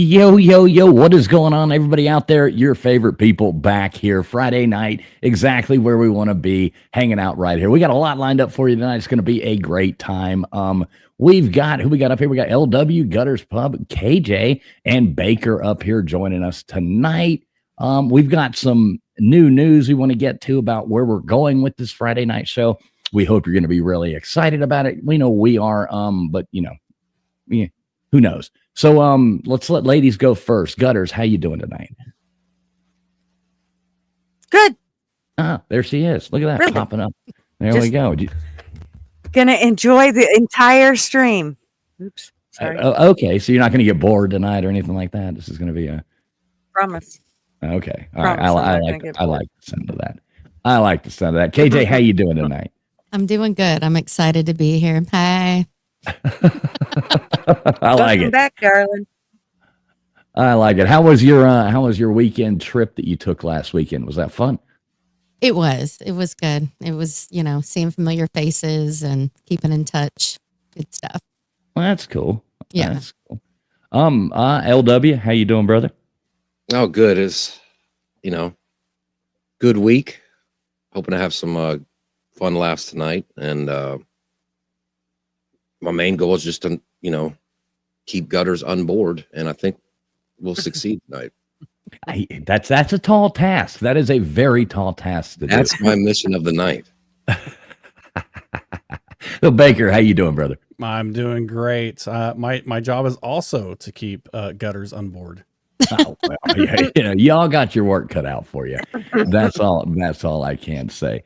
Yo, yo, yo, what is going on, everybody out there? Your favorite people back here Friday night, exactly where we want to be, hanging out right here. We got a lot lined up for you tonight. It's going to be a great time. We've got, who we got up here? We got LW, Gutters Pub, KJ, and Baker up here joining us tonight. We've got some new news we want to get to about where we're going with this Friday night show. We hope you're going to be really excited about it. We know we are, but, you know, yeah, who knows? So let's let ladies go first. Gutters, how you doing tonight? Good. Ah, there she is. Look at that, really? Popping up. There we go. Gonna enjoy the entire stream. Oops, sorry. Okay, so you're not going to get bored tonight or anything like that. This is going to be a promise. Okay, all right. I like the sound of that. I like the sound of that. KJ, how you doing tonight? I'm doing good. I'm excited to be here. Hi. I like it. Welcome back, darling. I like it. How was your weekend trip that you took last weekend? Was that fun? It was. It was good. It was, seeing familiar faces and keeping in touch. Good stuff. Well, that's cool. Yeah. That's cool. LW, how you doing, brother? Oh, good. It's, good week. Hoping to have some fun laughs tonight. And my main goal is just to, keep Gutters on board. And I think we'll succeed tonight. That's a tall task. That is a very tall task to do. That's my mission of the night. So Baker, how you doing, brother? I'm doing great. My job is also to keep Gutters on board. Oh, well, yeah, y'all got your work cut out for you. That's all I can say.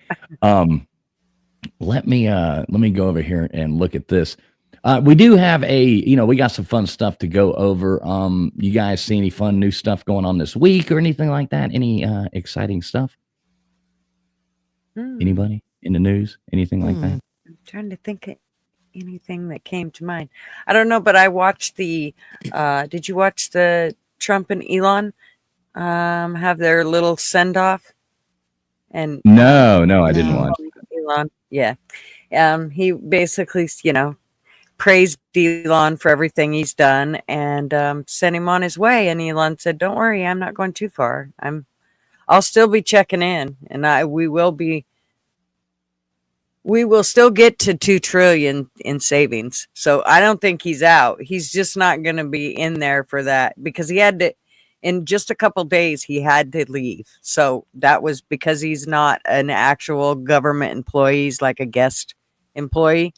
Let me go over here and look at this. We do have we got some fun stuff to go over. You guys see any fun new stuff going on this week or anything like that? Any exciting stuff? Anybody in the news? Anything like that? I'm trying to think of anything that came to mind. I don't know, but I watched did you watch the Trump and Elon have their little send off? And no, I didn't watch Elon. Yeah. He basically, praised Elon for everything he's done and sent him on his way. And Elon said, "Don't worry, I'm not going too far. I'll still be checking in, and we will still get to 2 trillion in savings." So I don't think he's out. He's just not going to be in there for that because he had to. In just a couple days, he had to leave. So that was because he's not an actual government employee. He's like a guest employee.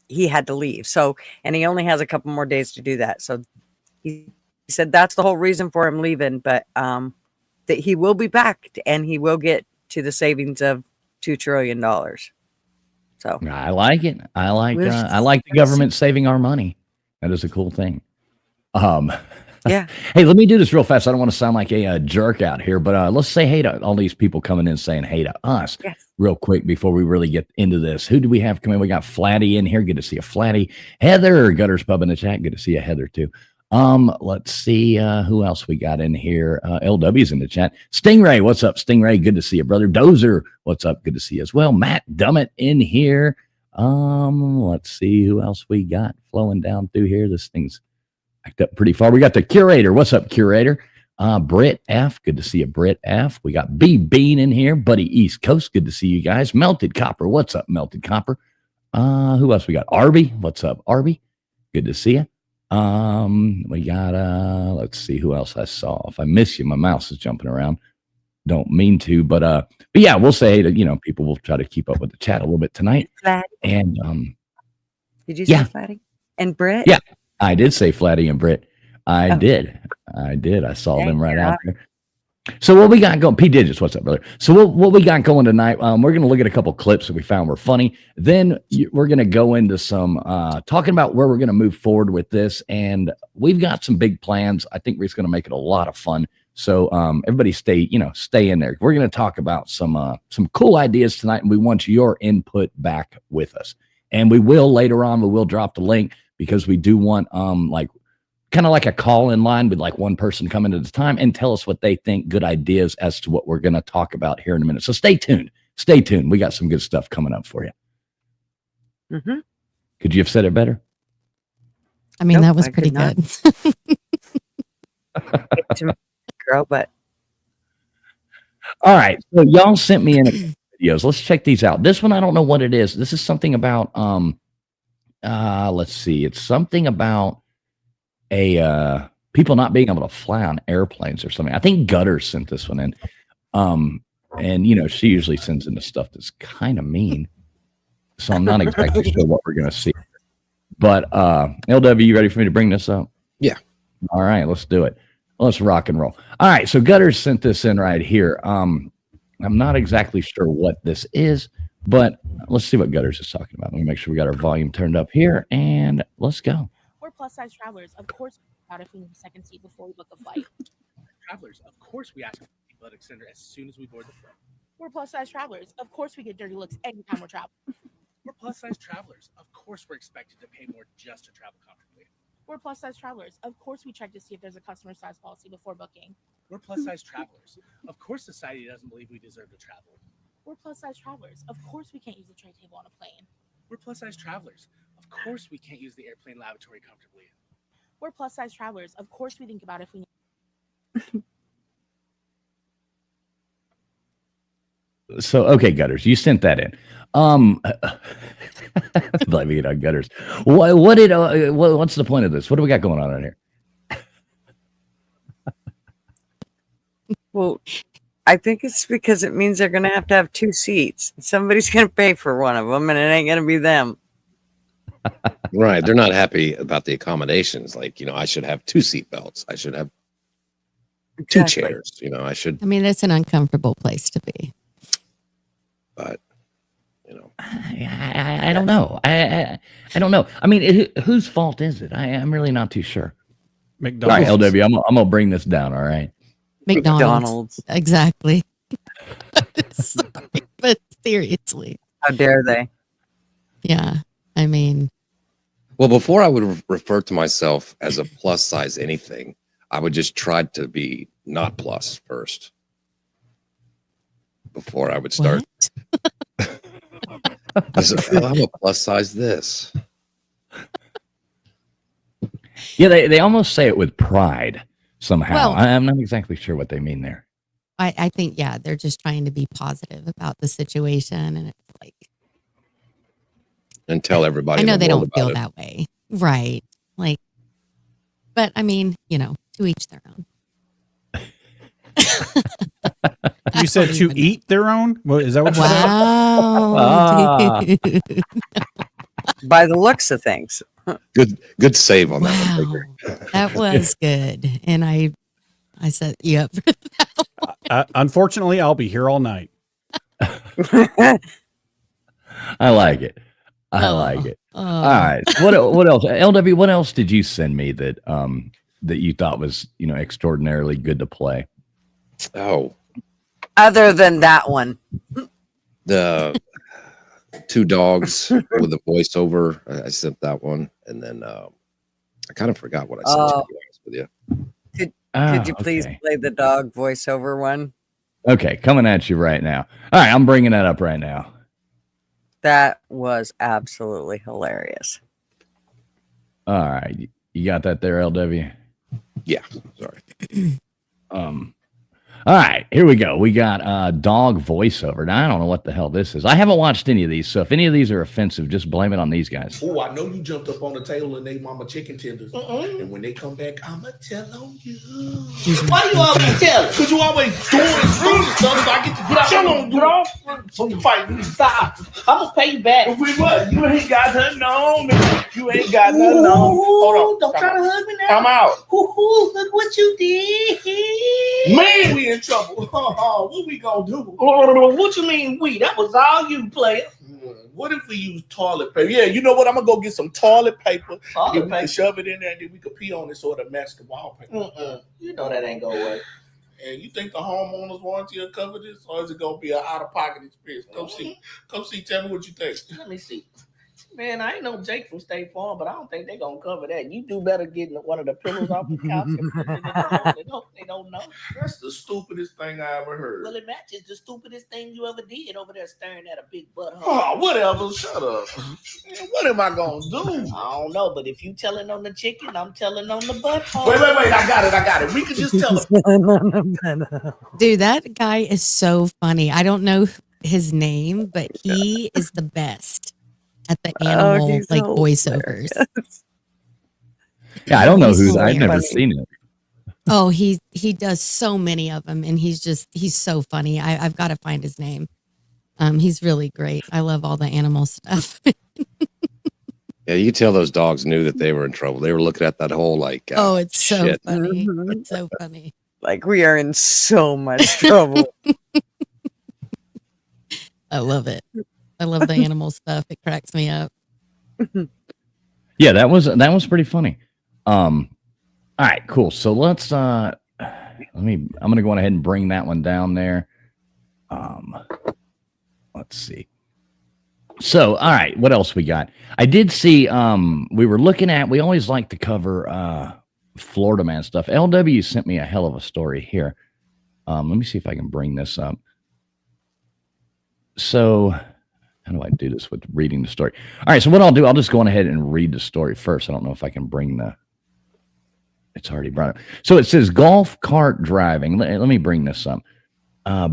He had to leave. So, and he only has a couple more days to do that. So he said that's the whole reason for him leaving, but that he will be back and he will get to the savings of $2 trillion. So I like it. I like the government saving our money. That is a cool thing. Yeah. Hey, let me do this real fast. I don't want to sound like a jerk out here, but let's say hey to all these people coming in saying hey to us real quick before we really get into this. Who do we have coming? We got Flatty in here. Good to see you, Flatty. Heather, Gutters Pub in the chat. Good to see you, Heather, too. Let's see who else we got in here. LW's in the chat. Stingray, what's up, Stingray? Good to see you, brother. Dozer, what's up? Good to see you as well. Matt Dummett in here. Let's see who else we got flowing down through here. This thing's up pretty far. We got the curator. What's up, curator? Brit F. Good to see you, Brit F. We got B Bean in here. Buddy East Coast. Good to see you guys. Melted Copper. What's up, Melted Copper? Who else we got? Arby. What's up, Arby? Good to see you. We got let's see who else I saw. If I miss you, my mouse is jumping around. Don't mean to, but yeah, we'll say that people will try to keep up with the chat a little bit tonight. Flatty. And did you say Flatty? And Brit? Yeah. I did say Flatty and Brit. I did. I saw them right out there. So what we got going, P Digits, what's up, brother? So what we got going tonight, we're going to look at a couple clips that we found were funny. Then we're going to go into some talking about where we're going to move forward with this. And we've got some big plans. I think we're just going to make it a lot of fun. So everybody stay in there. We're going to talk about some cool ideas tonight, and we want your input back with us. And we will later on, we will drop the link because we do want kind of like a call-in line with like one person coming at a time and tell us what they think, good ideas as to what we're going to talk about here in a minute. So stay tuned. Stay tuned. We got some good stuff coming up for you. Mm-hmm. Could you have said it better? I mean, Nope, that was I pretty could not. good. To me, girl, but All right. So y'all sent me in videos. Let's check these out. This one, I don't know what it is. This is something about let's see. It's something about a people not being able to fly on airplanes or something. I think Gutter sent this one in. And you know, she usually sends in the stuff that's kind of mean. So I'm not exactly sure what we're gonna see. But LW, you ready for me to bring this up? Yeah. All right, let's do it. Let's rock and roll. All right, so Gutters sent this in right here. I'm not exactly sure what this is, but let's see what Gutters is talking about. Let me make sure we got our volume turned up here, and let's go. We're plus-size travelers. Of course, about if we need a second seat before we book a flight. Travelers, of course we ask for a blood extender as soon as we board the flight. We're plus-size travelers. Of course, we get dirty looks anytime we're traveling. We're plus-size travelers. Of course we're expected to pay more just to travel comfortably. We're plus-size travelers. Of course, we check to see if there's a customer size policy before booking. We're plus-size travelers. Of course society doesn't believe we deserve to travel. We're plus-size travelers. Of course, we can't use a tray table on a plane. We're plus-size travelers. Of course we can't use the airplane lavatory comfortably. We're plus-size travelers. Of course, we think about if we need. So okay, Gutters, you sent that in. Blaming it on Gutters. What's the point of this? What do we got going on here? well, I think it's because it means they're going to have 2 seats. Somebody's going to pay for one of them, and it ain't going to be them. Right. They're not happy about the accommodations. Like, you know, I should have 2 seat belts. I should have 2 Exactly. chairs. You know, I should, I mean, it's an uncomfortable place to be. but, you know, I don't know. I don't know. I mean, whose fault is it? I'm really not too sure. All right, McDonald's. LW, I'm gonna bring this down. All right. McDonald's. Exactly. Sorry, but seriously. How dare they? Yeah. I mean, well, before I would refer to myself as a plus size anything, I would just try to be not plus first before I would start. I'm a plus size this. Yeah, they almost say it with pride somehow. Well- I'm not exactly sure what they mean there. I think, yeah, they're just trying to be positive about the situation. And it's like, And tell everybody. I know in the they world don't feel about it. that way. Right. Like, but I mean, you know, to each their own. You said to eat their own? What, is that what you said? Wow. Ah. dude. By the looks of things. Good save on that one. Wow. Baker. That was good. And I said, yep. Unfortunately, I'll be here all night. I like it. I like it. All right. What else? LW, what else did you send me that that you thought was, you know, extraordinarily good to play? Oh, Other than that one. the 2 dogs with the voiceover. I sent that one, and then I kind of forgot what I sent. To be honest with you. Could you please play the dog voiceover one? Okay, coming at you right now. All right, I'm bringing that up right now. That was absolutely hilarious. All right, you got that there, LW? Yeah, sorry. All right, here we go. We got dog voiceover. Now, I don't know what the hell this is. I haven't watched any of these, so if any of these are offensive, just blame it on these guys. Oh, I know you jumped up on the table and ate mama chicken tenders. And when they come back, I'ma tell on you. Why you always tell? Because you always doing this rude stuff, so I get to get out. Tell on you. So you fight me. Stop. I'm gonna pay you back. But we what? You ain't got nothing on me. You ain't got nothing on. Hold on. Don't try to hug me now. I'm out. Ooh, look what you did. Man, we in trouble. What we gonna do? What you mean we? That was all you, player. What if we use toilet paper? Yeah, you know what? I'm gonna go get some toilet paper. Toilet Then we paper? can shove it in there, and then we can pee on it so it'll match the wallpaper. You know that ain't gonna work. And you think the homeowner's warranty will cover this, or is it gonna be an out-of-pocket expense? Come see. Tell me what you think. Let me see. Man, I ain't no Jake from State Farm, but I don't think they're gonna cover that. You do better getting one of the pillows off the couch and put it in the phone. They don't know. That's the stupidest thing I ever heard. Well, it matches the stupidest thing you ever did over there staring at a big butthole. Oh, whatever. Shut up. Man, what am I gonna do? I don't know, but if you telling on the chicken, I'm telling on the butthole. Wait. I got it. We could just tell them. Dude, that guy is so funny. I don't know his name, but he is the best at the animal he's like so voiceovers. Yeah, I don't know He's who. I've hilarious. never seen it. Oh, he does so many of them, and he's so funny. I've got to find his name. He's really great. I love all the animal stuff. Yeah, you could tell those dogs knew that they were in trouble. They were looking at that whole like. Oh, it's so shit. funny. It's so funny. Like we are in so much trouble. I love it. I love the animal stuff. It cracks me up. Yeah, that was pretty funny. All right, cool. So let's I'm gonna go on ahead and bring that one down there. Let's see. So, all right, what else we got? I did see we were looking at, we always like to cover Florida man stuff. LW sent me a hell of a story here. Let me see if I can bring this up. So how do I do this with reading the story? All right, so what I'll do, I'll just go on ahead and read the story first. I don't know if I can bring it's already brought up. So it says golf cart driving. Let me bring this up. Let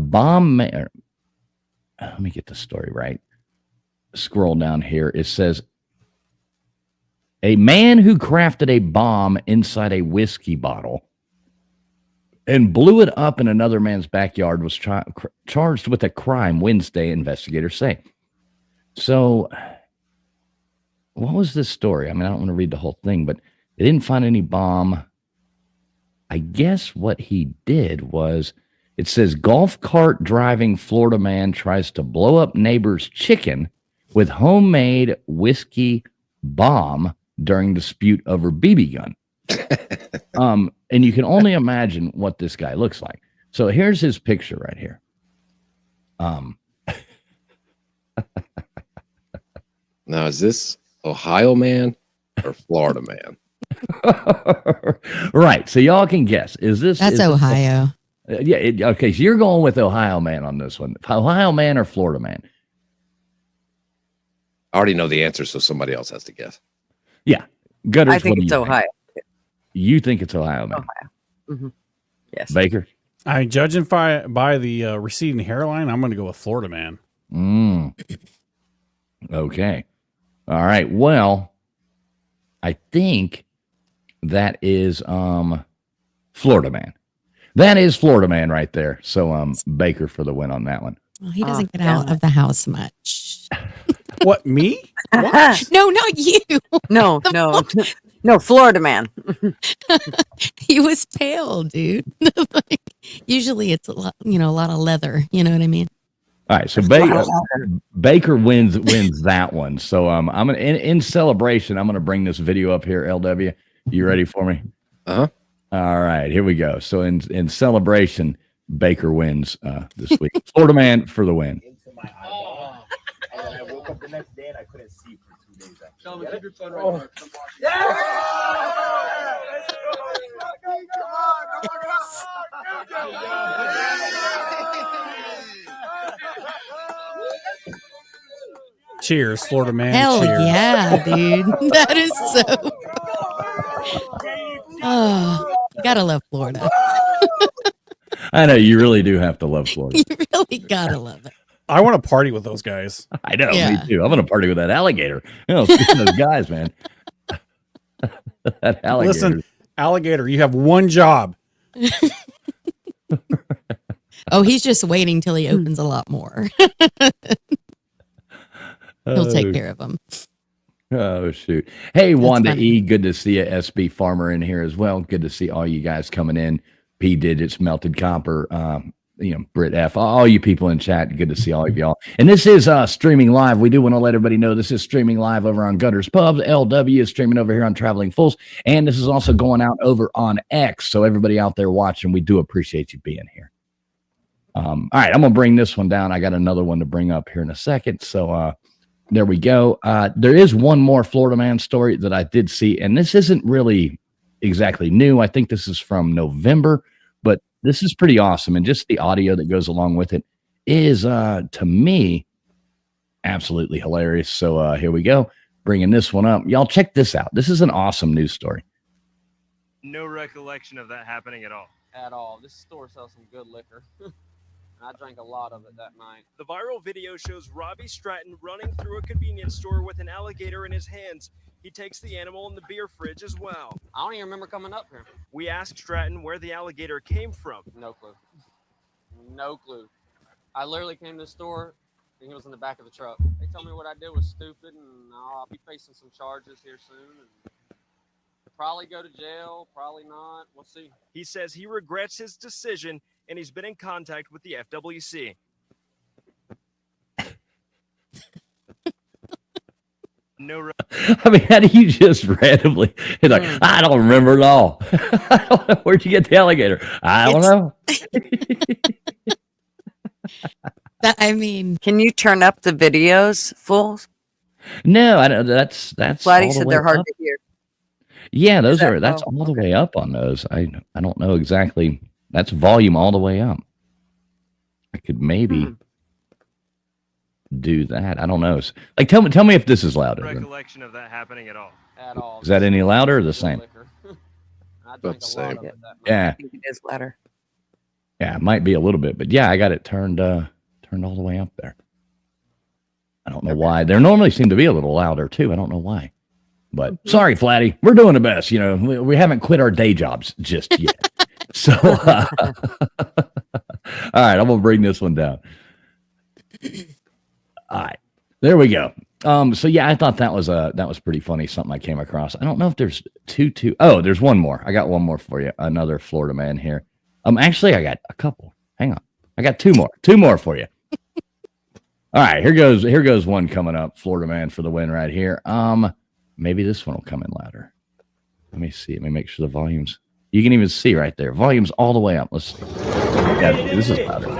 me get the story right. Scroll down here. It says a man who crafted a bomb inside a whiskey bottle and blew it up in another man's backyard was charged with a crime Wednesday, investigators say. So what was this story? I mean, I don't want to read the whole thing, but they didn't find any bomb. I guess what he did was, it says golf cart driving Florida man tries to blow up neighbor's chicken with homemade whiskey bomb during dispute over BB gun. And you can only imagine what this guy looks like. So here's his picture right here. Now, is this Ohio man or Florida man? Right. So y'all can guess. That's Ohio. Okay. So you're going with Ohio man on this one. Ohio man or Florida man? I already know the answer, so somebody else has to guess. Yeah. Gutters, I think it's Ohio. You think it's Ohio man? Ohio. Mm-hmm. Yes. Baker? Judging by the receding hairline, I'm going to go with Florida man. Okay. All right. Well, I think that is Florida man. That is Florida man right there. So Baker for the win on that one. Well, he doesn't get out of the house much. What, me? What? No, not you. No, Florida man. He was pale, dude. Like, usually it's a lot of leather. You know what I mean? All right, so Baker wins that one. So I'm gonna in celebration. I'm gonna bring this video up here. LW, you ready for me? Uh-huh. All right, here we go. So in celebration, Baker wins this week. Florida man for the win. And I woke up the next day and I couldn't see for 2 days after. Tell me, keep your phone right Cheers, Florida man. Hell Cheers. yeah, dude. That is so. Oh, you gotta love Florida. I know you really do have to love Florida. You really gotta love it. I want to party with those guys. I know, Yeah. me too. I'm gonna party with that alligator. You know, speaking of those guys, man. That alligator. Listen, alligator, you have one job. Oh, he's just waiting till he opens a lot more. He'll take care of them. Oh, shoot. Hey, Wanda funny. E, good to see you. SB Farmer in here as well. Good to see all you guys coming in. P Digits, Melted Copper, Brit F, all you people in chat. Good to see all of y'all. And this is streaming live. We do want to let everybody know this is streaming live over on Gutters Pubs. LW is streaming over here on Traveling Fools. And this is also going out over on X. So everybody out there watching, we do appreciate you being here. All right, I'm going to bring this one down. I got another one to bring up here in a second. So there we go. There is one more Florida man story that I did see, and this isn't really exactly new. I think this is from November, but this is pretty awesome. And just the audio that goes along with it is, to me, absolutely hilarious. So here we go. Bringing this one up. Y'all check this out. This is an awesome news story. No recollection of that happening at all. At all. This store sells some good liquor. I drank a lot of it that night. The viral video shows Robbie Stratton running through a convenience store with an alligator in his hands. He takes the animal in the beer fridge as well. I don't even remember coming up here. We asked Stratton where the alligator came from. No clue. No clue. I literally came to the store and he was in the back of the truck. They told me what I did was stupid and I'll be facing some charges here soon. And probably go to jail, probably not. We'll see. He says he regrets his decision and he's been in contact with the FWC. I mean, how do you just randomly? It's like, I don't remember at all. I don't know. Where'd you get the alligator? I don't know. I mean, can you turn up the videos full? No, I don't. That's Flatty said they're hard to hear. Yeah, that's all the way up on those. I don't know exactly. That's volume all the way up. I could maybe do that. I don't know. Like, tell me if this is louder. Recollection of that happening at all. At all. Is that any louder or the same? I drank a lot of it that night. Yeah. I think it is louder. Yeah, it might be a little bit, but yeah, I got it turned all the way up there. I don't know why. They normally seem to be a little louder too. I don't know why. But sorry, Flatty, we're doing the best. You know, we haven't quit our day jobs just yet. So, all right, I'm gonna bring this one down. All right, there we go. So yeah, I thought that was pretty funny. Something I came across. I don't know if there's two. Oh, there's one more. I got one more for you. Another Florida man here. Actually, I got a couple. Hang on, I got two more for you. All right, here goes one coming up. Florida man for the win right here. Maybe this one will come in louder. Let me see. Let me make sure the volumes. You can even see right there. Volume's all the way up. Let's see. Yeah, this is louder.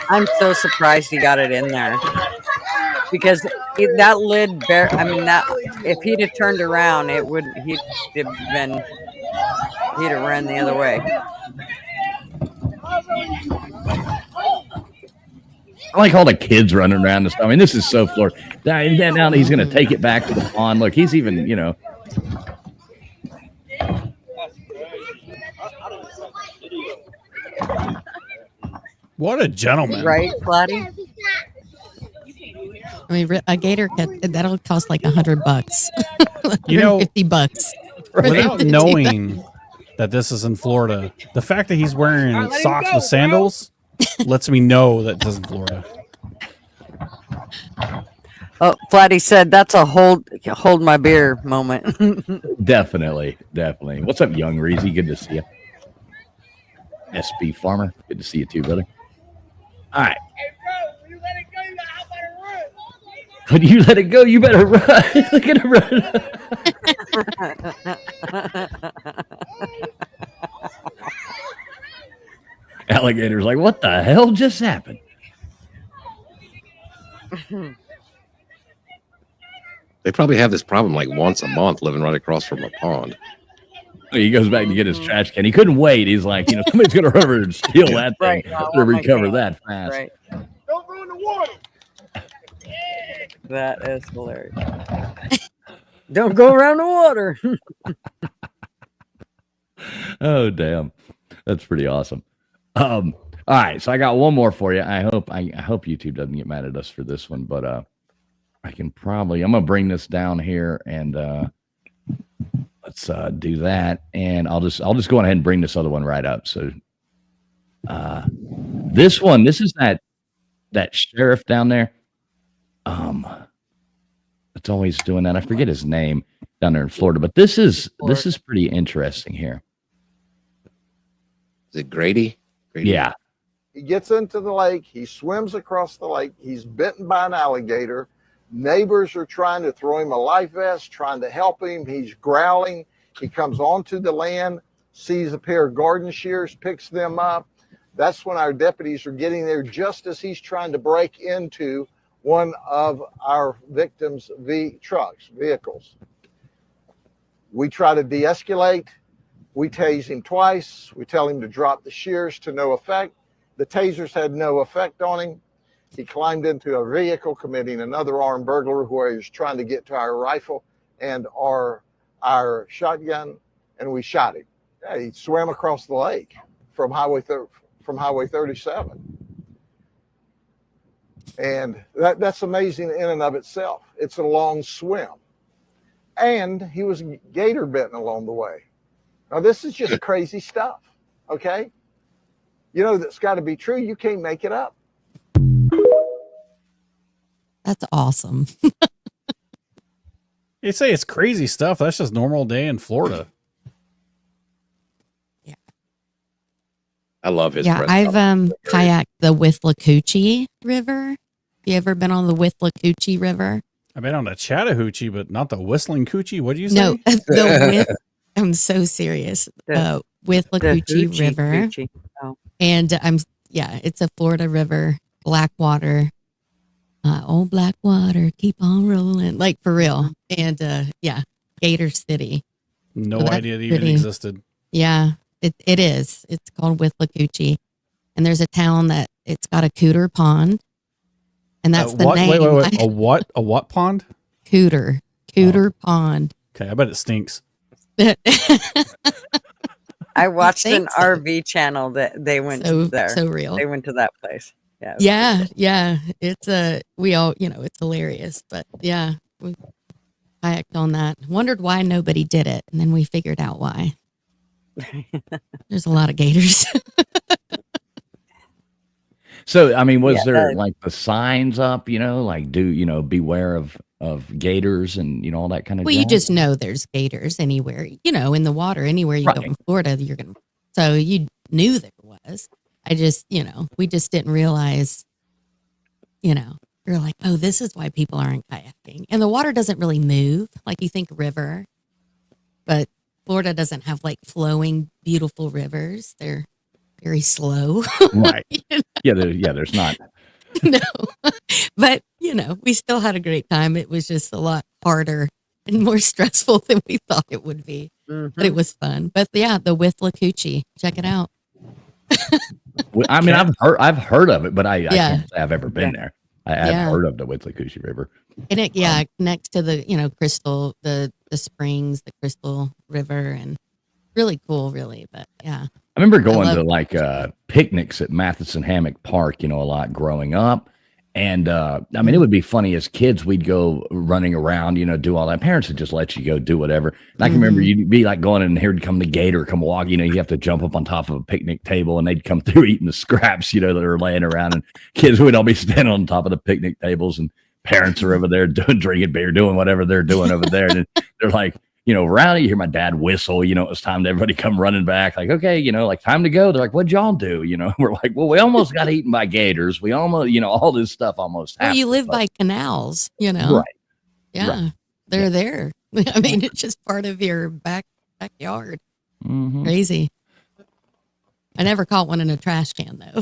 I'm so surprised he got it in there because that lid if he'd have turned around, he'd have ran the other way. I like all the kids running around this. I mean, this is so Florida. Now he's going to take it back to the pond. Look, he's even, you know. What a gentleman. Right, Flatty? I mean, a gator that'll cost like $100. You know, $50. Without knowing that this is in Florida, the fact that he's wearing socks with sandals lets me know that this is in Florida. Oh, Flatty said that's a hold my beer moment. Definitely. What's up, young Reezy? Good to see you. SB Farmer, good to see you too, brother. All right. When you let it go, you better run. Look at him run. Alligator's like, what the hell just happened? They probably have this problem like once a month living right across from a pond. He goes back to get his trash can. He couldn't wait. He's like, somebody's going to run over and steal that thing. To recover that fast. Right. Don't ruin the water. That is hilarious. Don't go around the water. Oh, damn. That's pretty awesome. All right. So I got one more for you. I hope YouTube doesn't get mad at us for this one, but I can I'm going to bring this down here and let's do that. And I'll just go ahead and bring this other one right up. So this is that sheriff down there. It's always doing that. I forget his name down there in Florida, but this is pretty interesting here. Is it Grady? Yeah. He gets into the lake. He swims across the lake. He's bitten by an alligator. Neighbors are trying to throw him a life vest, trying to help him. He's growling. He comes onto the land, sees a pair of garden shears, picks them up. That's when our deputies are getting there just as he's trying to break into one of our victims' vehicles. We try to de-escalate. We tase him twice. We tell him to drop the shears, to no effect. The tasers had no effect on him. He climbed into a vehicle, committing another armed burglary where he was trying to get to our rifle and our shotgun, and we shot him. Yeah, he swam across the lake from Highway 37. And that's amazing in and of itself. It's a long swim. And he was gator bitten along the way. Now, this is just crazy stuff, okay? You know, that's got to be true. You can't make it up. That's awesome. You say it's crazy stuff. That's just normal day in Florida. Yeah. I love his. Yeah, I've kayaked the Withlacoochee River. You ever been on the Withlacoochee River? I've been on the Chattahoochee, but not the Whistling Coochie. What do you say? No, I'm so serious. Withlacoochee River. Oh. And it's a Florida river, black water. Old black water, keep on rolling, like for real. And Gator City. No idea it even existed. Yeah, it is. It's called Withlacoochee. And there's a town that it's got a cooter pond. And that's the name. Wait. A what? A what pond? Cooter pond. Okay, I bet it stinks. I watched an RV channel that they went to there. So real. They went to that place. Yeah. Yeah. It's it's hilarious, but yeah, we kayaked on that. Wondered why nobody did it. And then we figured out why. There's a lot of gators. So, I mean, was there like the signs up, like beware of gators and, all that kind of Well, jazz? you just know there's gators anywhere, in the water, anywhere you go in Florida, so you knew there was. I just, we just didn't realize, we were like, oh, this is why people aren't kayaking. And the water doesn't really move. Like you think river, but Florida doesn't have like flowing, beautiful rivers. They're very slow. Right. Yeah, there's not. No, but we still had a great time. It was just a lot harder and more stressful than we thought it would be, but it was fun. But yeah, the Withlacoochee, check it out. I mean, I've heard of it, but I can't say I've ever been there. I've heard of the Withlacoochee River, and it connects to the Crystal, the springs, the Crystal River, and really cool, really. But yeah. I remember going to picnics at Matheson Hammock Park, a lot growing up. And I mean, it would be funny as kids, we'd go running around, do all that. Parents would just let you go do whatever. And I can remember you'd be like going in, and here'd come the gator, come walk, you have to jump up on top of a picnic table, and they'd come through eating the scraps, that are laying around. And kids would all be standing on top of the picnic tables, and parents are over there drinking beer, doing whatever they're doing over there. And they're like, rowdy, you hear my dad whistle, it was time to everybody come running back. Like, okay, like time to go. They're like, what'd y'all do? We're like, well, we almost got eaten by gators. We almost, all this stuff almost happened. Well, you live by canals, Right. Yeah. Right. They're there. I mean, it's just part of your backyard. Mm-hmm. Crazy. I never caught one in a trash can though.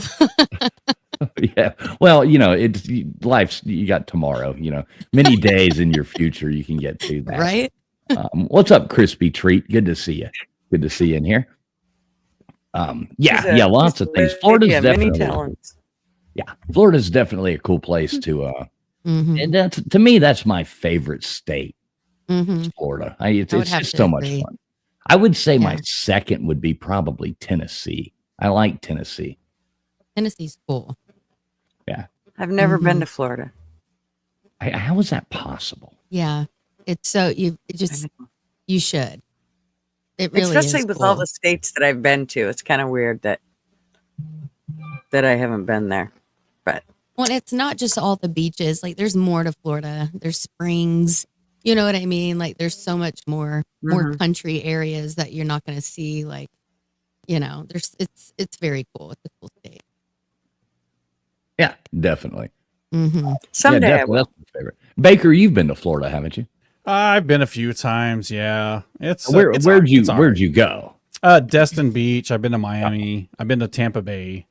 Yeah. Well, it's life's, you got tomorrow, many days in your future, you can get to that. Right. What's up, Crispy Treat? Good to see you. Good to see you in here. Lots of things. Florida's definitely many talents. Florida's definitely a cool place to and that's, to me, that's my favorite state. Florida. It's just so much fun. I would say my second would be probably Tennessee. I like Tennessee. Tennessee's cool. Yeah. I've never been to Florida. How is that possible? Yeah. It's so you should. It really especially is with cool. all the states that I've been to. It's kind of weird that I haven't been there. But it's not just all the beaches. Like there's more to Florida. There's springs. You know what I mean? Like there's so much more country areas that you're not going to see. Like, it's very cool. It's a cool state. Yeah, definitely. Someday I definitely. will. That's my favorite. Baker, you've been to Florida, haven't you? I've been a few times. Yeah, Where'd you go? Destin Beach. I've been to Miami. I've been to Tampa Bay.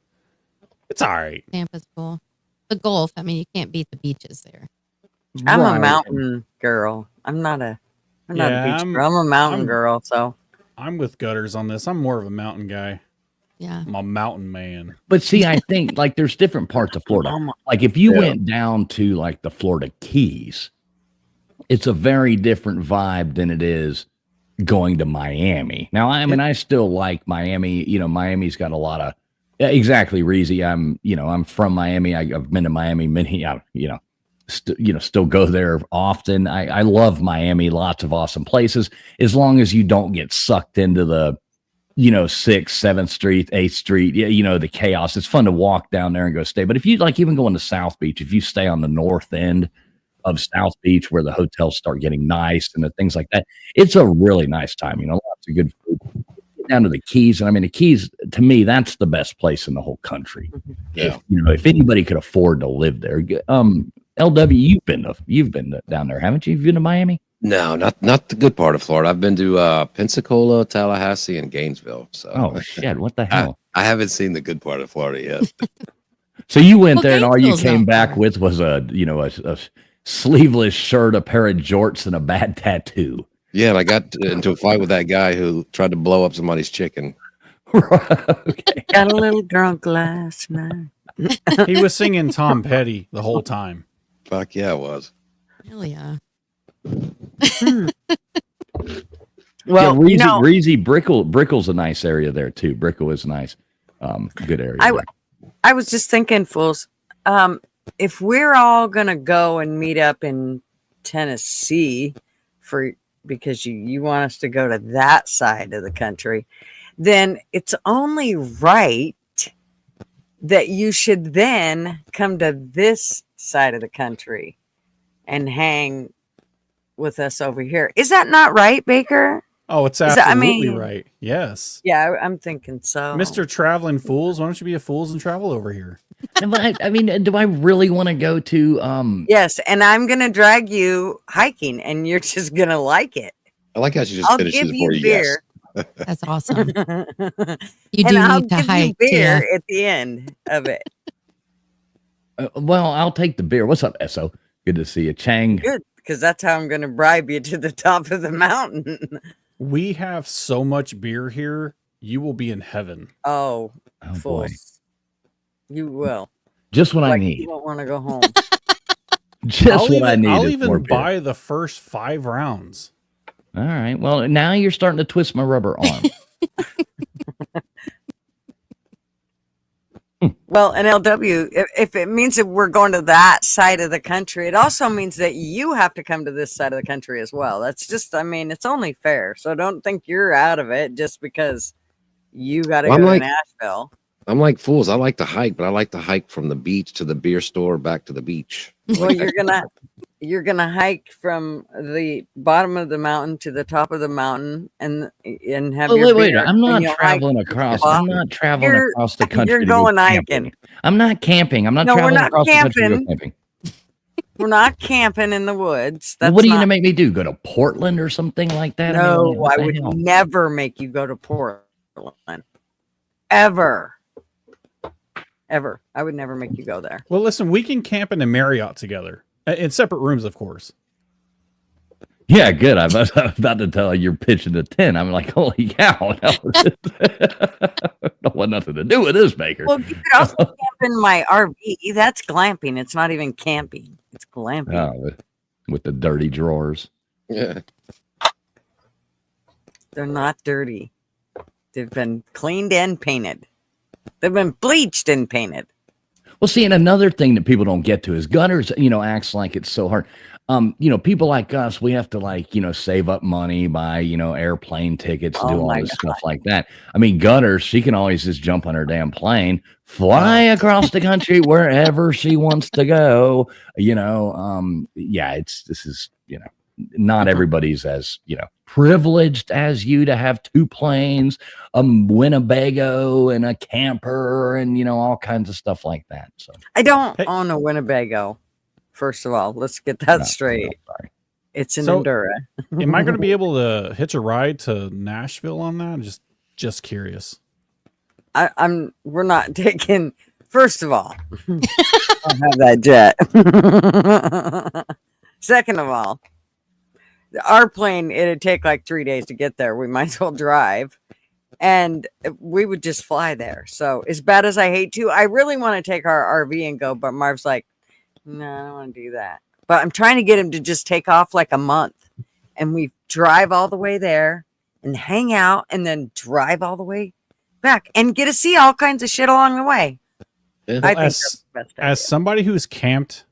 It's all right. Tampa's cool. The Gulf. I mean, you can't beat the beaches there. I'm a mountain girl. I'm not a beach girl. I'm a mountain girl. So I'm with Gutters on this. I'm more of a mountain guy. Yeah. I'm a mountain man. But see, I think like there's different parts of Florida. Like if you went down to like the Florida Keys, it's a very different vibe than it is going to Miami. Now, I mean, I still like Miami. You know, Miami's got a lot of exactly, Reezy. I'm from Miami. I've been to Miami many. Still go there often. I love Miami. Lots of awesome places. As long as you don't get sucked into the 6th, 7th Street, 8th Street, the chaos. It's fun to walk down there and go stay. But if you like even going to South Beach, if you stay on the north end of South Beach where the hotels start getting nice and the things like that, it's a really nice time. Lots of good food. Get down to the Keys. And I mean, the Keys, to me, that's the best place in the whole country. Yeah. If anybody could afford to live there. LW, you've been down there, haven't you? You've been to Miami? No, not the good part of Florida. I've been to Pensacola, Tallahassee, and Gainesville. So oh shit, what the hell? I haven't seen the good part of Florida yet. So you went there, and all you came back with was a sleeveless shirt, a pair of jorts, and a bad tattoo. Yeah, and I got into a fight with that guy who tried to blow up somebody's chicken. Okay. Got a little drunk last night. He was singing Tom Petty the whole time. Fuck yeah, it was. Hell yeah. Well, Reezy, Brickell's a nice area there too. Brickell is nice. Good area. I was just thinking, fools, if we're all gonna go and meet up in Tennessee because you want us to go to that side of the country, then it's only right that you should then come to this side of the country and hang with us over here. Is that not right, Baker? Oh, it's absolutely right. Yes. Yeah, I'm thinking so. Mr. Traveling Fools, why don't you be a fools and travel over here? I mean, do I really want to go to Yes, and I'm gonna drag you hiking and you're just gonna like it. I like how she just finishes it for you. Beer. That's awesome. You and do I'll need to give hike you beer too. at the end of it. Well, I'll take the beer. What's up, Esso? Good to see you, Chang. Good, because that's how I'm going to bribe you to the top of the mountain. We have so much beer here, you will be in heaven. Oh boy. You will. Just what I need. You won't want to go home. I need. I'll even buy the first 5 rounds. All right. Well, now you're starting to twist my rubber arm. Well, and LW, if it means that we're going to that side of the country, it also means that you have to come to this side of the country as well. That's just, I mean, it's only fair. So don't think you're out of it just because you got to go to Nashville. I'm like fools. I like to hike, but I like to hike from the beach to the beer store back to the beach. Well, you're gonna hike from the bottom of the mountain to the top of the mountain and have your wait. beer, I'm not traveling across. I'm not traveling across the country. You're going hiking. I'm not camping. I'm not traveling across the country to go camping. We're not camping in the woods. That's what are you gonna make me do? Go to Portland or something like that? No, I would never make you go to Portland. Ever. I would never make you go there. Well, listen, we can camp in a Marriott together. In separate rooms, of course. Yeah, good. I was about to tell you you're pitching a 10. I'm like, holy cow. Don't want nothing to do with this, Baker. Well, you could also camp in my RV. That's glamping. It's not even camping. It's glamping. Oh, with the dirty drawers. Yeah. They're not dirty. They've been cleaned and painted. They've been bleached and painted. Well, see, and another thing that people don't get to is Gutters, acts like it's so hard. People like us, we have to save up money, buy, airplane tickets, do all this stuff like that. I mean, Gutters, she can always just jump on her damn plane, fly across the country wherever she wants to go. This is not everybody's as, privileged as you to have 2 planes, a Winnebago and a camper and, you know, all kinds of stuff like that. So I don't own a Winnebago. First of all, let's get that straight. Sorry. It's an So, Endura. Am I going to be able to hitch a ride to Nashville on that? I'm just curious. We're not taking. First of all, I don't have that jet. Second of all, our plane, it'd take like 3 days to get there. We might as well drive, and we would just fly there. So as bad as I hate to, I really want to take our RV and go, but Marv's like, no, I don't want to do that. But I'm trying to get him to just take off like a month, and we drive all the way there and hang out, and then drive all the way back and get to see all kinds of shit along the way. Yeah. I think that's the best idea. As somebody who's camped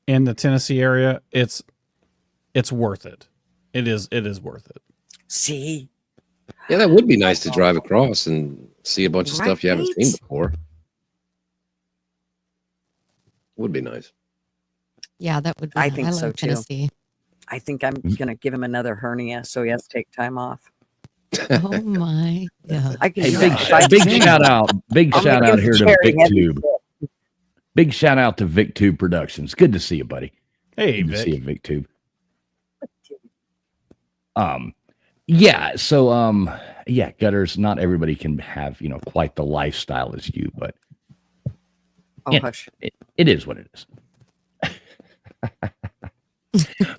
in the Tennessee area, it's worth it. It is worth it. See? Yeah, that would be nice to drive across and see a bunch of stuff you haven't seen before. Would be nice. Yeah, that would be. I think so love too. Tennessee. I think I'm gonna give him another hernia, so he has to take time off. Oh my god! I can Hey, do big that. shout out, big I'll shout make out him here to carry heavy VicTube. Big shout out to VicTube Productions. Good to see you, buddy. Hey, Good to Vic. see you, VicTube. Yeah. So, yeah, Gutters. Not everybody can have, you know, quite the lifestyle as you, but hush. It is what it is.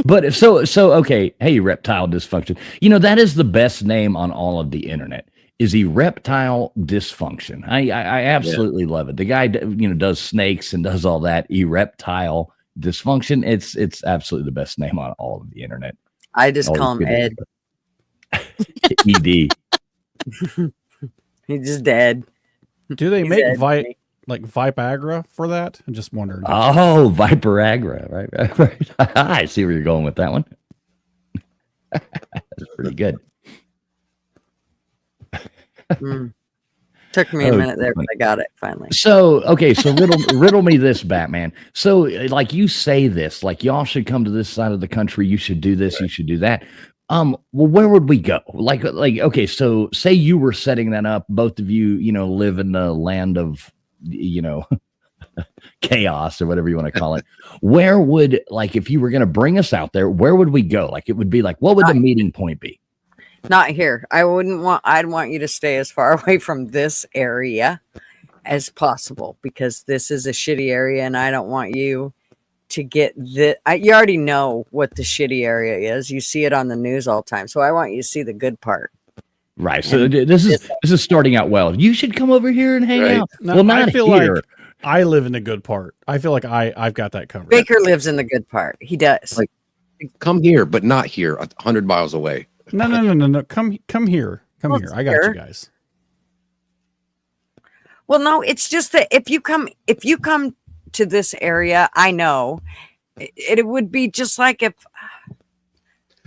But if so okay. Hey, reptile dysfunction. You know, that is the best name on all of the internet. Is reptile dysfunction. I absolutely love it. The guy, you know, does snakes and does all that. Reptile dysfunction. It's absolutely the best name on all of the internet. I just call him Ed. ED. He's just dead. Do they He's make dead. Viperagra for that? I'm just wondering. Oh, Viperagra. Right. I see where you're going with that one. That's pretty good. Took me a minute there, but I got it finally. So, okay, so riddle me this, Batman. So, like you say this, like y'all should come to this side of the country. You should do this. You should do that. Well, where would we go? Like, okay, so say you were setting that up. Both of you, you know, live in the land of, you know, chaos or whatever you want to call it. Where would, like, if you were going to bring us out there, where would we go? Like, it would be like, what would the meeting point be? Not here. I'd want you to stay as far away from this area as possible, because this is a shitty area and I don't want you to get you already know what the shitty area is. You see it on the news all the time. So I want you to see the good part. Right. So this is starting out well. You should come over here and hang out. No, well, not I feel here. like I live in the good part. I feel like I've got that covered. Baker lives in the good part. He does. Like, come here, but not here, 100 miles away. No. Come here. Come here. I got you guys. Well, no, it's just that if you come to this area, I know it would be just like if,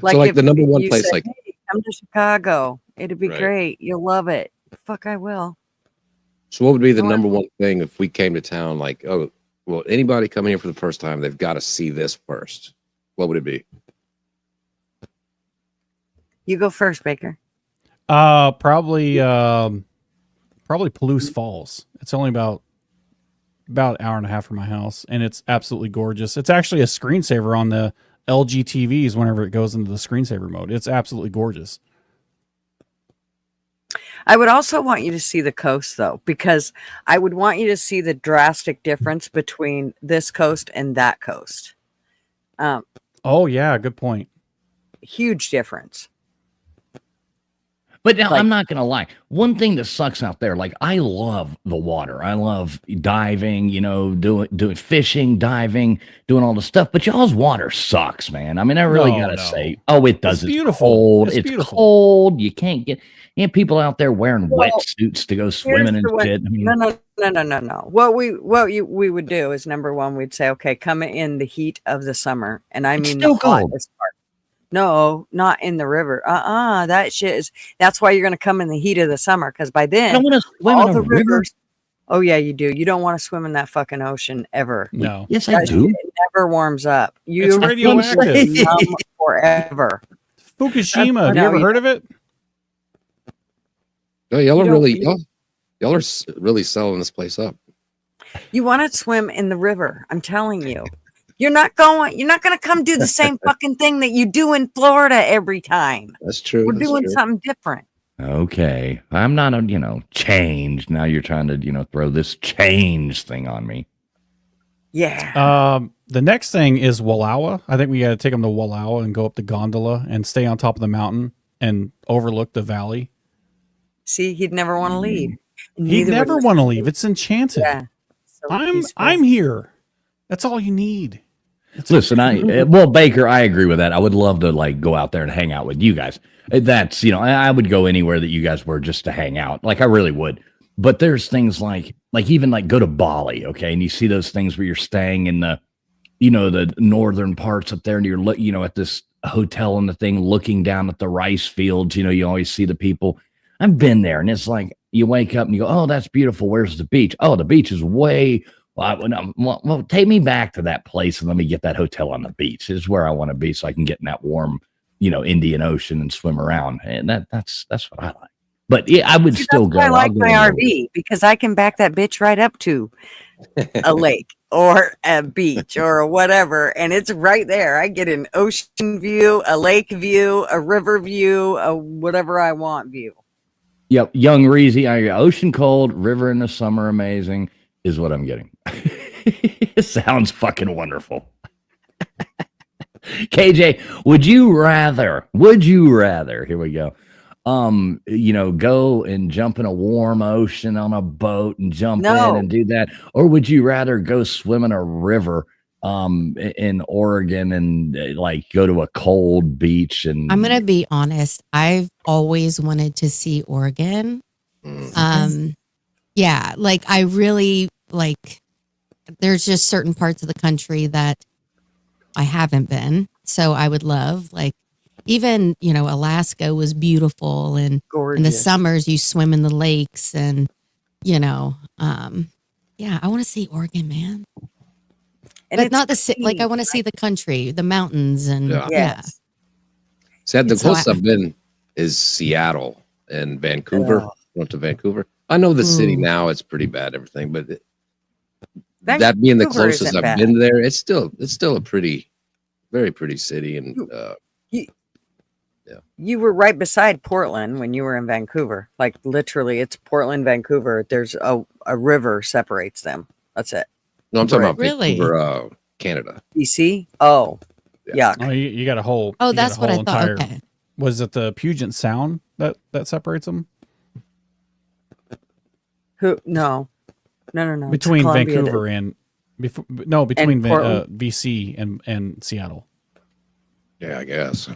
like the number one place, said, like, hey, come to Chicago. It'd be Right. great. You'll love it. Fuck, I will. so what would be the number one thing if we came to town? Like, oh, well, anybody coming here for the first time, they've got to see this first. What would it be? You go first, Baker. Probably Paloo Falls. It's only about an hour and a half from my house, and it's absolutely gorgeous. It's actually a screensaver on the LG TVs whenever it goes into the screensaver mode. It's absolutely gorgeous. I would also want you to see the coast, though, because I would want you to see the drastic difference between this coast and that coast. Oh yeah, good point. Huge difference. But now, I'm not going to lie. One thing that sucks out there, like, I love the water. I love diving, you know, doing fishing, diving, doing all the stuff. But y'all's water sucks, man. I mean, I really got to say, it does. It's beautiful. Cold. It's It's beautiful. cold. You can't get people out there wearing wetsuits to go swimming and shit. I mean, No. What we would do is, number one, we'd say, okay, come in the heat of the summer, and I mean still the cold. hottest part. No, not in the river. That shit is. That's why you're going to come in the heat of the summer, because by then I don't want to swim all in the a river. rivers. Oh yeah, you do. You don't want to swim in that fucking ocean ever. No. Yes, I do. It never warms up. It's radioactive. numb forever. Fukushima. Have you ever heard of it? No, y'all are really selling this place up. You want to swim in the river. I'm telling you. You're not going to come do the same fucking thing that you do in Florida every time. That's true. We're doing something different. Okay. I'm not, changed. Now you're trying to, throw this change thing on me. Yeah. The next thing is Wallowa. I think we got to take them to Wallowa and go up the gondola and stay on top of the mountain and overlook the valley. See, he'd never want to leave. He'd never want to leave. It's enchanted. Yeah. So I'm here. That's all you need. Listen, Baker, I agree with that. I would love to go out there and hang out with you guys. That's, I would go anywhere that you guys were just to hang out. I really would. But there's things like even go to Bali, okay? And you see those things where you're staying in the, the northern parts up there, and you're, at this hotel and the thing looking down at the rice fields. You always see the people. I've been there, and it's like you wake up and you go, oh, that's beautiful. Where's the beach? Oh, the beach is way. Well, take me back to that place and let me get that hotel on the beach. This is where I want to be, so I can get in that warm, Indian Ocean and swim around. And that's what I like. But yeah, I would still go. I like my RV because I can back that bitch right up to a lake or a beach or whatever, and it's right there. I get an ocean view, a lake view, a river view, a whatever I want view. Yep, young Reezy, ocean cold, river in the summer, amazing is what I'm getting. It sounds fucking wonderful. KJ, would you rather, here we go. Go and jump in a warm ocean on a boat and jump in and do that? Or would you rather go swim in a river in Oregon and go to a cold beach? And I'm going to be honest. I've always wanted to see Oregon. Yeah, I really there's just certain parts of the country that I haven't been. So I would love even, Alaska was beautiful, and gorgeous. In the summers you swim in the lakes, and yeah, I want to see Oregon, man. And but not the I want to see the country, the mountains, and Yes. See, the closest I've been is Seattle and Vancouver. Went to Vancouver. I know the city now; it's pretty bad, everything. But that being the closest I've been there, it's still a very pretty city. And you were right beside Portland when you were in Vancouver. Literally, it's Portland, Vancouver. There's a river separates them. That's it. No, I'm talking about Vancouver, Canada. BC? Oh, yeah. Oh, you got a whole. Oh, that's what I thought. Okay. Was it the Puget Sound that separates them? No. Between Vancouver and between BC and Seattle. Yeah, I guess.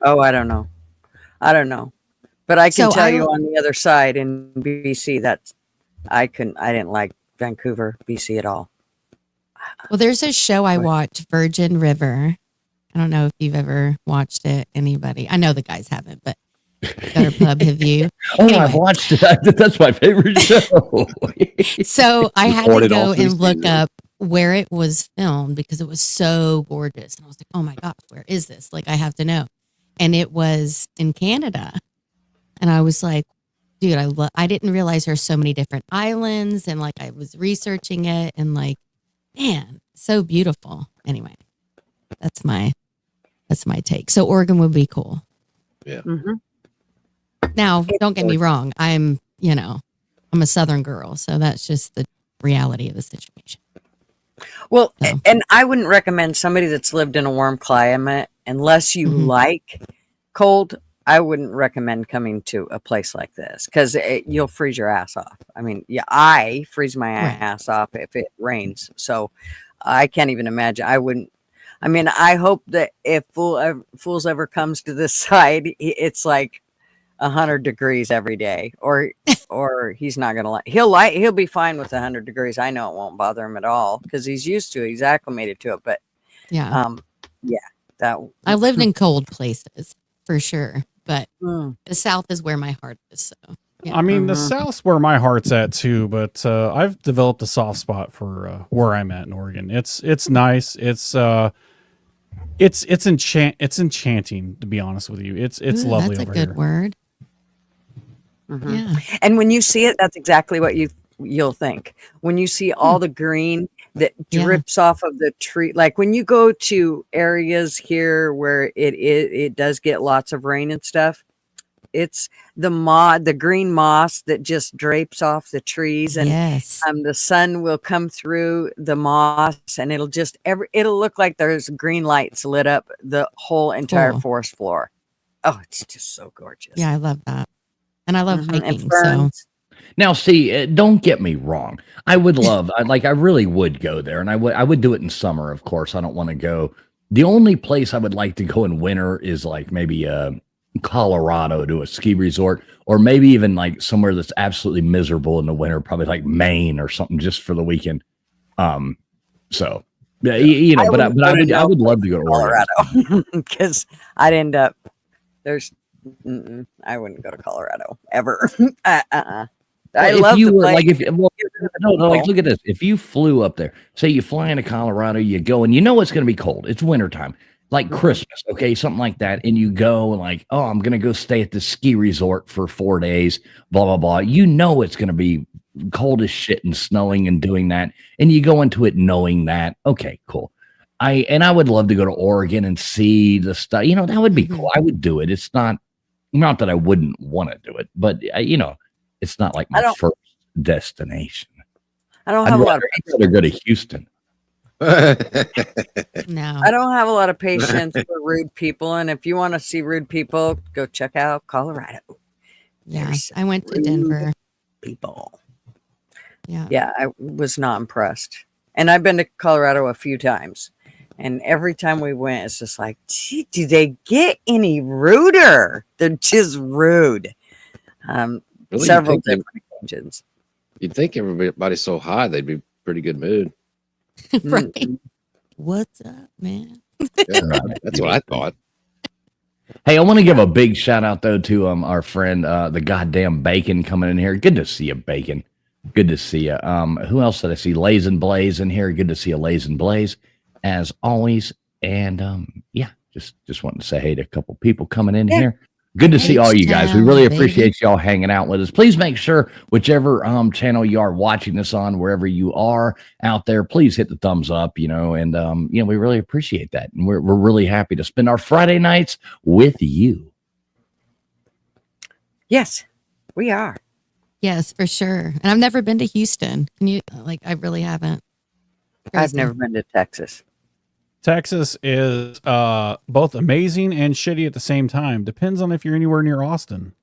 Oh, I don't know. But I can tell you on the other side in BC that I didn't like Vancouver, BC at all. Well, there's a show I watched, Virgin River. I don't know if you've ever watched it. Anybody? I know the guys haven't, but Gutter Pub, have you? Anyway. I've watched it. That's my favorite show. So I had to go and look up where it was filmed because it was so gorgeous. And I was like, oh my gosh, where is this? I have to know. And it was in Canada. And I was like, dude, I didn't realize there's so many different islands. And I was researching it and man, so beautiful. Anyway, that's my take. So Oregon would be cool. Yeah. Mm-hmm. Now, don't get me wrong. I'm a Southern girl. So that's just the reality of the situation. Well, and I wouldn't recommend somebody that's lived in a warm climate unless you like cold. I wouldn't recommend coming to a place like this because you'll freeze your ass off. I mean, I freeze my ass off if it rains. So I can't even imagine. I hope that if Fools ever comes to this side, it's 100 degrees every day, or he's not gonna he'll be fine with 100 degrees. I know it won't bother him at all because he's used to it. He's acclimated to it. But I lived in cold places for sure, but the South is where my heart is. So yeah. I mean, the South's where my heart's at too, but I've developed a soft spot for where I'm at in Oregon. It's nice. It's It's enchanting, to be honest with you. It's lovely That's a over good here. word. Mhm. Yeah. And when you see it, that's exactly what you'll think. When you see all the green that drips off of the tree, like when you go to areas here where it does get lots of rain and stuff, it's the green moss that just drapes off the trees, and the sun will come through the moss, and it'll look like there's green lights lit up the whole entire Cool. forest floor. Oh, it's just so gorgeous. Yeah, I love that. And I love And hiking. So ferns. Now, see, don't get me wrong. I would love, I really would go there, and I would do it in summer. Of course, I don't want to go. The only place I would like to go in winter is like maybe Colorado to a ski resort, or maybe even like somewhere that's absolutely miserable in the winter, probably like Maine or something, just for the weekend. So yeah, you know, but I would love to go to Colorado because I'd end up I wouldn't go to Colorado ever. I love you the were place. like look at this. If you flew up there, say you fly into Colorado, you go and you know it's going to be cold. It's wintertime, like Christmas, okay, something like that. And you go and like, oh, I'm going to go stay at the ski resort for 4 days, blah, blah, blah. You know it's going to be cold as shit and snowing and doing that. And you go into it knowing that, okay, cool. I would love to go to Oregon and see the stuff. You know, that would be cool. I would do it. It's not that I wouldn't want to do it, but you know, it's not like my first destination. I don't have a lot of patience. I'd rather go to Houston. No. I don't have a lot of patience for rude people. And if you want to see rude people, go check out Colorado. Yeah, I went to Denver. People. Yeah. Yeah, I was not impressed. And I've been to Colorado a few times. And every time we went, it's just like, gee, do they get any ruder? They're just rude. Really, several different occasions. You'd think everybody's so high, they'd be pretty good mood. Right. What's up, man? Yeah, that's what I thought. Hey, I want to give a big shout out though to our friend the goddamn Bacon coming in here. Good to see you, Bacon. Good to see you. Who else did I see? Lays and Blaze in here. Good to see you, Lays and Blaze, as always. And yeah, just wanting to say hey to a couple people coming in here. Good to see all you guys. We really appreciate y'all hanging out with us. Please make sure whichever channel you are watching this on, wherever you are out there, please hit the thumbs up, you know, and you know, we really appreciate that. And we're really happy to spend our Friday nights with you. Yes, we are. Yes, for sure. And I've never been to Houston. Can you I really haven't. I've never been to Texas. Texas is both amazing and shitty at the same time. Depends on if you're anywhere near Austin.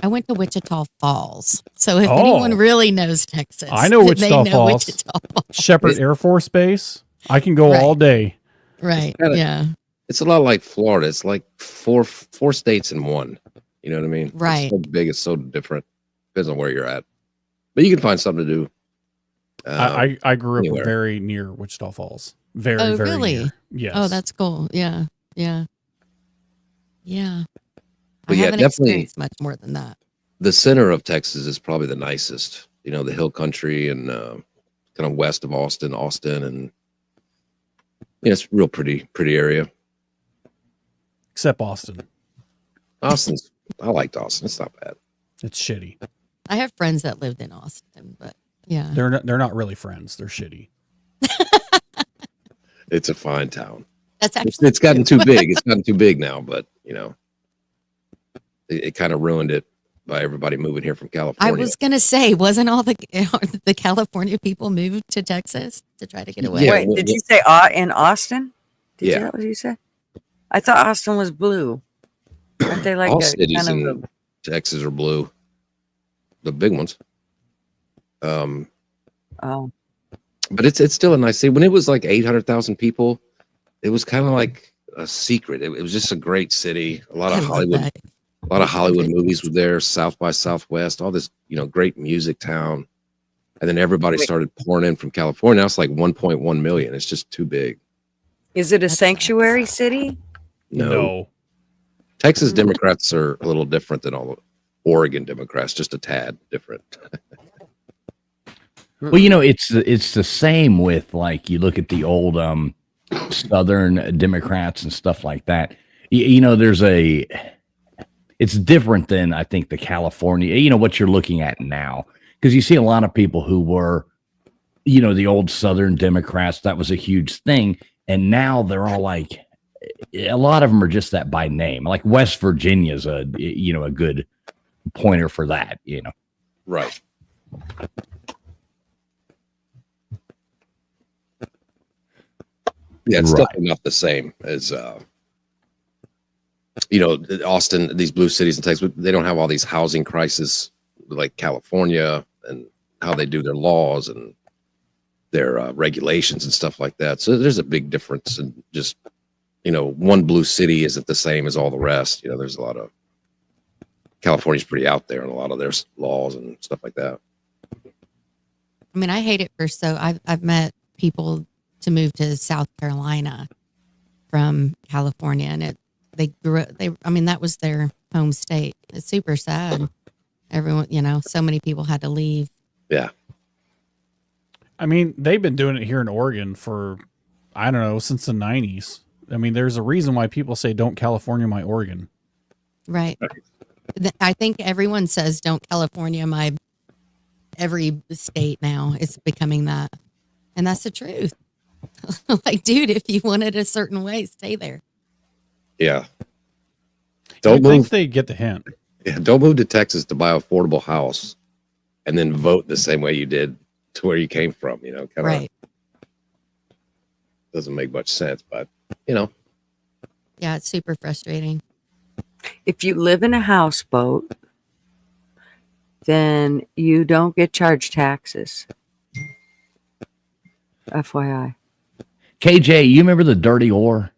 I went to Wichita Falls. So if anyone really knows Texas, I know Wichita Falls. Wichita Falls. Shepherd Air Force Base. I can go all day. Right. Yeah. It's a lot like Florida. It's like four states in one. You know what I mean? Right. It's so big. It's so different. Depends on where you're at. But you can find something to do. I grew up anywhere. very near Wichita Falls. Very, Oh, very really? near. Yes. Oh, that's cool. Yeah. Yeah. Yeah. But I yeah, haven't definitely experienced much more than that. the center of Texas is probably the nicest. You know, the hill country and kind of west of Austin, and yeah, it's a real pretty area. Except Austin. I liked Austin. It's not bad. It's shitty. I have friends that lived in Austin, but yeah. They're not really friends. They're shitty. It's a fine town. That's actually it's gotten too big. It's gotten too big now, but you know, it kind of ruined it by everybody moving here from California. I was gonna say, wasn't all the California people moved to Texas to try to get away? Yeah, Wait, did you say in Austin? Is that what you said? I thought Austin was blue. Aren't they like all a cities kind of in Texas are blue? The big ones. But it's still a nice city. When it was like 800,000 people, it was kind of like a secret. It was just a great city. A lot of Hollywood movies were there. South by Southwest, all this, you know, great music town. And then everybody started pouring in from California. Now it's like 1.1 million. It's just too big. Is it a sanctuary city? No. Texas Democrats are a little different than all the Oregon Democrats, just a tad different. Well, you know, it's the same with like you look at the old Southern Democrats and stuff like that. It's different than I think the California, what you're looking at now, because you see a lot of people who were, the old Southern Democrats. That was a huge thing. And now they're all like, a lot of them are just that by name. Like West Virginia is a good pointer for that, Right. Yeah, it's definitely not the same as Austin, these blue cities in Texas. They don't have all these housing crises like California and how they do their laws and their regulations and stuff like that. So there's a big difference in just, one blue city isn't the same as all the rest. There's a lot of California's pretty out there in a lot of their laws and stuff like that. I mean, I hate it I've met people to move to South Carolina from California, and that was their home state. It's super sad. Everyone, so many people had to leave. Yeah. I mean, they've been doing it here in Oregon for, I don't know, since the 90s. I mean, there's a reason why people say, don't California my Oregon. Right. I think everyone says, don't California my every state now. It's becoming that. And that's the truth. Like, dude, if you want it a certain way, stay there. Yeah. Don't think they get the hint. Yeah, don't move to Texas to buy an affordable house and then vote the same way you did to where you came from, right. Doesn't make much sense, but Yeah, it's super frustrating. If you live in a houseboat, then you don't get charged taxes. FYI. KJ, you remember the dirty ore?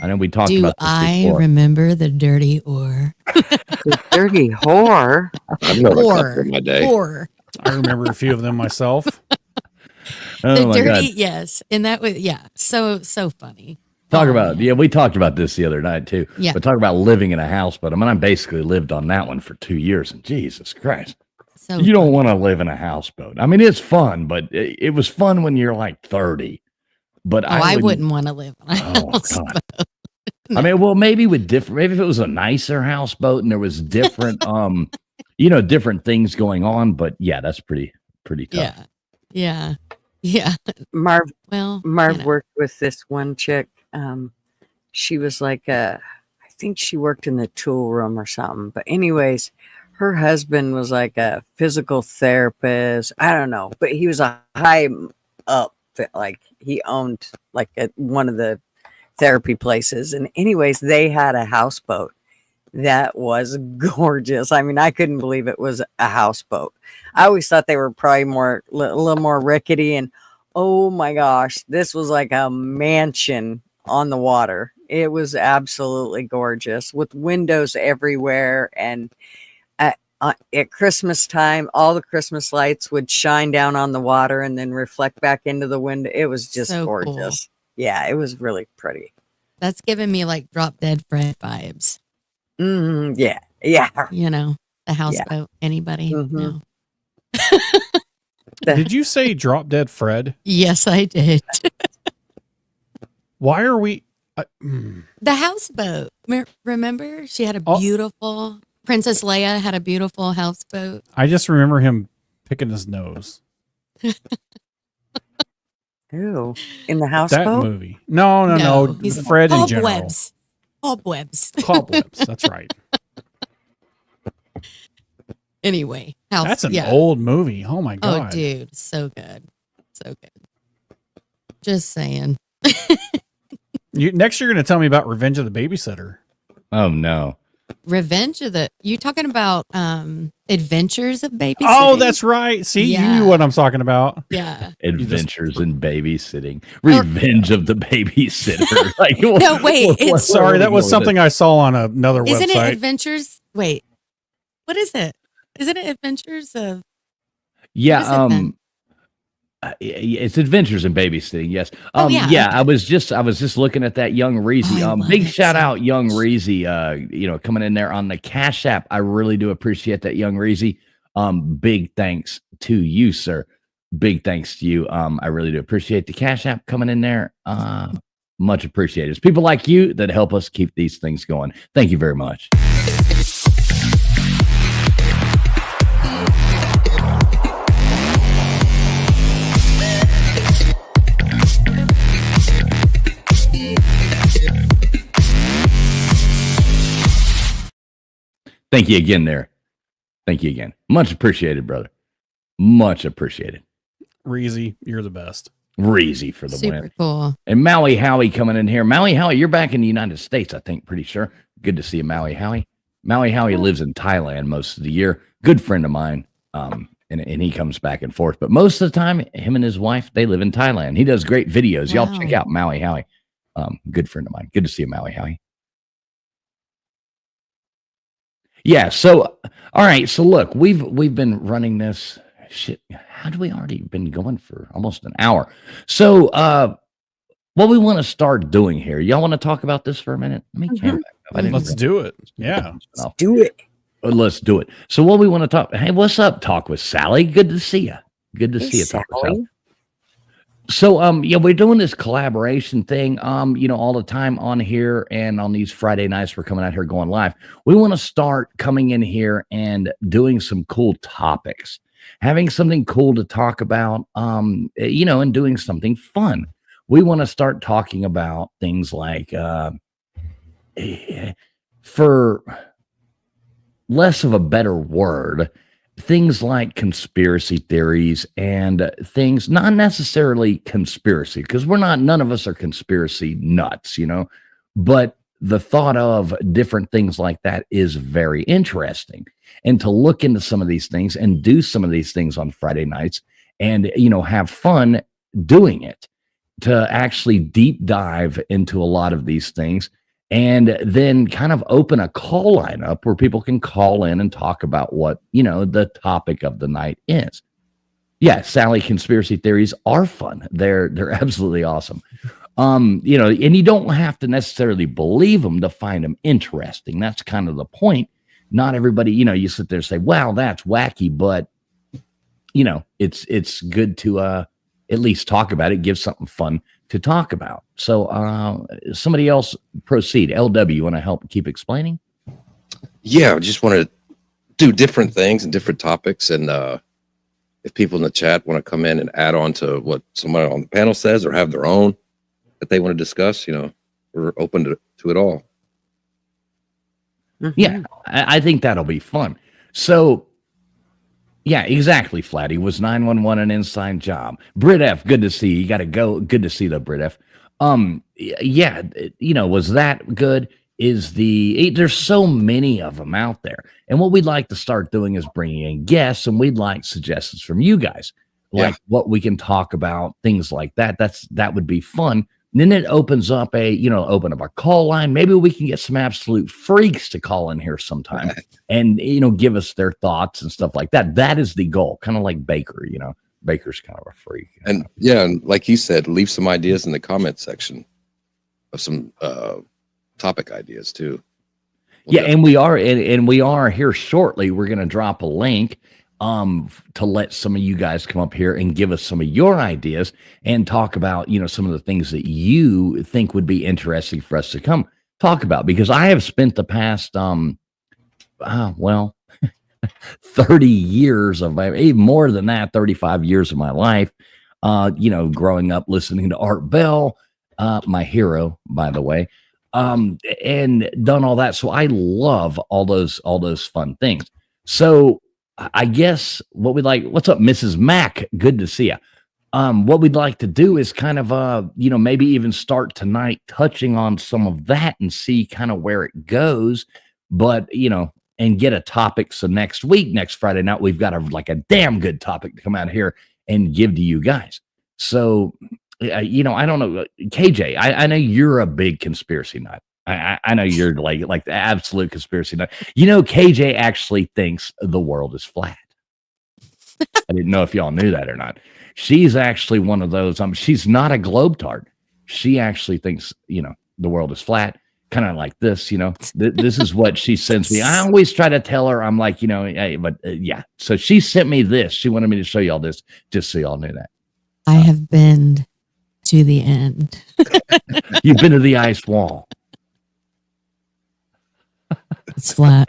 I know we talked about this before. I remember the dirty ore. The dirty whore. I've never whore. My day. Whore. I remember a few of them myself. The dirty, yes. And that was, so funny. We talked about this the other night too. Yeah. But talk about living in a houseboat. I mean, I basically lived on that one for 2 years, and Jesus Christ. You don't want to live in a houseboat. I mean, it's fun, but it was fun when you're like 30. But I wouldn't want to live on a houseboat. I mean, well, maybe maybe if it was a nicer houseboat and there was different, different things going on. But yeah, that's pretty tough. Yeah. Marv Well, worked with this one chick. She was like I think she worked in the tool room or something. But anyways, her husband was like a physical therapist. I don't know, but he was a high up, like he owned like one of the therapy places. And anyways, they had a houseboat that was gorgeous. I mean, I couldn't believe it was a houseboat. I always thought they were probably a little more rickety. And oh my gosh, this was like a mansion on the water. It was absolutely gorgeous with windows everywhere. And at Christmas time, all the Christmas lights would shine down on the water and then reflect back into the window. It was just so gorgeous. Cool. Yeah, it was really pretty. That's giving me like Drop Dead Fred vibes. Yeah. The houseboat. Anybody? No. Did you say Drop Dead Fred? Yes, I did. Why are we? The houseboat. Remember, she had a beautiful Princess Leia had a beautiful houseboat. I just remember him picking his nose. Ew! In the houseboat. That movie? No. Fred in general. Cobwebs. That's right. Anyway, that's an old movie. Oh my god! Oh, dude, so good. Just saying. Next, you're going to tell me about Revenge of the Babysitter. Oh no! You talking about Adventures of Babysitting? Oh, that's right. See, you knew what I'm talking about. Yeah. Adventures in Babysitting. Revenge of the Babysitter. Like, no, wait. Sorry, that was something I saw on another website. Isn't it Adventures? Wait, what is it? Isn't it Adventures of? Yeah. It's Adventures in Babysitting. Yes. Yeah. Okay. I was just looking at that young Reezy. Big shout out, young Reezy. Coming in there on the Cash App. I really do appreciate that, young Reezy. Big thanks to you, sir. Big thanks to you. I really do appreciate the Cash App coming in there. Much appreciated. It's people like you that help us keep these things going. Thank you very much. Thank you again there. Thank you again. Much appreciated, brother. Much appreciated. Reezy, you're the best. Reezy for the Super win. cool. And Maui Howie coming in here. Maui Howie, you're back in the United States, I think, pretty sure. Good to see you, Maui Howie. Maui Howie lives in Thailand most of the year. Good friend of mine. And he comes back and forth. But most of the time, him and his wife, they live in Thailand. He does great videos. Y'all check out Maui Howie. Good friend of mine. Good to see you, Maui Howie. Yeah. So, all right. So look, we've been running this shit. How do we already been going for almost an hour? So, what we want to start doing here, y'all want to talk about this for a minute? Let me cam back up. Let's do it. Yeah. Let's do it. Let's do it. So what we want to talk. Hey, what's up? Talk with Sally. Good to see you. Good to see you. Talk with Sally. So, yeah, we're doing this collaboration thing, all the time on here and on these Friday nights. We're coming out here going live. We want to start coming in here and doing some cool topics, having something cool to talk about, and doing something fun. We want to start talking about things like, for less of a better word, things like conspiracy theories and things, not necessarily conspiracy, because none of us are conspiracy nuts, but the thought of different things like that is very interesting. And to look into some of these things and do some of these things on Friday nights and, have fun doing it, to actually deep dive into a lot of these things. And then kind of open a call line up where people can call in and talk about what, the topic of the night is. Yeah, Sally, conspiracy theories are fun. They're absolutely awesome. And you don't have to necessarily believe them to find them interesting. That's kind of the point. Not everybody, you sit there and say, wow, that's wacky, but it's good to at least talk about it, give something fun to talk about. So somebody else proceed. LW, you want to help keep explaining? Yeah, I just want to do different things and different topics. And if people in the chat want to come in and add on to what somebody on the panel says or have their own that they want to discuss, we're open to it all. Yeah, I think that'll be fun. So, yeah, exactly, Flatty. Was 911 an inside job? Brit F, good to see you. You got to go. Good to see the Brit F. Yeah, was that good? There's so many of them out there. And what we'd like to start doing is bringing in guests, and we'd like suggestions from you guys, like what we can talk about, things like that. That would be fun. And then it opens up open up a call line. Maybe we can get some absolute freaks to call in here sometime and, give us their thoughts and stuff like that. That is the goal. Kind of like Baker, Baker's kind of a freak. And yeah, and like you said, leave some ideas in the comment section of some topic ideas too. And we are here shortly. We're going to drop a link to let some of you guys come up here and give us some of your ideas and talk about, some of the things that you think would be interesting for us to come talk about, because I have spent the past, 30 years of even more than that, 35 years of my life, growing up listening to Art Bell, my hero, by the way, and done all that. So I love all those fun things. So I guess what's up, Mrs. Mack? Good to see you. What we'd like to do is kind of, maybe even start tonight touching on some of that and see kind of where it goes, but, and get a topic. So next Friday night, we've got a damn good topic to come out here and give to you guys. So, I don't know, KJ, I know you're a big conspiracy nut. I know you're like the absolute conspiracy nut. KJ actually thinks the world is flat. I didn't know if y'all knew that or not. She's actually one of those. She's not a globetard. She actually thinks, the world is flat, kind of like this. This is what she sends me. I always try to tell her, I'm like, yeah. So she sent me this. She wanted me to show y'all this, just so y'all knew that. I have been to the end. You've been to the ice wall. It's flat.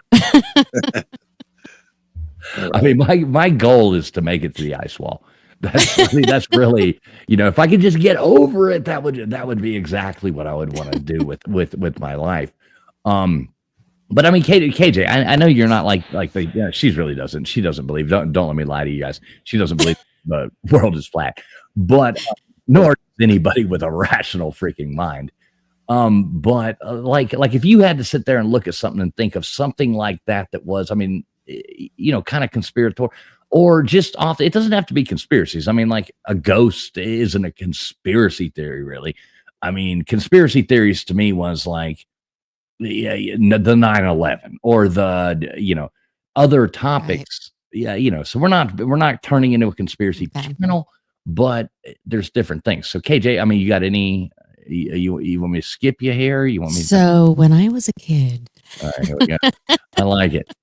I mean, my goal is to make it to the ice wall. That's really, if I could just get over it, that would be exactly what I would want to do with my life. But I mean, KJ, I know you're not like she doesn't believe. Don't let me lie to you guys. She doesn't believe the world is flat, but nor does anybody with a rational freaking mind. But like if you had to sit there and look at something and think of something like that was, I mean, kind of conspiratorial, or just off. It doesn't have to be conspiracies. I mean, like a ghost isn't a conspiracy theory, really. I mean, conspiracy theories to me was like the 9/11 or the other topics. Right. Yeah, so we're not turning into a conspiracy channel, but there's different things. So KJ, I mean, you got any? You want me to skip you here? You want me? So when I was a kid, all right, here we go. I like it.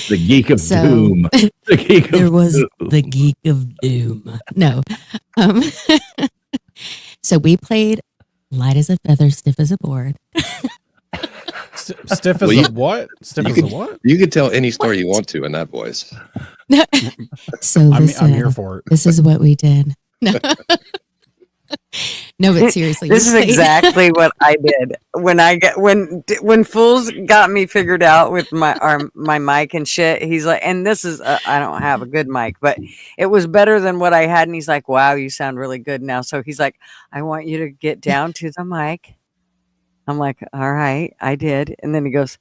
The Geek of Doom. The Geek there of was Doom. The Geek of Doom. No. So we played light as a feather, stiff as a board. Stiff as a what? Stiff as a what? You can tell any story you want to in that voice. So I'm here for it. This is what we did. No. No, but seriously, this is exactly what I did when Fools got me figured out with my mic and shit. He's like, and this is I don't have a good mic, but it was better than what I had. And he's like, wow, you sound really good now. So he's like, I want you to get down to the mic. I'm like, all right, I did. And then he goes,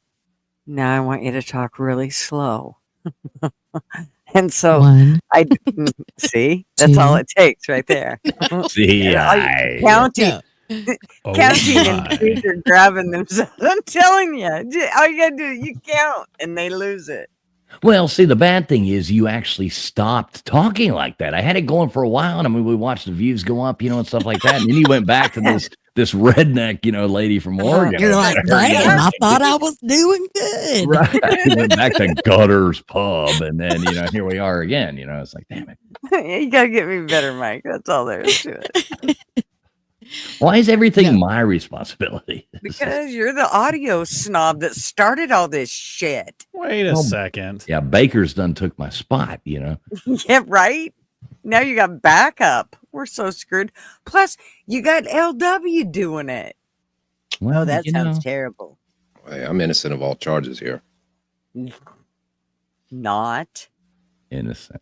now I want you to talk really slow. And so I see that's all it takes right there. See, counting and kids are grabbing themselves. I'm telling you, all you gotta do is you count and they lose it. Well, see, the bad thing is you actually stopped talking like that. I had it going for a while, and I mean, we watched the views go up, and stuff like that. And then you went back to this redneck, lady from Oregon. You're like, damn, I thought I was doing good. Right. We went back to Gutter's Pub, and then, here we are again. It's like, damn it. You got to get me better, Mike. That's all there is to it. Why is everything my responsibility? Because you're the audio snob that started all this shit. Wait a second. Yeah, Baker's done took my spot, Yeah, right? Now you got backup. We're so screwed. Plus, you got LW doing it. Well, that sounds terrible. Hey, I'm innocent of all charges here. Not innocent.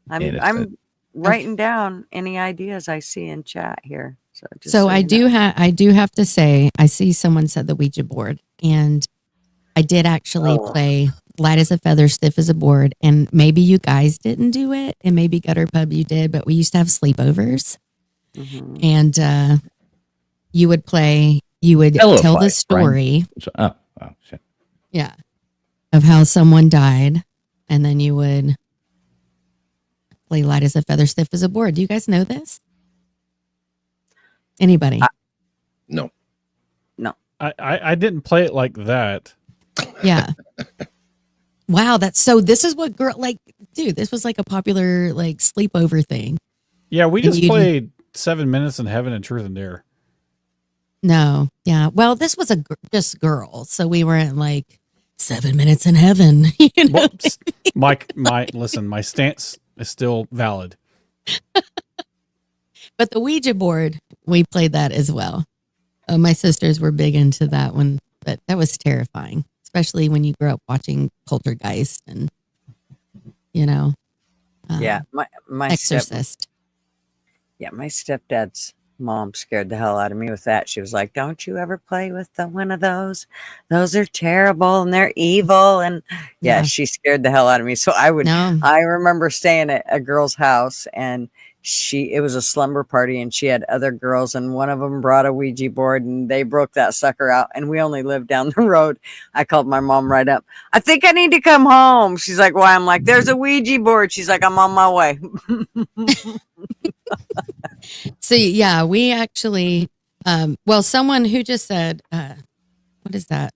I'm writing down any ideas I see in chat here. So I do have to say, I see someone said the Ouija board, and I did actually play light as a feather, stiff as a board. And maybe you guys didn't do it, and maybe Gutter Pub you did, but we used to have sleepovers, and you would tell the story, shit. Yeah, of how someone died, and then you would play light as a feather, stiff as a board. Do you guys know this? Anybody? No. I didn't play it like that. Yeah. Wow. This is what dude, this was like a popular sleepover thing. Yeah. We just played 7 Minutes in Heaven and Truth and Dare. No. Yeah. Well, this was just girls. So we weren't like 7 Minutes in Heaven. Well, listen, my stance is still valid. But the Ouija board, we played that as well. My sisters were big into that one, but that was terrifying, especially when you grew up watching Poltergeist and, my Exorcist. My stepdad's mom scared the hell out of me with that. She was like, don't you ever play with one of those. Those are terrible and they're evil. And she scared the hell out of me. So I remember staying at a girl's house, and it was a slumber party, and she had other girls, and one of them brought a Ouija board, and they broke that sucker out, and we only lived down the road. I called my mom right up. I think I need to come home. She's like, why? I'm like, there's a Ouija board. She's like, I'm on my way. So yeah, we actually, someone who just said, what is that?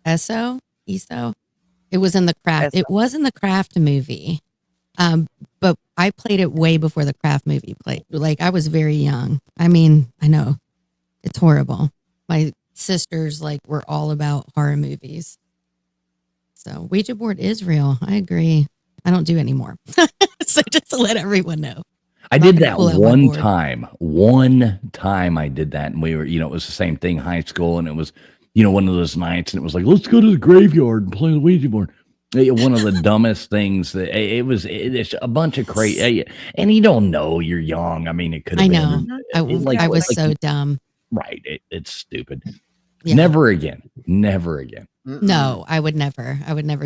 ESO? It was in the Craft. It was in the Craft movie. But I played it way before the Craft movie played. Like I was very young. I mean, I know it's horrible. My sisters were all about horror movies. So Ouija board is real. I agree. I don't do anymore. So just to let everyone know. I did that one time. One time I did that, and we were, it was the same thing, high school, and it was, one of those nights, and it was like, let's go to the graveyard and play the Ouija board. One of the dumbest things that it's a bunch of crazy, and you don't know, you're young. I mean, it could have been. I was so dumb. Right. It's stupid. Yeah. Never again. Never again. No, I would never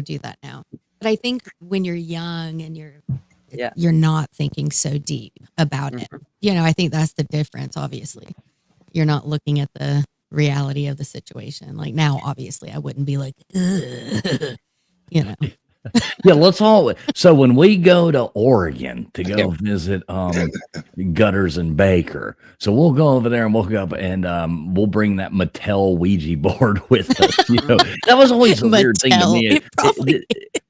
do that now. But I think when you're young and you're not thinking so deep about it. I think that's the difference, obviously. You're not looking at the reality of the situation. Like now, obviously, I wouldn't be like, ugh. Yeah, let's all. So when we go to Oregon to go visit Gutters and Baker, so we'll go over there and we'll go up and we'll bring that Mattel Ouija board with us. That was always a weird thing to me.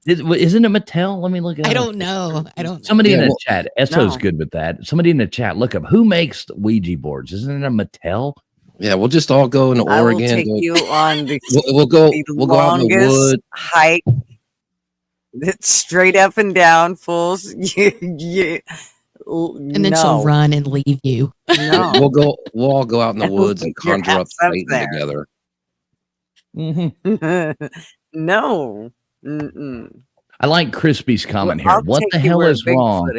Isn't it Mattel? Let me look at it. I don't know. Somebody in the chat. Esso's good with that. Somebody in the chat, look up who makes the Ouija boards. Isn't it a Mattel? Yeah, we'll just all go into Oregon. I will take you on the we'll go out in the woods. Hike. It's straight up and down, fools. And then she'll run and leave you. No. We'll all go out in the woods and conjure up Satan together. No. Mm-mm. I like Crispy's comment here. What the hell is wrong?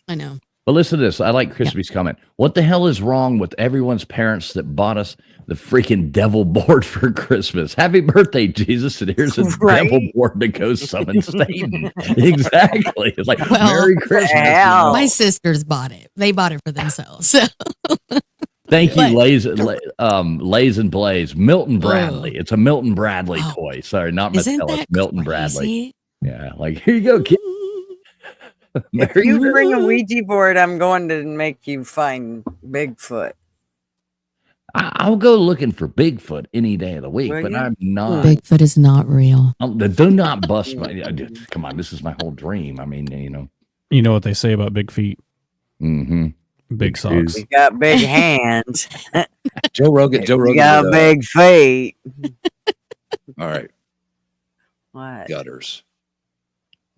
I know. But listen to this. I like Crispy's comment. What the hell is wrong with everyone's parents that bought us the freaking devil board for Christmas? Happy birthday, Jesus. And here's a devil board to go summon Satan. Exactly. It's like, Merry Christmas. My sisters bought it. They bought it for themselves. So. Thank you, Lays and Blaze. Milton Bradley. It's a Milton Bradley toy. Sorry, not Mattel. It's Milton Bradley. Yeah, like, here you go, kid. If you bring a Ouija board, I'm going to make you find Bigfoot. I'll go looking for Bigfoot any day of the week, but I'm not. Bigfoot is not real. Do not bust my. Come on, this is my whole dream. I mean, You know what they say about big feet? Mm-hmm. Big socks. You got big hands. Joe Rogan. You got big feet. All right. What? Gutters.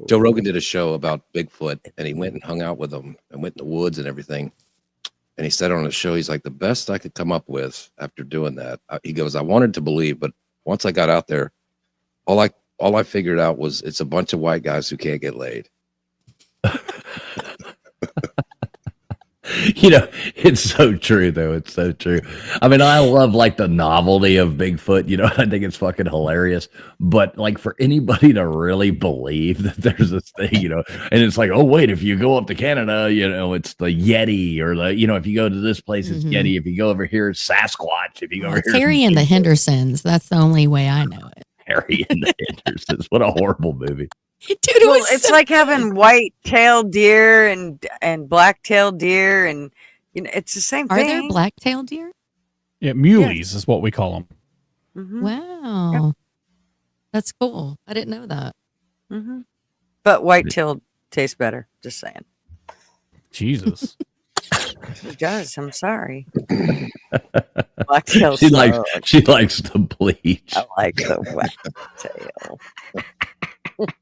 Joe Rogan did a show about Bigfoot, and he went and hung out with them and went in the woods and everything. And he said on the show, he's like, the best I could come up with after doing that. He goes, I wanted to believe, but once I got out there, all I figured out was it's a bunch of white guys who can't get laid. It's so true, though. It's so true. I mean, I love the novelty of Bigfoot. I think it's fucking hilarious. But for anybody to really believe that there's this thing, and it's like, oh wait, if you go up to Canada, it's the Yeti, or if you go to this place, it's Yeti. If you go over here, it's Sasquatch. If you go over here, Harry and the Hendersons. That's the only way I know it. Harry and the Hendersons. What a horrible movie. Dude, it's like having white-tailed deer and black-tailed deer, and it's the same thing. Are there black-tailed deer? Yeah, muleys is what we call them. Mm-hmm. Wow, yep. That's cool. I didn't know that. Mm-hmm. But white-tailed tastes better. Just saying. Jesus. It does. I'm sorry. Black-tailed. She likes the bleach. I like the white-tail.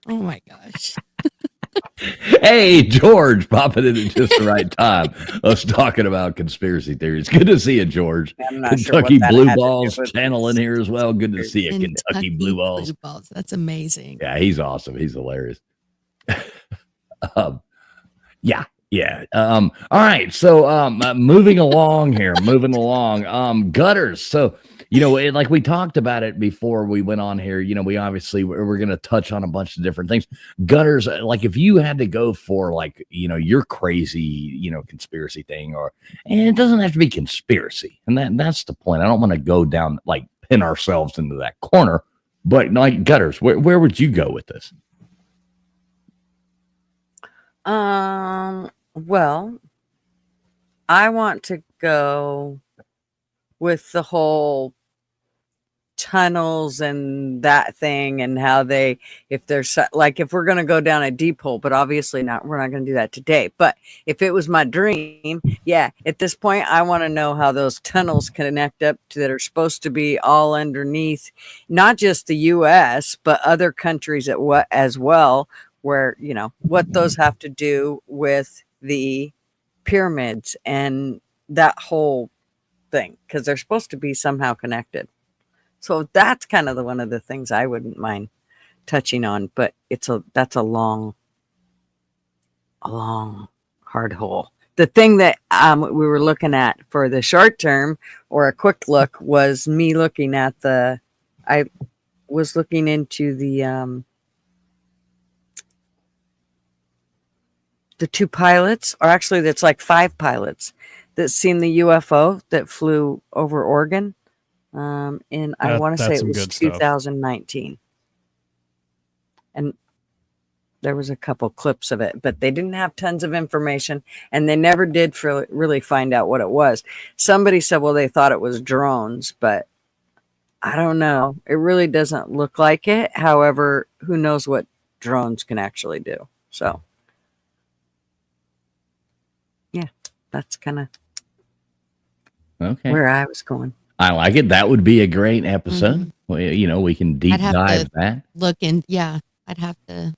Oh my gosh. Hey, George, popping in at just the right time. Us talking about conspiracy theories. Good to see you, George. Kentucky Blue Balls channel in here as well. Good to see you, Kentucky Blue Balls. That's amazing. Yeah, he's awesome. He's hilarious. Yeah. All right. So moving along here, Gutters. So, like we talked about it before we went on here, we obviously we're going to touch on a bunch of different things. Gutters, if you had to go for your crazy, conspiracy thing, and it doesn't have to be conspiracy. And that's the point. I don't want to go down, pin ourselves into that corner, but Gutters, where would you go with this? Well, I want to go with the whole tunnels and that thing, and how they, if there's like, if we're going to go down a deep hole, but obviously not, we're not going to do that today. But if it was my dream, yeah, at this point, I want to know how those tunnels connect up to that are supposed to be all underneath, not just the U.S., but other countries as well, where, you know, what those have to do with the pyramids and that whole thing, because they're supposed to be somehow connected. So that's kind of one of the things I wouldn't mind touching on, but that's a long, hard hole. The thing that we were looking at for the short term or a quick look was me looking at I was looking into the 2 pilots, or actually that's like 5 pilots that seen the UFO that flew over Oregon. And I want to say it was 2019. And there was a couple clips of it, but they didn't have tons of information, and they never did really find out what it was. Somebody said, well, they thought it was drones, but I don't know. It really doesn't look like it. However, who knows what drones can actually do. So, yeah, that's kind of where I was going. I like it. That would be a great episode. Mhm. Well, you know, we can deep dive that. Look in, yeah, I'd have to.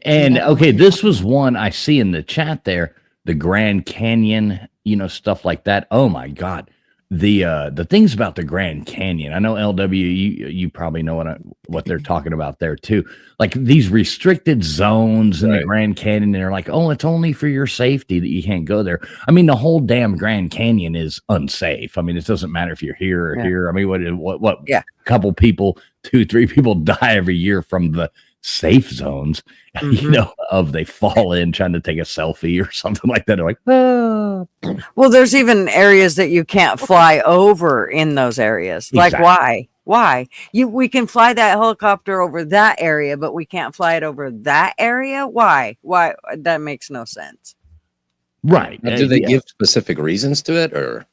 And okay, this was one I see in the chat there, the Grand Canyon, you know, stuff like that. Oh my God. The things about the Grand Canyon. I know LW, you probably know what they're talking about there too. Like these restricted zones in the Grand Canyon, and they're like, oh, it's only for your safety that you can't go there. I mean, the whole damn Grand Canyon is unsafe. I mean, it doesn't matter if you're here or here. I mean, what couple people, 2-3 people die every year from the safe zones, you know, they fall in trying to take a selfie or something like that. They're like, oh. Well, there's even areas that you can't fly over in those areas. Like, why? We can fly that helicopter over that area, but we can't fly it over that area. Why? That makes no sense. Right. Now, do they give specific reasons to it, or?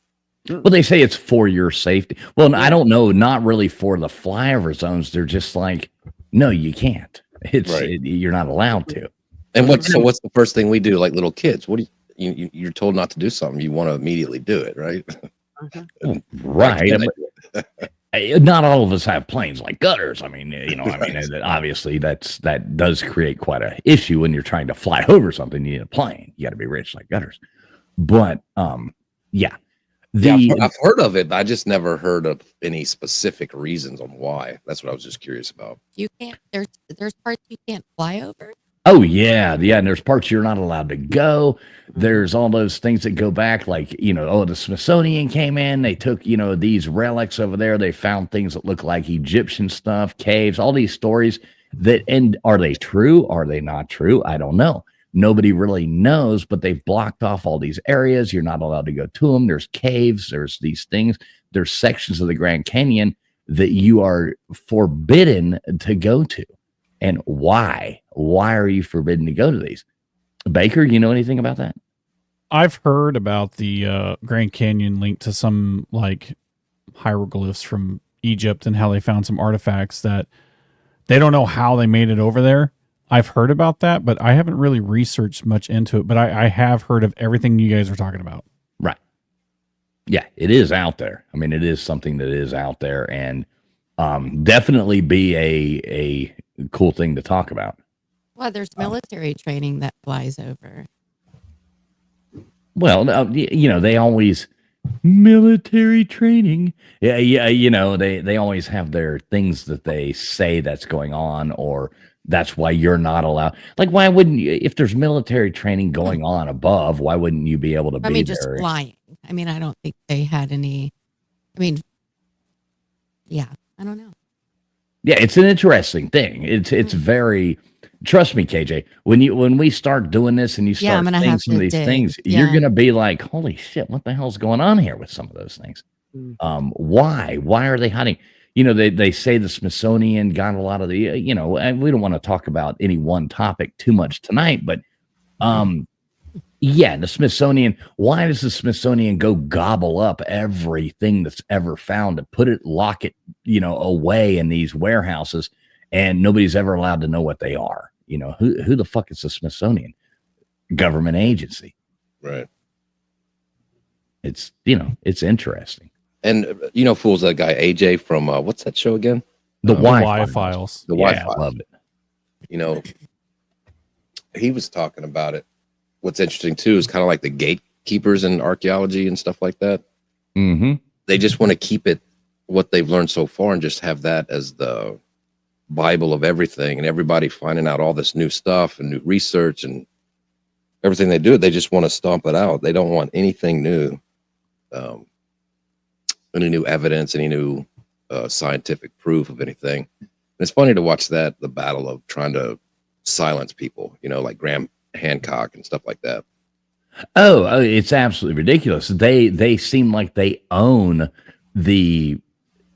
Well, they say it's for your safety. Well, I don't know. Not really for the flyover zones. They're just like, no, you can't. You're not allowed to. And what's the first thing we do, like little kids? What do you're told not to do something, you want to immediately do it, right? Right. Not all of us have planes like gutters. I mean, you know, obviously that does create quite an issue when you're trying to fly over something. You need a plane. You got to be rich like gutters. But yeah. I've heard of it, but I just never heard of any specific reasons on why. That's what I was just curious about. You can't. There's parts you can't fly over. Oh yeah, and there's parts you're not allowed to go. There's all those things that go back, like, you know, the Smithsonian came in, they took, you know, these relics over there, they found things that look like Egyptian stuff, caves, all these stories and are they true? Are they not true? I don't know. Nobody really knows, but they've blocked off all these areas. You're not allowed to go to them. There's caves. There's these things. There's sections of the Grand Canyon that you are forbidden to go to. And why? Why are you forbidden to go to these? Baker, you know anything about that? I've heard about the Grand Canyon linked to some like hieroglyphs from Egypt and how they found some artifacts that they don't know how they made it over there. I've heard about that, but I haven't really researched much into it. But I have heard of everything you guys are talking about. Right. Yeah, it is out there. I mean, it is something that is out there, and definitely be a cool thing to talk about. Well, there's military training that flies over. Well, you know, they always military training. Yeah. You know, they always have their things that they say that's going on, or that's why you're not allowed. Like, why wouldn't you, if there's military training going on above, why wouldn't you be able to be just there? Flying. I mean, I don't think they had any. I mean, yeah, I don't know. Yeah, it's an interesting thing. It's very. Trust me, KJ. When we start doing this and you start seeing some of these things, you're gonna be like, "Holy shit! What the hell's going on here with some of those things?" Why? Why are they hiding? You know, they say the Smithsonian got a lot of the. You know, and we don't want to talk about any one topic too much tonight, but you Yeah, the Smithsonian. Why does the Smithsonian go gobble up everything that's ever found and put it, lock it, away in these warehouses, and nobody's ever allowed to know what they are? Who the fuck is the Smithsonian? Government agency, right? It's it's interesting. And fools, that guy AJ from what's that show again? The Y Files. The Y Files. I love it. He was talking about it. What's interesting too is kind of like the gatekeepers in archaeology and stuff like that. Mm-hmm. They just want to keep it what they've learned so far and just have that as the Bible of everything, and everybody finding out all this new stuff and new research and everything they do. They just want to stomp it out. They don't want anything new, any new evidence, any new scientific proof of anything. And it's funny to watch the battle of trying to silence people, like Graham Hancock and stuff like that. Oh, it's absolutely ridiculous. They seem like they own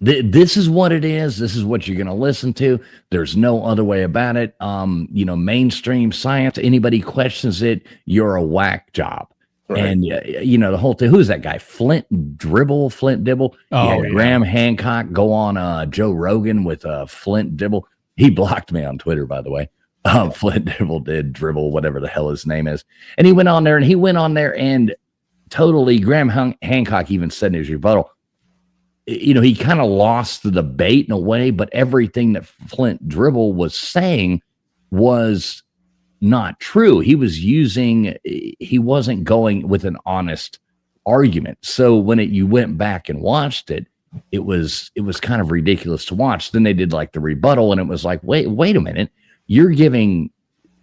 this is what it is. This is what you're going to listen to. There's no other way about it. Mainstream science, anybody questions it, you're a whack job. Right. And the whole thing. Who's that guy? Flint Dibble. Oh, yeah. Graham Hancock go on Joe Rogan with Flint Dibble. He blocked me on Twitter, by the way. Flint Dibble did dribble, whatever the hell his name is. And he went on there and totally, Graham Hancock even said in his rebuttal, he kind of lost the debate in a way, but everything that Flint Dribble was saying was not true. He wasn't going with an honest argument. So when you went back and watched it, it was kind of ridiculous to watch. Then they did like the rebuttal, and it was like, wait a minute. You're giving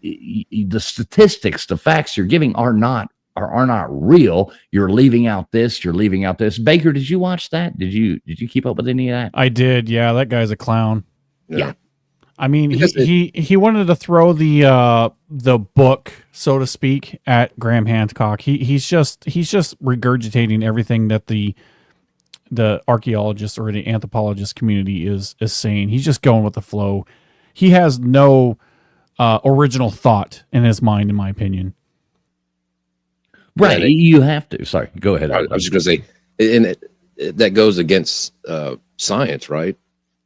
the statistics, the facts you're giving are not real. You're leaving out this. Baker, did you watch that? Did you keep up with any of that? I did. Yeah, that guy's a clown. Yeah. I mean, he wanted to throw the book, so to speak, at Graham Hancock. He's just regurgitating everything that the archaeologist or the anthropologist community is saying. He's just going with the flow. He has no original thought in his mind, in my opinion. Right, you have to. Sorry, go ahead. I was just going to say, and that goes against science, right?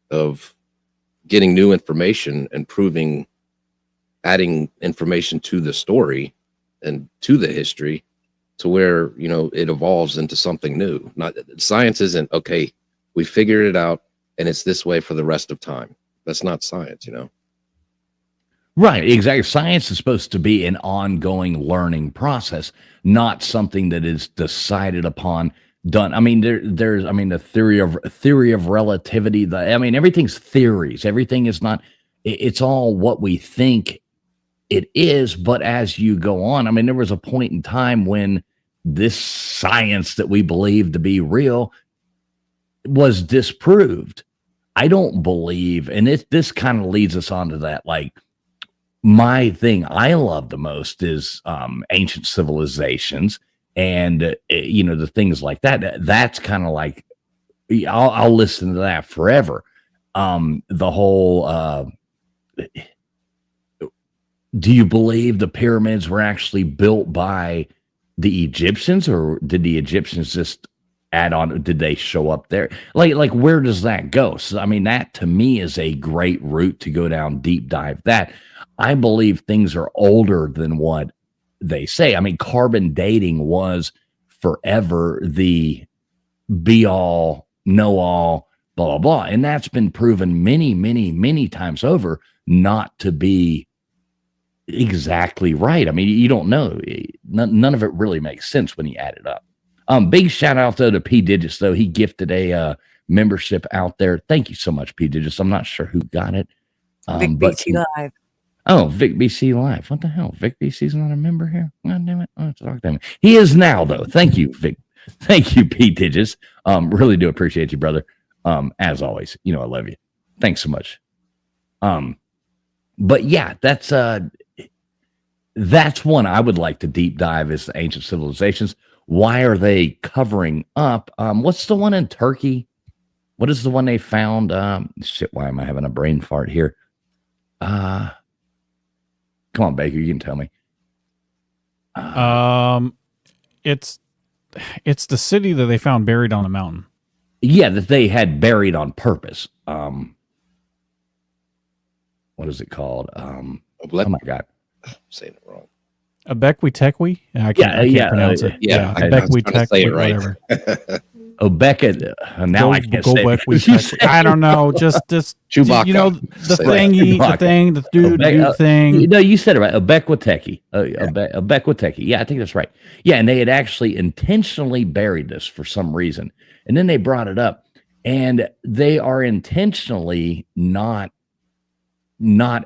Of getting new information and adding information to the story and to the history, to where it evolves into something new. Not science isn't okay. We figured it out, and it's this way for the rest of time. That's not science, Right, exactly. Science is supposed to be an ongoing learning process, not something that is decided upon, done. I mean, there's the theory of relativity. Everything's theories. Everything is not. It's all what we think it is. But as you go on, there was a point in time when this science that we believe to be real was disproved. I don't believe, and this kind of leads us on to that, like. My thing I love the most is ancient civilizations and the things like that. That's kind of like I'll listen to that forever. The whole do you believe the pyramids were actually built by the Egyptians, or did the Egyptians just add on? Did they show up there? Like where does that go? So that to me is a great route to go down, deep dive that. I believe things are older than what they say. Carbon dating was forever the be all, know all, blah, blah, blah. And that's been proven many, many, many times over not to be exactly right. You don't know. None of it really makes sense when you add it up. Big shout out though to P Digits, though. He gifted a membership out there. Thank you so much, P Digits. I'm not sure who got it. Vic BC Live. Oh, Vic BC Live. What the hell? Vic BC's not a member here? God damn it. Oh, talk to him. He is now, though. Thank you, Vic. Thank you, P Digits. Really do appreciate you, brother. As always, I love you. Thanks so much. But yeah, that's one I would like to deep dive, is the ancient civilizations. Why are they covering up? What's the one in Turkey? What is the one they found? Shit, why am I having a brain fart here? Come on, Baker, you can tell me. It's the city that they found buried on a mountain. Yeah, that they had buried on purpose. What is it called? Oh my God. I'm saying it wrong. Abequitekwi? I can't pronounce it. Yeah, Abequitekwi, whatever. Becca. Now I can't say it. I don't know. Just Chewbacca. You know, the dude thing. No, you said it right. Abequitekwi. Abequitekwi. Yeah, I think that's right. Yeah, and they had actually intentionally buried this for some reason. And then they brought it up. And they are intentionally not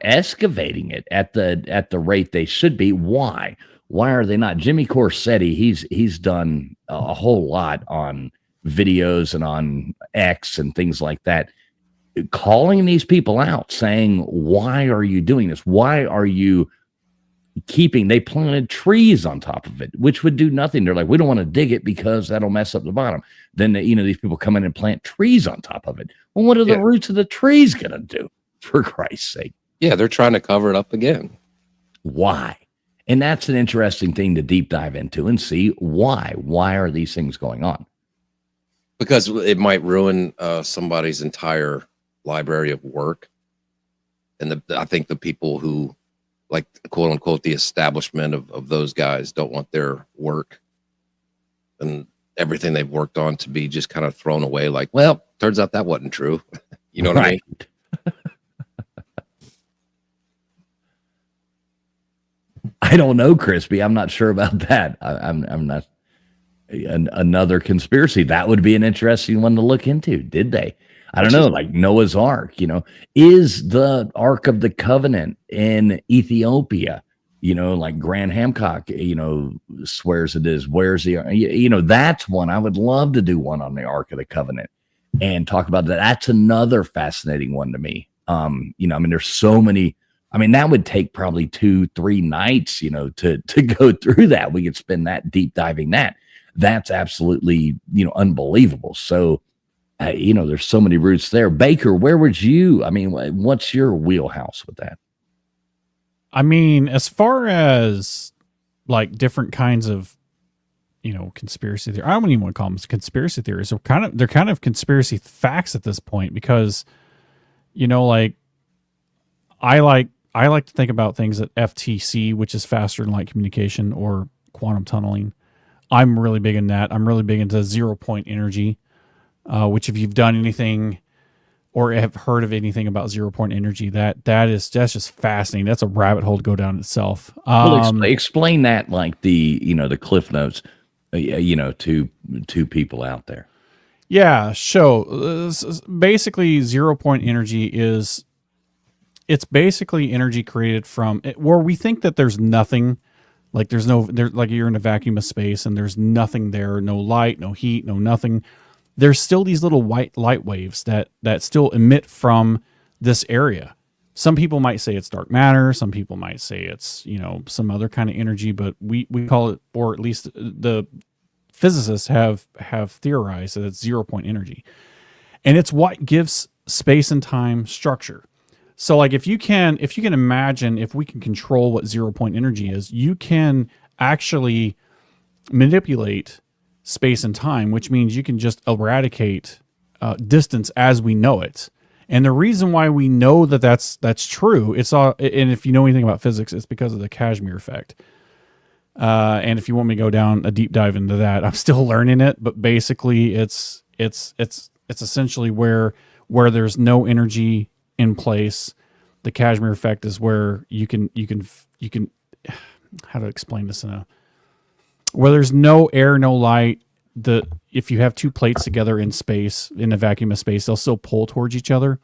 excavating it at the rate they should be. Why are they not? Jimmy Corsetti, he's done a whole lot on videos and on X and things like that, calling these people out, saying, why are you doing this? Why are you they planted trees on top of it, which would do nothing. They're like, we don't want to dig it because that'll mess up the bottom. Then these people come in and plant trees on top of it. Well, what are the roots of the trees gonna do? For Christ's sake. Yeah, they're trying to cover it up again. Why? And that's an interesting thing to deep dive into and see why. Why are these things going on? Because it might ruin somebody's entire library of work. And I think the people who, like, quote unquote, the establishment of those guys don't want their work and everything they've worked on to be just kind of thrown away. Like, well, turns out that wasn't true. You know what I mean? I don't know, Crispy. I'm not sure about that. I'm not. Another conspiracy that would be an interesting one to look into. Did they? I don't know. Like Noah's Ark. Is the Ark of the Covenant in Ethiopia? Like Grant Hancock. Swears it is. Where's the? That's one I would love to do one on the Ark of the Covenant and talk about that. That's another fascinating one to me. There's so many. That would take probably 2-3 nights, to go through that. We could spend that deep diving that. That's absolutely, unbelievable. So, there's so many roots there. Baker, where would you, what's your wheelhouse with that? As far as like different kinds of, conspiracy theory, I don't even want to call them conspiracy theories. So they're kind of conspiracy facts at this point because, I like to think about things at FTC, which is faster than light communication, or quantum tunneling. I'm really big in that. I'm really big into 0-point energy, which if you've done anything or have heard of anything about 0-point energy, that's just fascinating. That's a rabbit hole to go down itself. Explain that, like the Cliff Notes, to people out there. Yeah. So basically 0-point energy it's basically energy created from where we think that there's nothing, like like you're in a vacuum of space and there's nothing there, no light, no heat, no nothing. There's still these little white light waves that still emit from this area. Some people might say it's dark matter. Some people might say it's, some other kind of energy, but we call it, or at least the physicists have theorized that it's 0-point energy. And it's what gives space and time structure. So like if you can imagine, if we can control what 0-point energy is, you can actually manipulate space and time, which means you can just eradicate distance as we know it. And the reason why we know that that's true, and if you know anything about physics, it's because of the Kashmir effect. And if you want me to go down a deep dive into that, I'm still learning it, but basically it's essentially where there's no energy in place. The Kashmir effect is where you can how to explain this where there's no air, no light. If you have two plates together in space, in a vacuum of space, they'll still pull towards each other.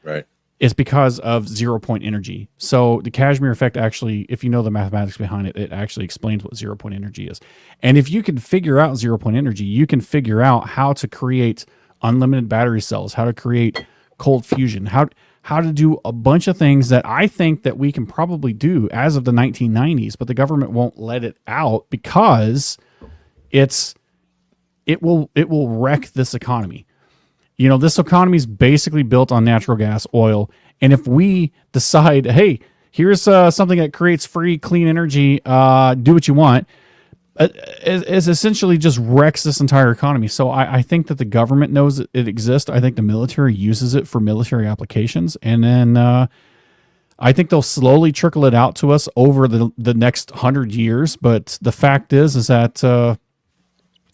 Right. It's because of 0-point energy. So the Kashmir effect actually, if you know the mathematics behind it, it actually explains what 0-point energy is. And if you can figure out 0-point energy, you can figure out how to create unlimited battery cells, how to create cold fusion, how to do a bunch of things that I think that we can probably do as of the 1990s, but the government won't let it out because it will wreck this economy. This economy is basically built on natural gas, oil, and if we decide, hey, here's something that creates free, clean energy. Do what you want. Is essentially just wrecks this entire economy. So I think that the government knows it exists. I think the military uses it for military applications. And then I think they'll slowly trickle it out to us over the next 100 years. But the fact is that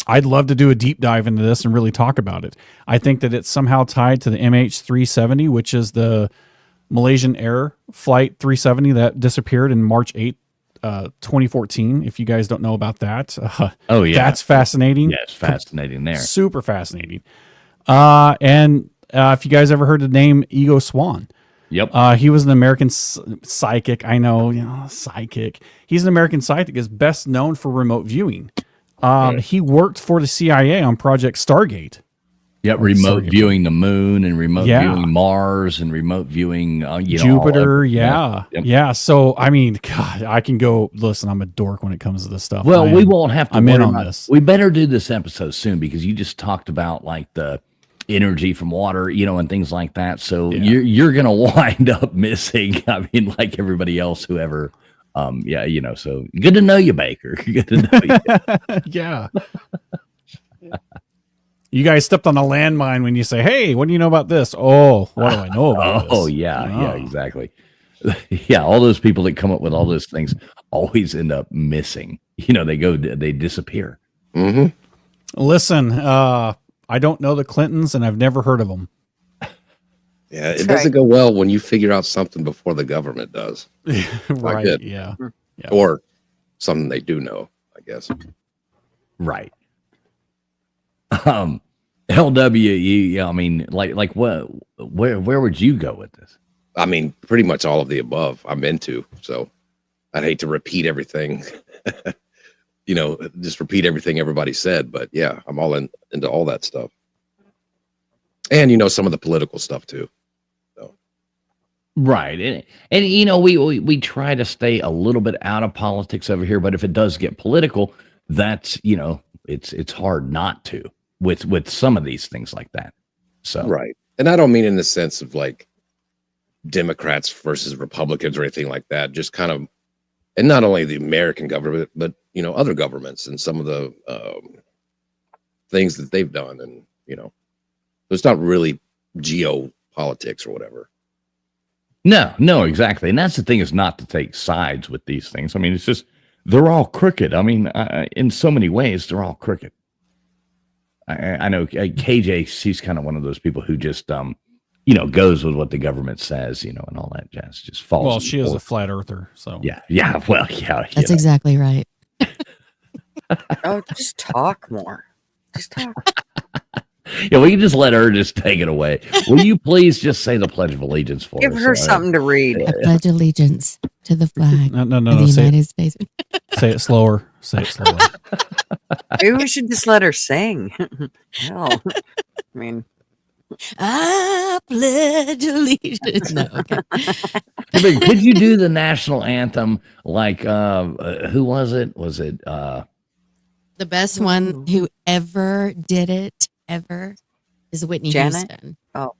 I'd love to do a deep dive into this and really talk about it. I think that it's somehow tied to the MH370, which is the Malaysian Air Flight 370 that disappeared in March 8th. 2014. If you guys don't know about that, oh yeah, that's fascinating. Yes, fascinating there. Super fascinating. And if you guys ever heard the name Ego Swan, yep, he was an American psychic. I know, psychic. He's an American psychic. Is best known for remote viewing. He worked for the CIA on Project Stargate. Yeah, remote viewing the moon and remote viewing Mars and remote viewing Jupiter. Yeah. So I mean, God, I can go. Listen, I'm a dork when it comes to this stuff. Well, we won't have to. I'm in on this. We better do this episode soon because you just talked about like the energy from water, and things like that. So you're gonna wind up missing. I mean, like everybody else, whoever. So good to know you, Baker. Good to know you. Yeah. You guys stepped on a landmine when you say, "Hey, what do you know about this?" Oh, what do I know about this? Oh, yeah, exactly. Yeah, all those people that come up with all those things always end up missing. They disappear. Mm-hmm. Listen, I don't know the Clintons, and I've never heard of them. Yeah, it doesn't go well when you figure out something before the government does. Right? Good. Yeah, or something they do know, I guess. Right. LWE, I mean, like what, where would you go with this? I mean, pretty much all of the above I'm into. So I'd hate to repeat everything, just repeat everything everybody said. But yeah, I'm all into all that stuff. And, some of the political stuff too. So. Right. And we try to stay a little bit out of politics over here, but if it does get political, that's, it's hard not to. With some of these things like that. So right. And I don't mean in the sense of like Democrats versus Republicans or anything like that. Just kind of, and not only the American government, but other governments and some of the things that they've done. And it's not really geopolitics or whatever. No, exactly. And that's the thing, is not to take sides with these things. I mean, it's just, they're all crooked. I mean, in so many ways, they're all crooked. I know KJ, she's kind of one of those people who just, goes with what the government says, and all that jazz, just falls. Well, she is a flat earther, so. Yeah. Well, yeah. That's exactly right. Oh, just talk more. Just talk. Yeah, we can just let her just take it away. Will you please just say the Pledge of Allegiance for us? Give her something to read. I pledge allegiance to the flag no, of the United States. Say it slower. Say it slower. Maybe we should just let her sing. Hell, I mean, I pledge allegiance. No, okay. Could you do the national anthem like who was it? Was it the best one who ever did it ever is Whitney Houston? Oh,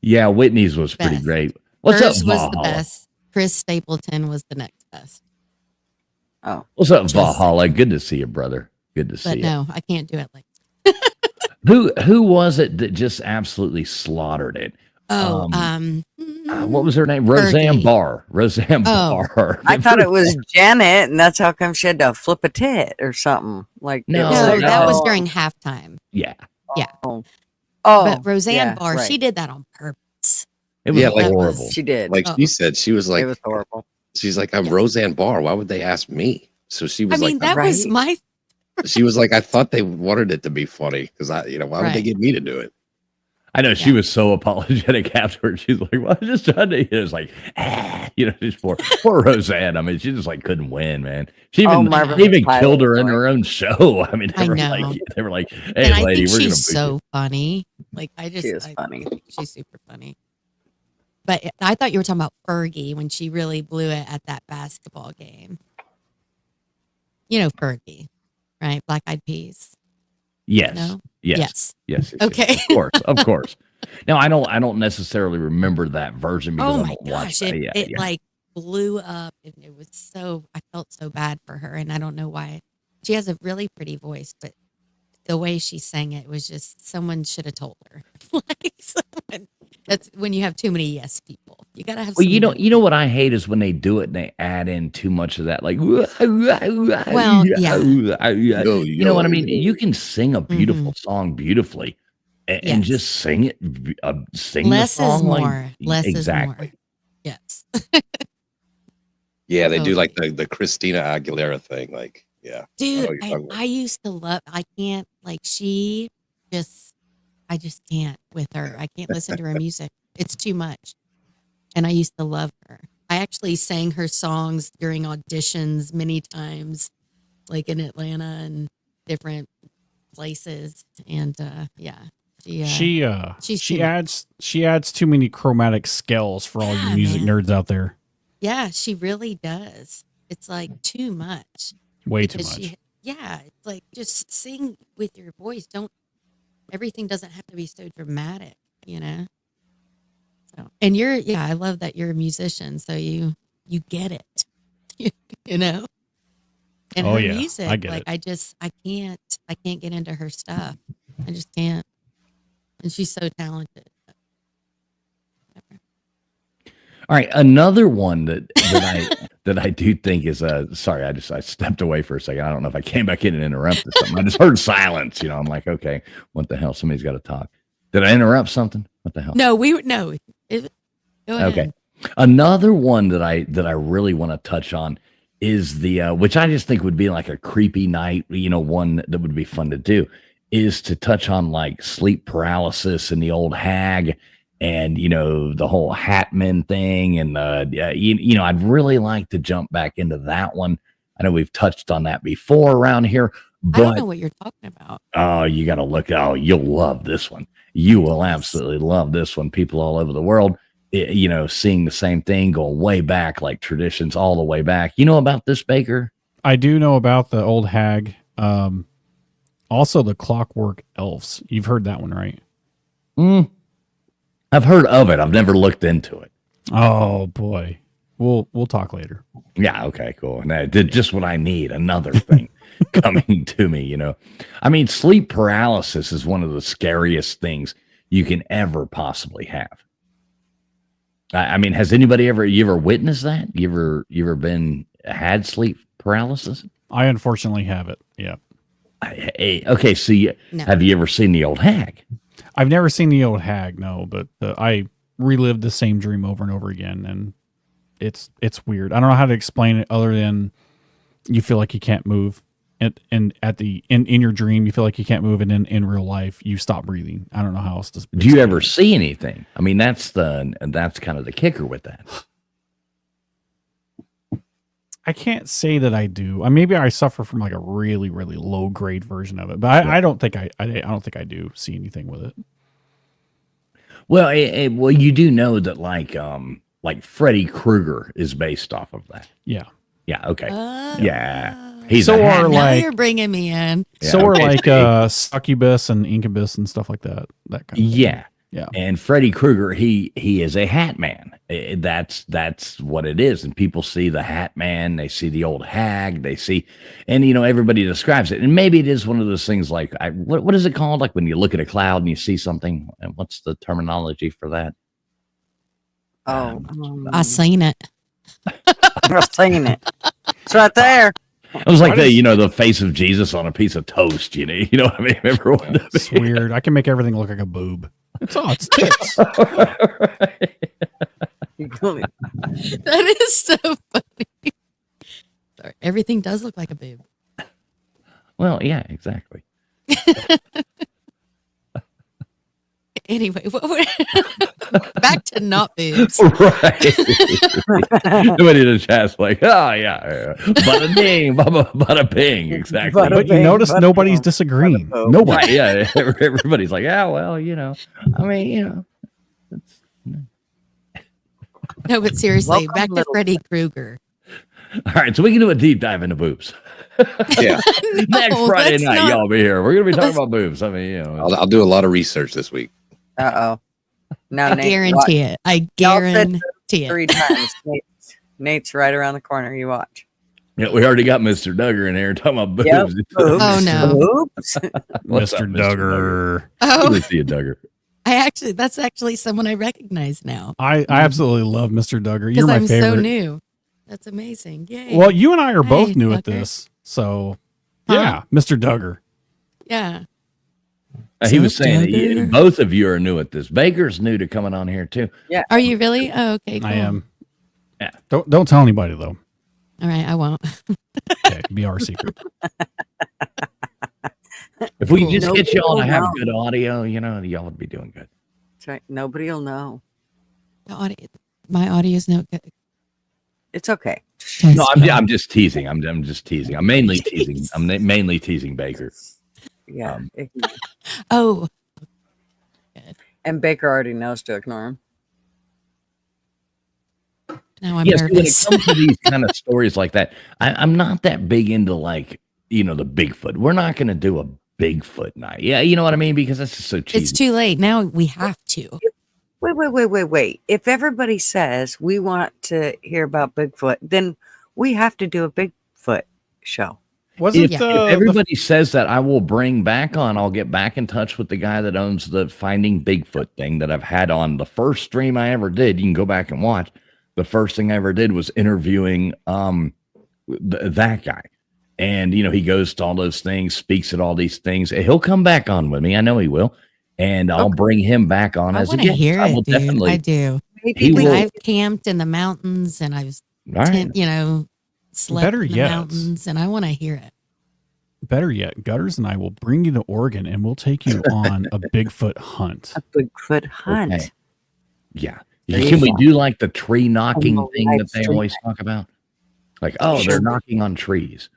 yeah, Whitney's was pretty great. What's Hers up, was Valhalla? the best. Chris Stapleton was the next best. Oh, what's up, Valhalla? Good to see you, brother. Good to see you. But no, I can't do it like. Who was it that just absolutely slaughtered it? Oh, what was her name? Roseanne Barr. Roseanne Barr. I thought it was Janet, and that's how come she had to flip a tit or something. Like no, that was during halftime. Yeah. Oh, but Roseanne Barr, right. she did that on purpose. It was horrible. She did. Like she said, she was like, it was horrible. She's like, I'm Roseanne Barr. Why would they ask me? So she was that was my. She was like, I thought they wanted it to be funny because why would they get me to do it? I know she was so apologetic afterwards. She's like, "Well, I was just trying to." It was like, just poor Roseanne. I mean, she just like couldn't win, man. She even killed her in her own show. I mean, they were like, "Hey, and I lady, think we're she's so funny. Like, she is funny. She's super funny. But I thought you were talking about Fergie when she really blew it at that basketball game. You know Fergie, right? Black Eyed Peas. Yes. No? Yes. Yes. Yes. Okay. Of course. Now I don't necessarily remember that version because Oh I my don't watch gosh, that. it like blew up, and it was so I felt so bad for her, and I don't know why. She has a really pretty voice, but the way she sang it was just someone should have told her. Like someone, that's when you have too many yes people. You gotta have. Well, some you know what I hate is when they do it and they add in too much of that, like. Well, yeah. You know what I mean? You can sing a beautiful song beautifully, and Yes. just sing it. Sing Less the song is more. like Less exactly. is more. Yes. Yeah, they do like Totally. the Christina Aguilera thing. Like, yeah. I know Dude, what you're talking about. I used to love. I can't like she just. I just can't with her. I can't listen to her music. It's too much. And I used to love her. I actually sang her songs during auditions many times, like in Atlanta and different places. And yeah, she's she too much. adds too many chromatic scales for all you Yeah, music man. nerds out there. Yeah, she really does. It's like too much. Way too Because much. yeah, it's like just sing with your voice. Don't everything doesn't have to be so dramatic, you know? So, and I love that you're a musician, so you get it, you know? And Oh, her yeah, music, I get like it. I can't get into her stuff. I just can't. And she's so talented. All right, another one that I do think is sorry, I stepped away for a second. I don't know if I came back in and interrupted something. I just heard silence. You know, I'm like, okay, what the hell? Somebody's got to talk. Did I interrupt something? What the hell? No, go ahead. Okay. Another one that I really want to touch on is the which I just think would be like a creepy night, you know, one that would be fun to do, is to touch on like sleep paralysis and the old hag and, you know, the whole Hatman thing. And you know, I'd really like to jump back into that one. I know we've touched on that before around here, I don't but know what you're talking about. oh, you got to look. Oh, you'll love this one. You will absolutely love this one. People all over the world, you know, seeing the same thing, going way back, like traditions all the way back. You know about this, Baker? I do know about the old hag. Also the clockwork elves. You've heard that one, right? I've heard of it. I've never looked into it. Oh boy. We'll talk later. Yeah, okay, cool. And that did just what I need. Another thing coming to me, you know. I mean, sleep paralysis is one of the scariest things you can ever possibly have. I mean, has anybody you ever witnessed that? You ever had sleep paralysis? I unfortunately have it. Yeah. Okay, so No. have you ever seen the old hag? I've never seen the old hag, no, but I relived the same dream over and over again, and it's weird. I don't know how to explain it other than you feel like you can't move, and in your dream you feel like you can't move, and in real life you stop breathing. I don't know how else to. Do you ever see anything? I mean, that's kind of the kicker with that. I can't say that I do. Maybe I suffer from like a really, really low grade version of it, but I don't think I don't think I do see anything with it. Well, well, you do know that like Freddy Krueger is based off of that. Yeah. Yeah. Okay. Oh. Yeah. He's So are Now like you're bringing me in. Yeah, so are okay, like see. succubus and incubus and stuff like that. That kind of thing. Yeah. Yeah. And Freddy Krueger, he is a hat man. That's what it is. And people see the hat man, they see the old hag, and you know, everybody describes it. And maybe it is one of those things like what is it called? Like when you look at a cloud and you see something, and what's the terminology for that? Oh, I seen it. I've seen it. It's right there. It was like the face of Jesus on a piece of toast, you know what I mean? Remember what It's weird. I can make everything look like a boob. It's tits. That is so funny. Sorry, everything does look like a boob. Well, yeah, exactly. Anyway, back to not boobs. Right. Nobody in the chat's like, oh yeah, bada ding, bada bing, exactly. But you notice nobody's disagreeing. Nobody. Right, yeah, everybody's like, yeah, well, you know, I mean, you know. No, but seriously, Welcome, back to little- Freddy Krueger. All right, so we can do a deep dive into boobs. Yeah. Next No, Friday let's night, not. y'all be here. We're gonna be talking about boobs. I mean, you know, I'll do a lot of research this week. Uh-oh. No, I guarantee it. I guarantee it. 3 times. Nate's right around the corner. You watch. Yeah, we already got Mr. Duggar in here talking about boobs. Yep. Oh no, What's up, Mr. Duggar. Oh, Good to see you, Duggar. that's actually someone I recognize now. I absolutely love Mr. Duggar. You're Because my I'm favorite. so new. That's amazing. Yay. Well, you and I are both Hey, new at Duggar. this. So, yeah, Mr. Duggar. Yeah. He was So, saying that Duggar. both of you are new at this. Baker's new to coming on here too. Yeah. Are you really? Oh, okay. Cool. I am. Yeah. Don't tell anybody though. All right, I won't. Okay, be our secret. If we can just Nobody get y'all to will have know. good audio, y'all would be doing good. That's right. Nobody will know. My audio's no good. It's okay. No, I'm just teasing. I'm just teasing. I'm mainly teasing. I'm mainly teasing Baker. Yeah. Oh. And Baker already knows to ignore him. Now I'm Yes, when it nervous. comes to these kind of stories like that, I'm not that big into the Bigfoot. We're not going to do a Bigfoot night. Yeah, you know what I mean? Because that's just so cheesy. It's too late. Now we have to. Wait. If everybody says we want to hear about Bigfoot, then we have to do a Bigfoot show. If everybody says that, I will bring back on. I'll get back in touch with the guy that owns the Finding Bigfoot thing that I've had on the first stream I ever did. You can go back and watch. The first thing I ever did was interviewing that guy. And, he goes to all those things, speaks at all these things. He'll come back on with me. I know he will. And I'll bring him back on I as a want to guest. hear I will it, dude. definitely. I do. He will. I've camped in the mountains and I've, All right. slept Better in the yet. mountains, and I want to hear it. Better yet, Gutters and I will bring you to Oregon and we'll take you on a Bigfoot hunt. A Bigfoot hunt. Okay. Yeah. Can we do like the tree knocking thing that they always talk about? Like, they're knocking on trees.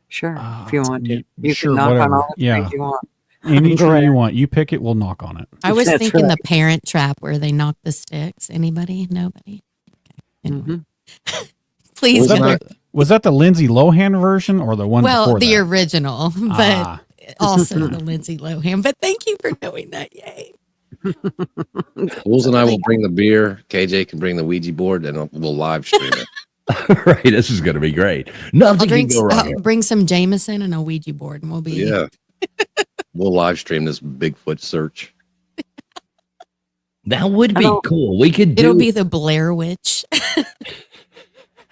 Sure, if you want to. You sure, can knock whatever. on all the Yeah. trees you want. Any tree you want, you pick it, we'll knock on it. I was That's thinking right. the Parent Trap where they knock the sticks. Anybody? Nobody? Okay. Anyway. Please. Was that the Lindsay Lohan version or the one before the that? original, but also the Lindsay Lohan. But thank you for knowing that. Yay. Fools and I will bring the beer. KJ can bring the Ouija board, and we'll live stream it. Right. This is going to be great. Nothing can go wrong. I'll bring some Jameson and a Ouija board, and we'll be. Yeah. We'll live stream this Bigfoot search. That would be cool. We could do. It'll be the Blair Witch.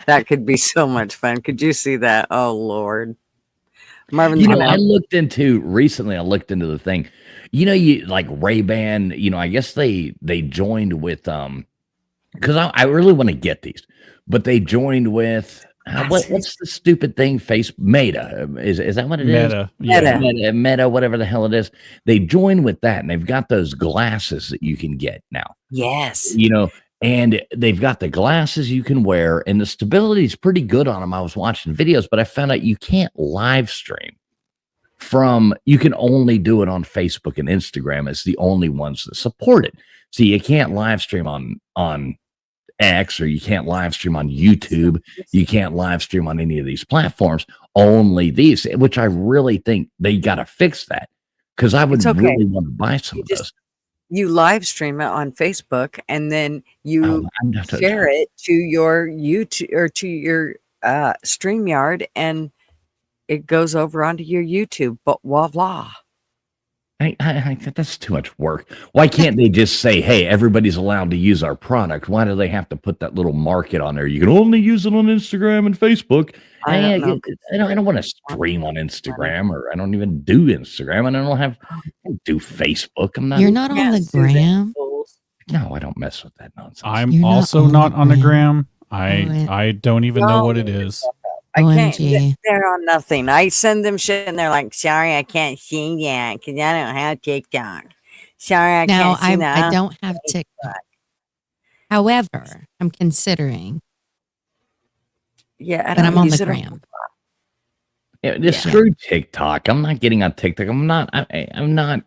That could be so much fun. Could you see that? Oh Lord, Marvin. I looked into the thing. You like Ray-Ban. I guess they joined with because I really want to get these, but they joined with what's the stupid thing? Meta is that what it is? Meta, whatever the hell it is. They joined with that, and they've got those glasses that you can get now. Yes. And they've got the glasses you can wear, and the stability is pretty good on them. I was watching videos, but I found out you can't live stream you can only do it on Facebook and Instagram. It's the only ones that support it. So you can't live stream on X, or you can't live stream on YouTube. You can't live stream on any of these platforms, only these, which I really think they got to fix that, because I would really want to buy some of those. You live stream it on Facebook, and then you share it to your YouTube or to your StreamYard, and it goes over onto your YouTube. But voila. That's too much work. Why can't they just say, hey, everybody's allowed to use our product? Why do they have to put that little market on there? You can only use it on Instagram and Facebook. I don't want to stream on Instagram, or I don't even do Instagram, and I don't do Facebook. I'm not. You're not on the gram. No, I don't mess with that nonsense. I'm also not on the gram. I don't even know what it is. I can't get there on nothing. I send them shit, and they're like, sorry, I can't see that because I don't have TikTok. Sorry, I can't see that. I don't have TikTok. However, I'm considering. Yeah, but I'm on the gram. Screw TikTok. I'm not getting on TikTok. I'm not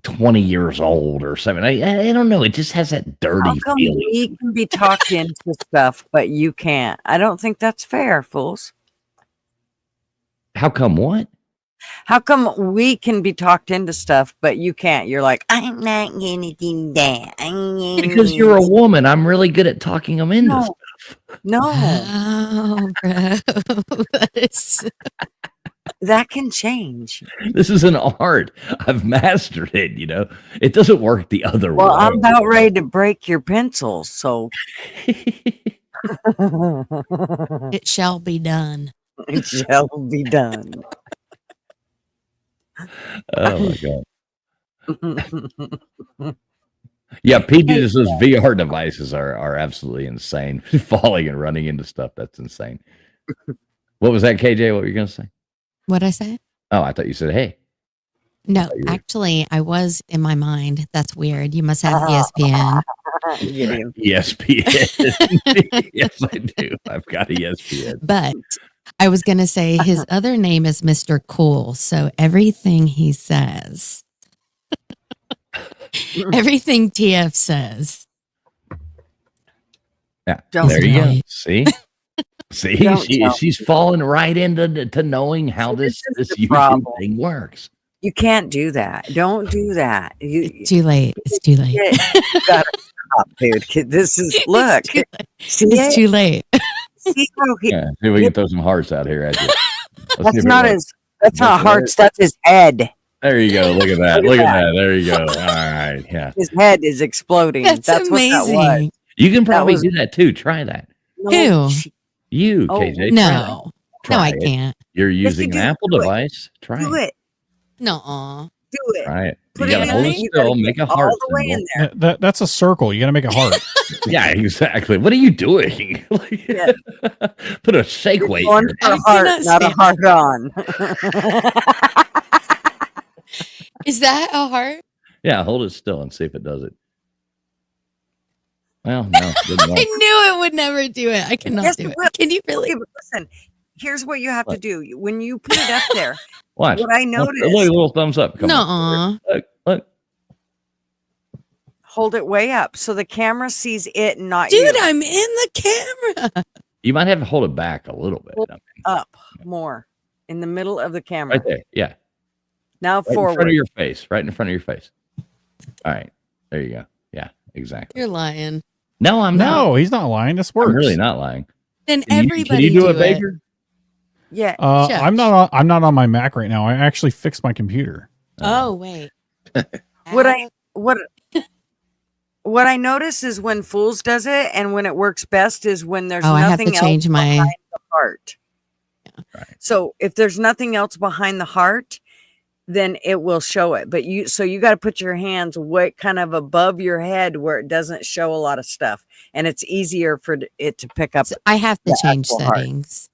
20 years old or something. I don't know. It just has that dirty feeling. We can be talking to stuff, but you can't. I don't think that's fair, fools. How come what? How come we can be talked into stuff, but you can't? You're like, I'm not gonna do that. Because you're a woman. I'm really good at talking them into stuff. No. Oh, bro. That can change. This is an art. I've mastered it, you know. It doesn't work the other way. Well, I'm about ready to break your pencils, so It shall be done. it shall be done. Oh my god. Yeah, PJ's those VR devices are absolutely insane. Falling and running into stuff, that's insane. What was that, KJ? What were you gonna say? What'd I say? Oh, I thought you said hey. No, actually, I was in my mind. That's weird. You must have ESPN. ESPN. Yes, I do. I've got ESPN. But I was going to say his other name is Mr. Cool. So everything he says, everything TF says. Yeah, Don't there you go. right. See? See, Don't she's falling right into knowing how this is the YouTube problem. thing works. You can't do that. Don't do that. It's too late. It's too late. You gotta stop, dude. This is look. It's too late. See It's it? too late. See how he, Yeah, see if we can throw some hearts out here at you. Let's see that's if it not works. his. That's not That's hearts. That's his head. There you go. Look at that. Look Look at at that. that. There you go. All right. Yeah. His head is exploding. That's What that was. amazing. You can probably was- do that too. Try that. No, Who? You, Oh, KJ. No. Try No, Try I it. can't. You're Yes, using you an do. Apple Do it. device. Try Do it. No. Do it. Try it. Put You it gotta in hold there. it You gotta still. get Make a all heart the way symbol. in there. That's a circle. You got to make a heart. Yeah, exactly. What are you doing? Yeah. Put a shake weight. One in for your a heart, cannot not a stand heart on. Is that a heart? Yeah, hold it still and see if it does it. Well, no, didn't I work. knew it would never do it. I cannot Yes, do it it. will. Can you really? Okay, but listen. Here's what you have to What? do. When you put it up there, Watch. what I Look, noticed. look, a little thumbs up. Come on. No. Look. Hold it way up so the camera sees it and not Dude, you. I'm in the camera. You might have to hold it back a little bit. Hold I mean, up more in the middle of the camera. right there. Yeah. Now Right in forward. front of your face. Right in front of your face. All right. There you go. Yeah, exactly. You're lying. No, I'm not. No, he's not lying. This works. I'm really not lying. Then Can you everybody do it. it, Baker? Yeah. Shush. I'm not on my Mac right now. I actually fixed my computer. Oh wait. What I notice is when Fools does it, and when it works best is when there's I have to nothing else change my. behind the heart. Right. So if there's nothing else behind the heart, then it will show it. But you got to put your hands way kind of above your head where it doesn't show a lot of stuff, and it's easier for it to pick up. I have to the change actual heart. settings.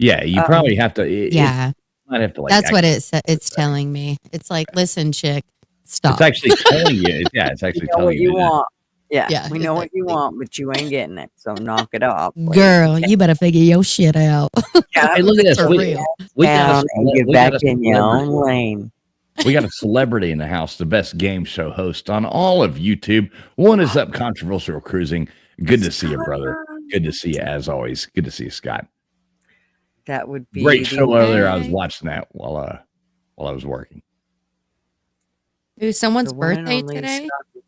Yeah, you probably have to. Yeah, might have to like. that's what it's telling me. It's like, listen, chick, stop. It's actually telling you. Yeah, it's actually We know what telling you that. want. Yeah, Yeah, we know what you want, but you ain't getting it. So knock it off, please. Girl, you better figure your shit out. Yeah, Hey, look at this. For We real. got down and get we back got a in your celebrity. own lane. We got a celebrity in the house, the best game show host on all of YouTube. One is up, Controversial Cruising. Good to see you, brother. Good to see you as always. Good to see you, Scott. That would be Great show the- earlier. I was watching that while I was working. Ooh, someone's the one and birthday only today. Scott.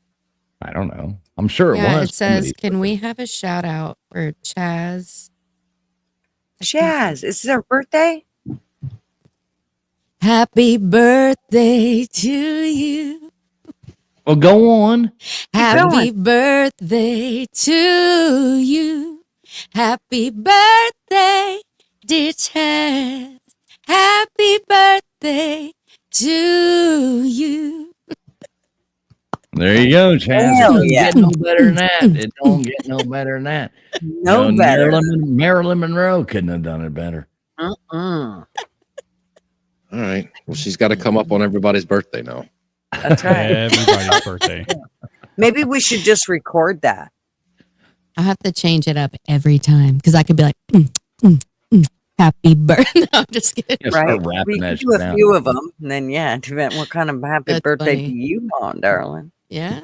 I don't know. I'm sure it Yeah, was. it says, somebody's "Can birthday. we have a shout out for Chaz?" Shaz, is it her birthday? Happy birthday to you. Well, go on. Happy birthday to you. Happy birthday, dear Chaz. Happy birthday to you. There you go, Chaz. It Hell doesn't yeah. get no better than that. It don't get no better than that. No You know, better. Marilyn Monroe couldn't have done it better. Mm-mm. All right. Well, she's got to come up on everybody's birthday now. That's right. Everybody's birthday. Maybe we should just record that. I have to change it up every time because I could be like, happy birthday. No, I'm just kidding. Yeah, Right? start rapping We that could shit do a down. few of them, and then yeah, depend what kind of happy That's birthday funny. do you want, darling? Yeah.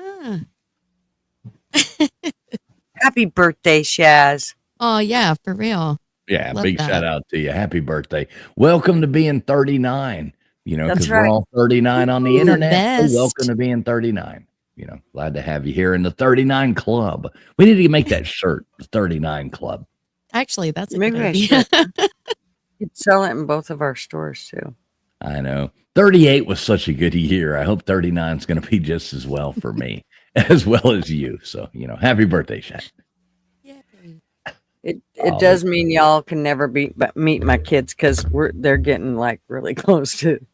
Happy birthday, Shaz. Oh, yeah, for real. Yeah, Love big that. shout out to you. Happy birthday. Welcome to being 39. You know, That's because right. we're all 39 on the The internet. So best. welcome to being 39. You know, glad to have you here in the 39 Club. We need to make that shirt, the 39 Club. Actually, that's a Maybe good I idea. You'd sell it in both of our stores too. I know. 38 was such a good year. I hope 39 is going to be just as well for me, as well as you. So, you know, happy birthday, Shaq. It does mean y'all can never meet my kids because they're getting like really close to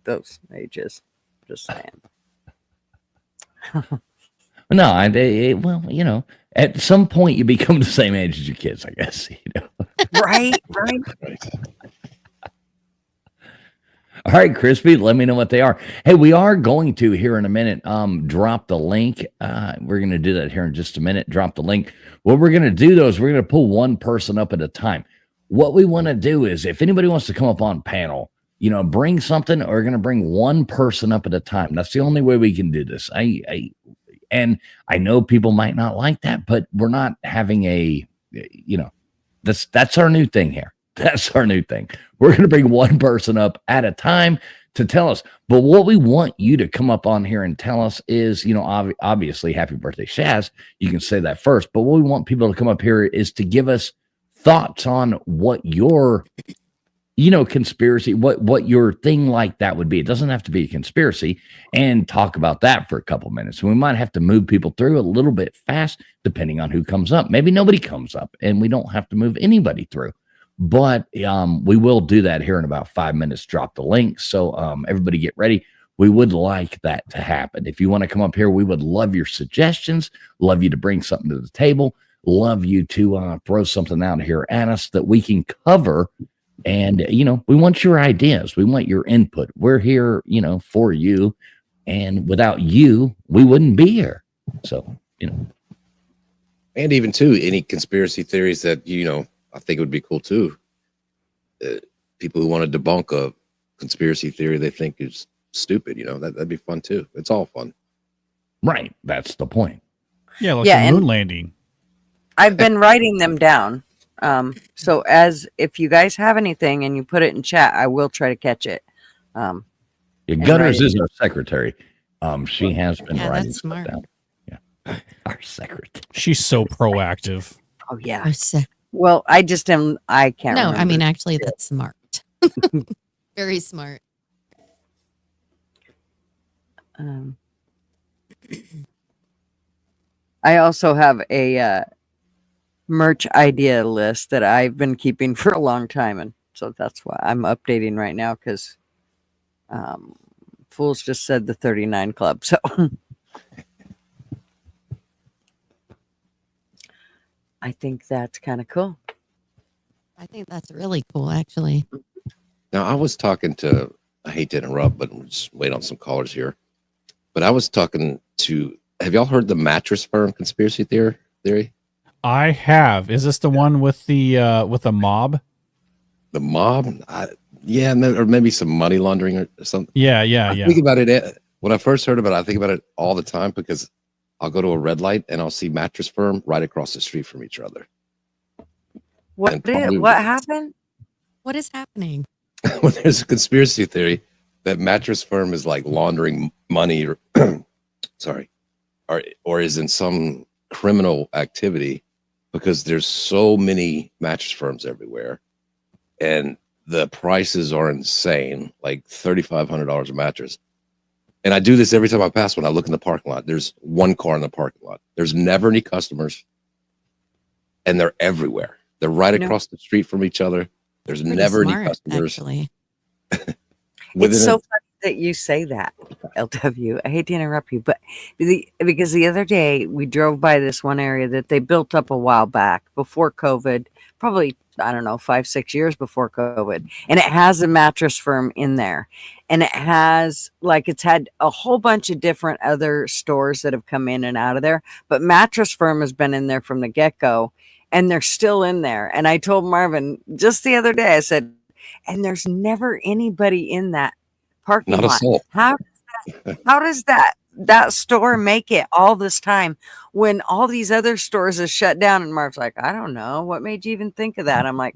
those ages. Just saying. No, well, you know, at some point you become the same age as your kids, I guess. You know, right. All right, Crispy, let me know what they are. Hey, we are going to here in a minute drop the link. We're going to do that here in just a minute. Drop the link. What we're going to do, though, is we're going to pull one person up at a time. What we want to do is if anybody wants to come up on panel, you know, bring something, or we're going to bring one person up at a time. That's the only way we can do this. And I know people might not like that, but we're not having you know, that's our new thing here. That's our new thing. We're going to bring one person up at a time to tell us. But what we want you to come up on here and tell us is, you know, obviously, happy birthday, Shaz. You can say that first. But what we want people to come up here is to give us thoughts on what your, you know, conspiracy, what your thing like that would be. It doesn't have to be a conspiracy, and talk about that for a couple minutes. We might have to move people through a little bit fast, depending on who comes up. Maybe nobody comes up and we don't have to move anybody through. But we will do that here in about 5 minutes. Drop the link. So everybody get ready. We would like that to happen. If you want to come up here, we would love your suggestions. Love you to bring something to the table. Love you to throw something out here at us that we can cover. And, you know, we want your ideas. We want your input. We're here, you know, for you. And without you, we wouldn't be here. So, you know. And even, too, any conspiracy theories that, you know, I think it would be cool too. People who want to debunk a conspiracy theory they think is stupid, you know, that'd be fun too. It's all fun. Right. That's the point. Yeah, like the moon landing. I've been writing them down. So if you guys have anything and you put it in chat, I will try to catch it. Gutters is our secretary. She has been writing that's stuff smart. down. Yeah. Our secretary. She's so proactive. Oh yeah. Well, I can't remember. I mean, actually, that's smart. Very smart. I also have a merch idea list that I've been keeping for a long time. And so that's why I'm updating right now, because Fools just said the 39 Club. So I think that's kind of cool. I think that's really cool, actually. Now, I was talking to, I hate to interrupt, but we'll just wait on some callers here. But I was talking to, have y'all heard the mattress firm conspiracy theory? I have. Is this the one with the mob? The mob? Yeah, or maybe some money laundering or something. Yeah. I think about it. When I first heard about it, I think about it all the time, because I'll go to a red light and I'll see mattress firm right across the street from each other. What happened? What is happening? Well, there's a conspiracy theory that mattress firm is like laundering money, or or is in some criminal activity, because there's so many mattress firms everywhere, and the prices are insane, like $3,500 a mattress. And I do this every time I pass. When I look in the parking lot, there's one car in the parking lot. There's never any customers, and they're everywhere. They're right across the street from each other. There's never any customers. Actually. It's so funny that you say that, LW. I hate to interrupt you, but because the other day we drove by this one area that they built up a while back before COVID, probably, I don't know, 5-6 years before COVID. And it has a mattress firm in there. And it has, like, it's had a whole bunch of different other stores that have come in and out of there. But mattress firm has been in there from the get-go. And they're still in there. And I told Marvin just the other day, I said, and there's never anybody in that parking lot. Not a soul. How does that store make it all this time when all these other stores are shut down? And Marv's like, I don't know. What made you even think of that? I'm like,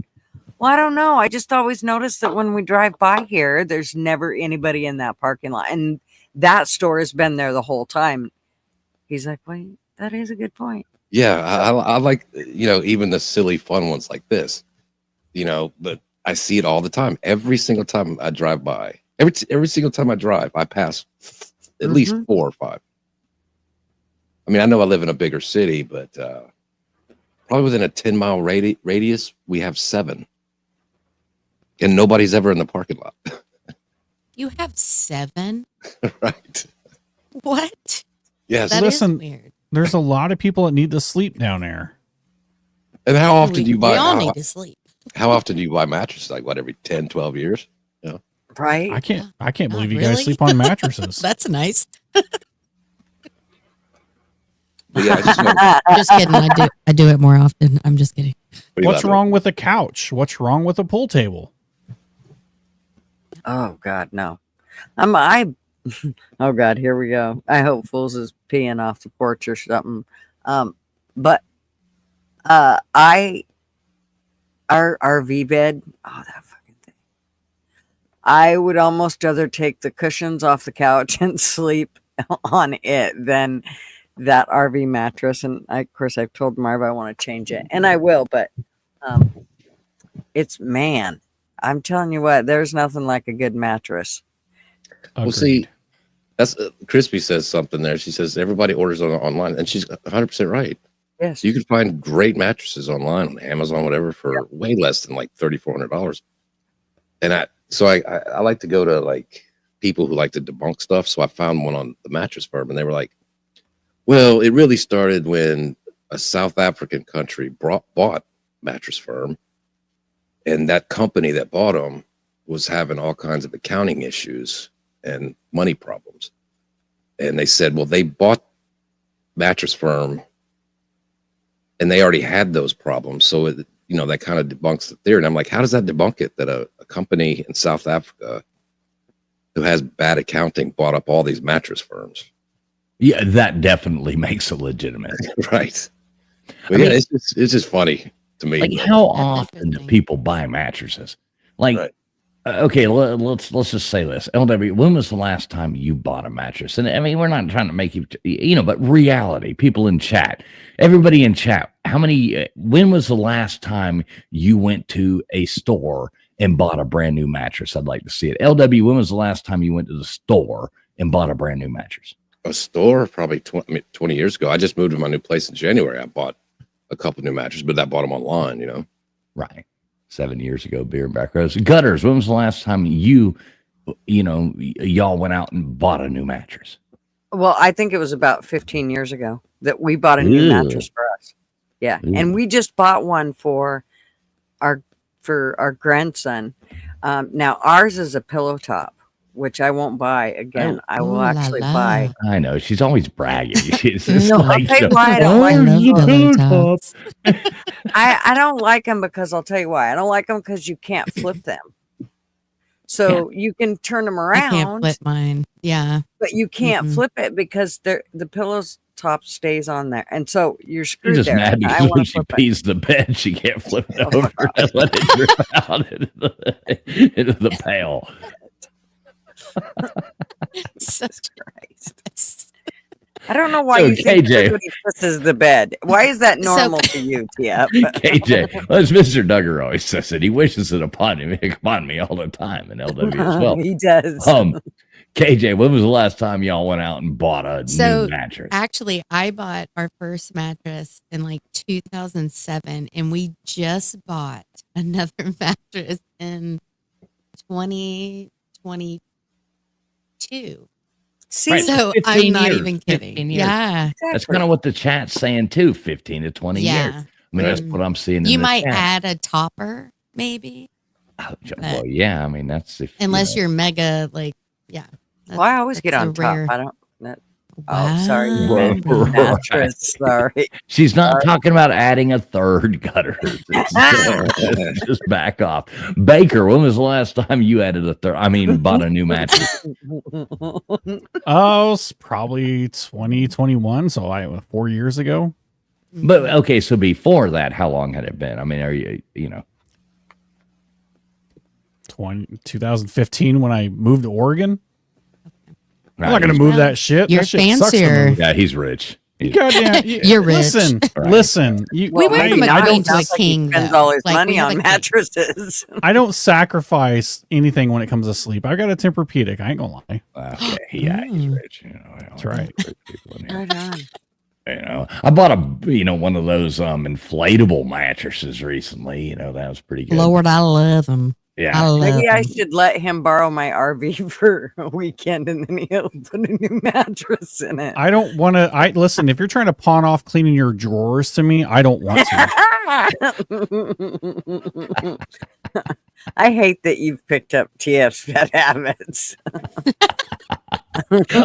Well, I don't know. I just always notice that when we drive by here, there's never anybody in that parking lot. And that store has been there the whole time. He's like, wait, that is a good point. Yeah, I like, even the silly fun ones like this, but I see it all the time. Every single time I drive by, every single time I drive, I pass at least 4 or 5. I mean, I know I live in a bigger city, but probably within a 10-mile radius, we have 7. And nobody's ever in the parking lot. You have 7? Right. What? Yes. That is Listen, weird. there's a lot of people that need to sleep down there. And how often do you buy? We all need to sleep. How often do you buy mattresses? Like what, every 10, 12 years? Right. I can't believe you really? guys sleep on mattresses. That's nice. But yeah, Just kidding. I do it more often. I'm just kidding. What's wrong with a couch? What's wrong with a pool table? Oh God, no. Oh God, here we go. I hope Fools is peeing off the porch or something. But our RV bed, that fucking thing. I would almost rather take the cushions off the couch and sleep on it than that RV mattress. And of course I've told Marv I want to change it, and I will, but I'm telling you what, there's nothing like a good mattress. Well, see, that's Crispy says something there. She says everybody orders online, and she's 100% right. Yes, you can find great mattresses online on Amazon, whatever, for way less than like $3,400. And I like to go to like people who like to debunk stuff. So I found one on the Mattress Firm, and they were like, "Well, it really started when a South African country bought Mattress Firm, and that company that bought them was having all kinds of accounting issues and money problems. And they said, well, they bought Mattress Firm and they already had those problems. So, that kind of debunks the theory. And I'm like, how does that debunk it that a company in South Africa who has bad accounting bought up all these mattress firms? Yeah, that definitely makes it legitimate. Right. But yeah, it's just funny to me. Like, how often do people buy mattresses? Like, right. Okay, let's just say this. LW, when was the last time you bought a mattress? And I mean, we're not trying to make you, but reality, people in chat, everybody in chat, when was the last time you went to a store and bought a brand new mattress? I'd like to see it. LW, when was the last time you went to the store and bought a brand new mattress? A store? Probably 20 years ago. I just moved to my new place in January. I bought a couple new mattresses, but I bought them online, Right. 7 years ago, beer and back rows. Gutters, when was the last time y'all went out and bought a new mattress? Well, I think it was about 15 years ago that we bought a new mattress for us. Yeah. Ew. And we just bought one for our grandson. Now ours is a pillow top, which I won't buy again. I will actually buy. I know. She's always bragging. She's no, I'll tell you why I don't like them. I don't like them because I'll tell you why. I don't like them because you can't flip them. So you can turn them around. I can't flip mine. Yeah. But you can't flip it because the pillow's top stays on there. And so you're screwed. You're just there. mad because when she pees the bed, she can't flip it over and let it drip out into the pail. Jesus Christ. I don't know why you think everybody pisses the bed. Why is that normal to you, Tia? KJ, well, as Mr. Duggar always says it, he wishes it upon me all the time, and LW as well. He does. KJ, when was the last time y'all went out and bought a new mattress? Actually, I bought our first mattress in like 2007, and we just bought another mattress in 2022. See, right. So I'm not even kidding. Yeah, exactly. That's kind of what the chat's saying too. 15 to 20 years. I mean, that's what I'm seeing. You might add a topper, maybe. Well, yeah. I mean, that's unless you're mega yeah. Well, I always get on top. I don't. Sorry. Mattress, sorry. She's not talking about adding a third gutter. Just back off. Baker, when was the last time you added a third? I mean, bought a new mattress? Oh, it's probably 2021. So 4 years ago. But okay, so before that, how long had it been? I mean, are you? 2015 when I moved to Oregon. I'm Nah, not going to he's- move that shit. You're That shit sucks to fancier. move. Yeah, he's rich. Goddamn, You're rich. Listen, Right. listen. You, We went from a I queen don't. to a king, Spends though. all his Like, money we have on a king. mattresses. I don't sacrifice anything when it comes to sleep. I got a Tempur-Pedic. I ain't gonna lie. Okay, yeah, he's rich. You know, That's right. rich people in here. Right on. You know, I bought one of those inflatable mattresses recently. You know, that was pretty good. Lord, I love them. Yeah. I love Maybe I them. should let him borrow my RV for a weekend and then he'll put a new mattress in it. I don't want to. I listen. If you're trying to pawn off cleaning your drawers to me, I don't want to. I hate that you've picked up TF's bad habits.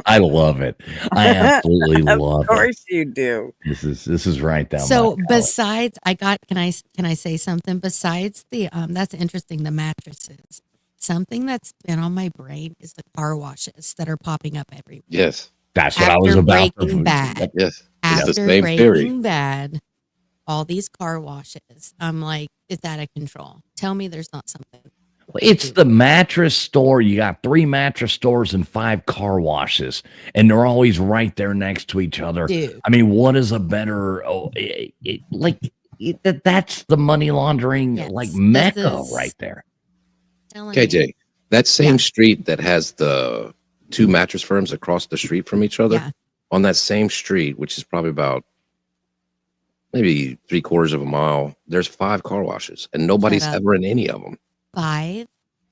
I love it. I absolutely love Of course you do. it. This is right down. So my alley. besides, can I say something? Besides the that's interesting. The mattresses. Something that's been on my brain is the car washes that are popping up everywhere. Yes. That's what I was After about. Breaking Bad. Yes. It's After the same Breaking theory. Bad, all these car washes. I'm like, it's out of control. Tell me there's not something. It's the mattress store. You got 3 mattress stores and 5 car washes, and they're always right there next to each other. Dude. I mean, what is a better? That's the money laundering Yes, like this mecca is- right there. Telling you. KJ, that same street that has the 2 mattress firms across the street from each other, Yeah. on that same street, which is probably about maybe 3/4 of a mile, there's 5 car washes, and nobody's Shut up. ever in any of them. 5.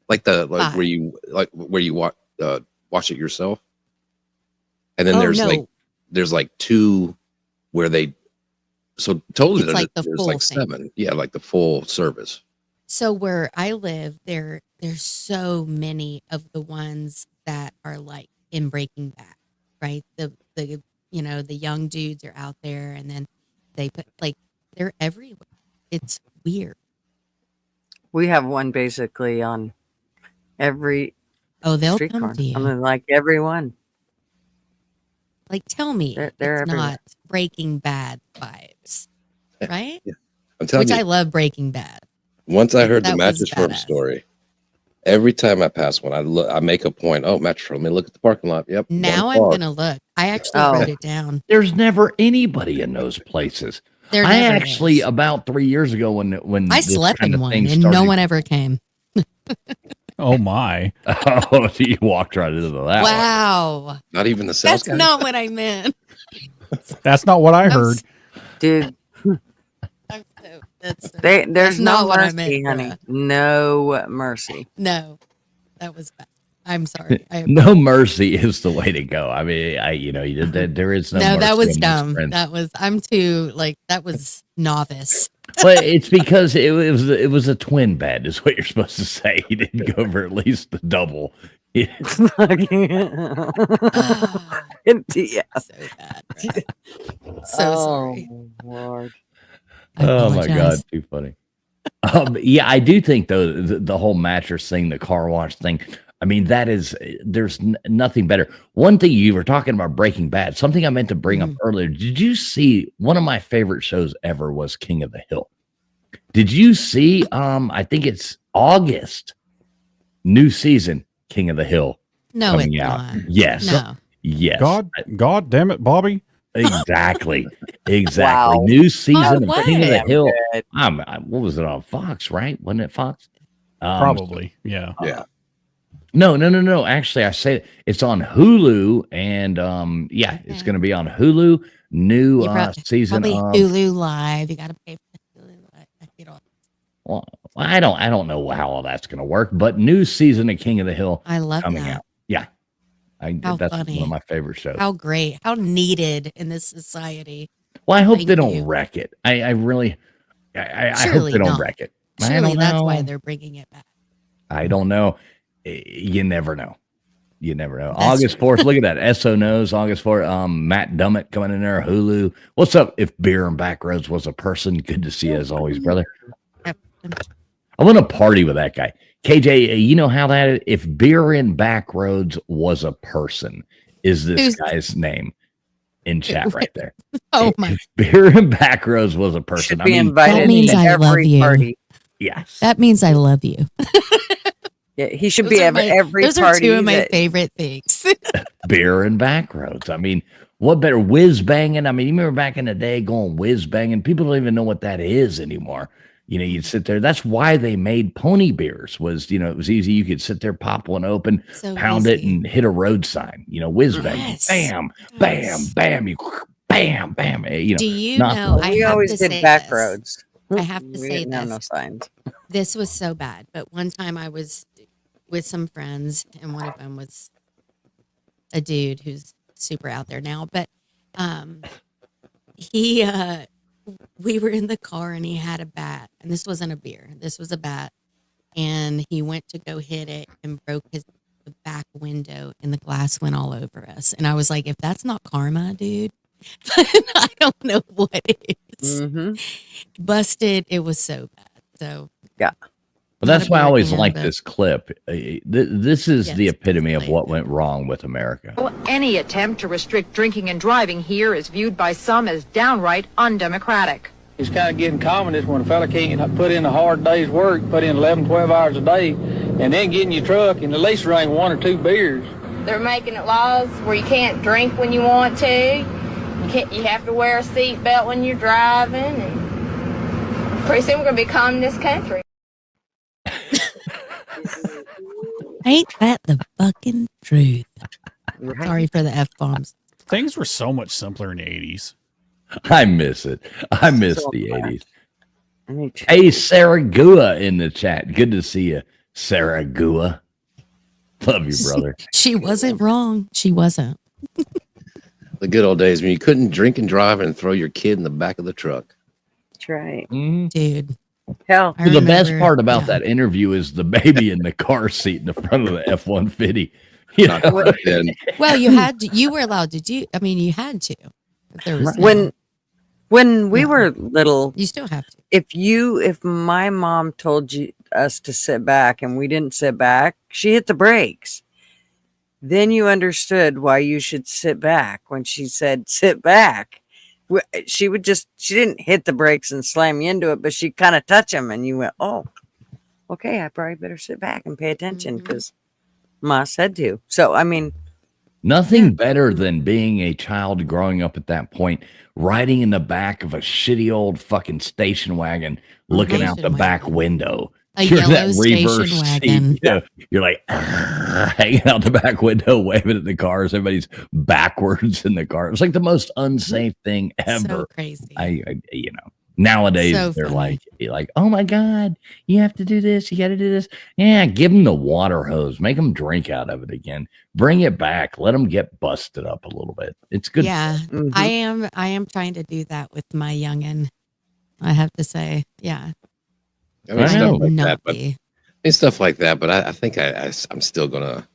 Like Five. where you wash it yourself, and then Oh, there's like 2 where they. So totally, It's like the there's full like thing. 7. Yeah, like the full service. So where I live, there's so many of the ones that are like in Breaking Bad, right? The young dudes are out there, and then they put they're everywhere. It's weird. We have one basically on every Oh, they'll street come corner. to you. I mean, like everyone. Like, tell me They're it's everywhere. not Breaking Bad vibes, right? I'm telling Which you, I love Breaking Bad. once I heard That the was mattress firm badass. story, every time I pass one, I make a point. Oh, mattress firm. Let me look at the parking lot. Yep. Now one I'm car. gonna look. I actually Oh. wrote it down. There's never anybody in those places. There I never actually is. about 3 years ago when I this slept kind in of one, thing and no started- one ever came. Oh my! Oh, you walked right into that. one. Wow, Not even the sales that's guy. not what I meant. That's not what I heard. Dude, That's there's that's no not what I mercy, meant, honey. bruh. No mercy. No, that was bad. I'm sorry. No mercy is the way to go. I mean, there is no. No, mercy that was on these dumb. friends. That was I'm too that was novice. But it's because it was a twin bed, is what you're supposed to say. He didn't go for at least the double. Yeah. So bad. Right? So sorry. Lord. I Oh my God, apologize. too funny. Yeah, I do think though the whole mattress thing, the car wash thing. I mean, there's nothing better. One thing you were talking about Breaking Bad, something I meant to bring up earlier. Did you see one of my favorite shows ever was King of the Hill? Did you see? I think it's August, new season, King of the Hill. No, coming it's out. not. Yes. No. Yes. God damn it, Bobby. Exactly. Wow. New season what? of King of the Damn Hill. good. What was it on Fox? Right? Wasn't it Fox? Probably. Yeah. Yeah. No. Actually, I say it's on Hulu, and it's going to be on Hulu. New season Probably of. Hulu Live. You got to pay for Hulu Live. Well, I don't know how all that's going to work, but new season of King of the Hill I love coming that. out. Yeah, How that's funny. one of my favorite shows. How great. How needed in this society. Well, I hope Thank they don't you. wreck it. I really, I hope Surely they don't not. wreck it. I Surely don't that's why know. they're bringing it back. I don't know. You never know. You never know. That's August 4th. Look at that. SO knows August 4th. Matt Dummett coming in there. Hulu. What's up? If Beer and Backroads was a person, good to see you as always, brother. I want to party with that guy. KJ, you know how that is? If Beer and Backroads was a person, is this Who's- guy's name in chat right there? Oh my. If Beer and Backroads was a person, Should be That invited means to I love every you. party. yes. That means I love you. Yeah, he should Those be are at my- every Those are party. two of my that- favorite things. Beer and back roads. I mean, what better whiz banging? I mean, you remember back in the day going whiz banging? People don't even know what that is anymore. You know, you'd sit there. That's why they made pony beers was, you know, it was easy. You could sit there, pop one open, So pound it easy. and hit a road sign, you know, whiz bang, Yes. bam, bam, bam, you bam, bam, you know. Do you not- know? I we have always to did say back this. roads. I have to We say didn't have no this. signs. This was so bad. But one time I was with some friends, and one of them was a dude who's super out there now. But he, we were in the car, and he had a bat, and this wasn't a beer. This was a bat, and he went to go hit it and broke the back window, and the glass went all over us. And I was like, if that's not karma, dude, I don't know what it is. Mm-hmm. Busted. It was so bad. So yeah. But that's why I always like like this clip. This is the Yes, epitome of definitely. what went wrong with America. Any attempt to restrict drinking and driving here is viewed by some as downright undemocratic. It's kind of getting common is when a fella can't put in a hard day's work, put in 11, 12 hours a day, and then get in your truck and at least drink 1 or 2 beers. They're making it laws where you can't drink when you want to. You have to wear a seatbelt when you're driving. And pretty soon we're going to be calm in this country. ain't that the fucking truth? Sorry for the F-bombs. Things were so much simpler in the 80s. I miss it. I miss the 80s. Hey, Sarah Gua in the chat. Good to see you, Sarah Gua. Love you, brother. She wasn't wrong. She wasn't. The good old days when you couldn't drink and drive and throw your kid in the back of the truck. That's right. Dude. Hell. I The best remember- part about yeah. that interview is the baby in the car seat in the front of the F-150. You know? Well, you had to, you were allowed to do, I mean, you had to. If there was When we were little, you still have to. If my mom told us to sit back and we didn't sit back, she hit the brakes. Then you understood why you should sit back when she said sit back. She didn't hit the brakes and slam you into it, but she kind of touch them and you went, oh, okay, I probably better sit back and pay attention because Ma said to. So, I mean, nothing better than being a child growing up at that point, riding in the back of a shitty old fucking station wagon, looking out the back window. A You're in yellow that reverse station seat, wagon. you know, you're like hanging out the back window, waving at the cars. Everybody's backwards in the car. It's like the most unsafe thing ever. So crazy. I you know, nowadays So they're funny. like, oh my God, you have to do this. You got to do this. Yeah, give them the water hose. Make them drink out of it again. Bring it back. Let them get busted up a little bit. It's good. Yeah, I am trying to do that with my youngin. I have to say, yeah. I mean, stuff like that, Not but be. stuff like that. But I think I'm still gonna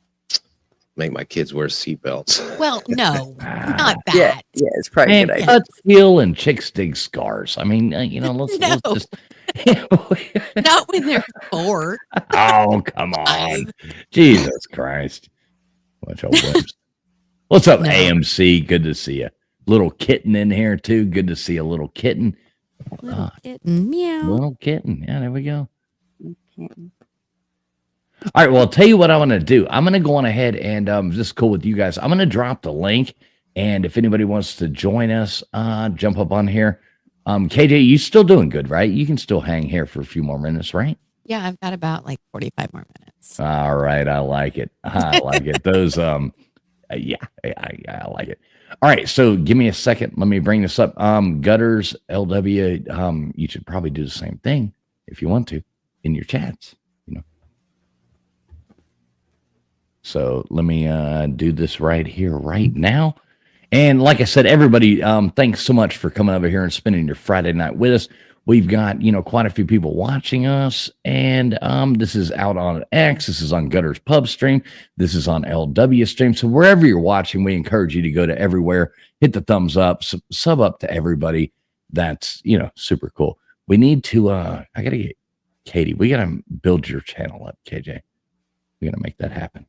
make my kids wear seatbelts. Well, no, not that. yeah, it's probably a Man, good idea. cut, feel, and chicks dig scars. I mean, you know, let's just. Not when they're 4. Oh, come on. Jesus Christ. Bunch of wimps. What's up, AMC? Good to see you. Little kitten in here, too. Good to see a little kitten. Little kitten, meow. Little kitten. Yeah, there we go. All right. Well, I'll tell you what I'm going to do. I'm going to go on ahead and this is cool with you guys. I'm going to drop the link. And if anybody wants to join us, jump up on here. KJ, you still doing good, right? You can still hang here for a few more minutes, right? Yeah, I've got about like 45 more minutes. All right. I like it. I like it. Those, yeah, I like it. All right. So give me a second. Let me bring this up. Gutters, LW, you should probably do the same thing if you want to in your chats, you know. So let me do this right here, right now. And like I said, everybody, thanks so much for coming over here and spending your Friday night with us. We've got, you know, quite a few people watching us, and this is out on X. This is on Gutters Pub stream. This is on LW stream. So wherever you're watching, we encourage you to go to everywhere, hit the thumbs up, sub up to everybody. That's, you know, super cool. We need to, I got to get Katie. We got to build your channel up, KJ. We got to make that happen.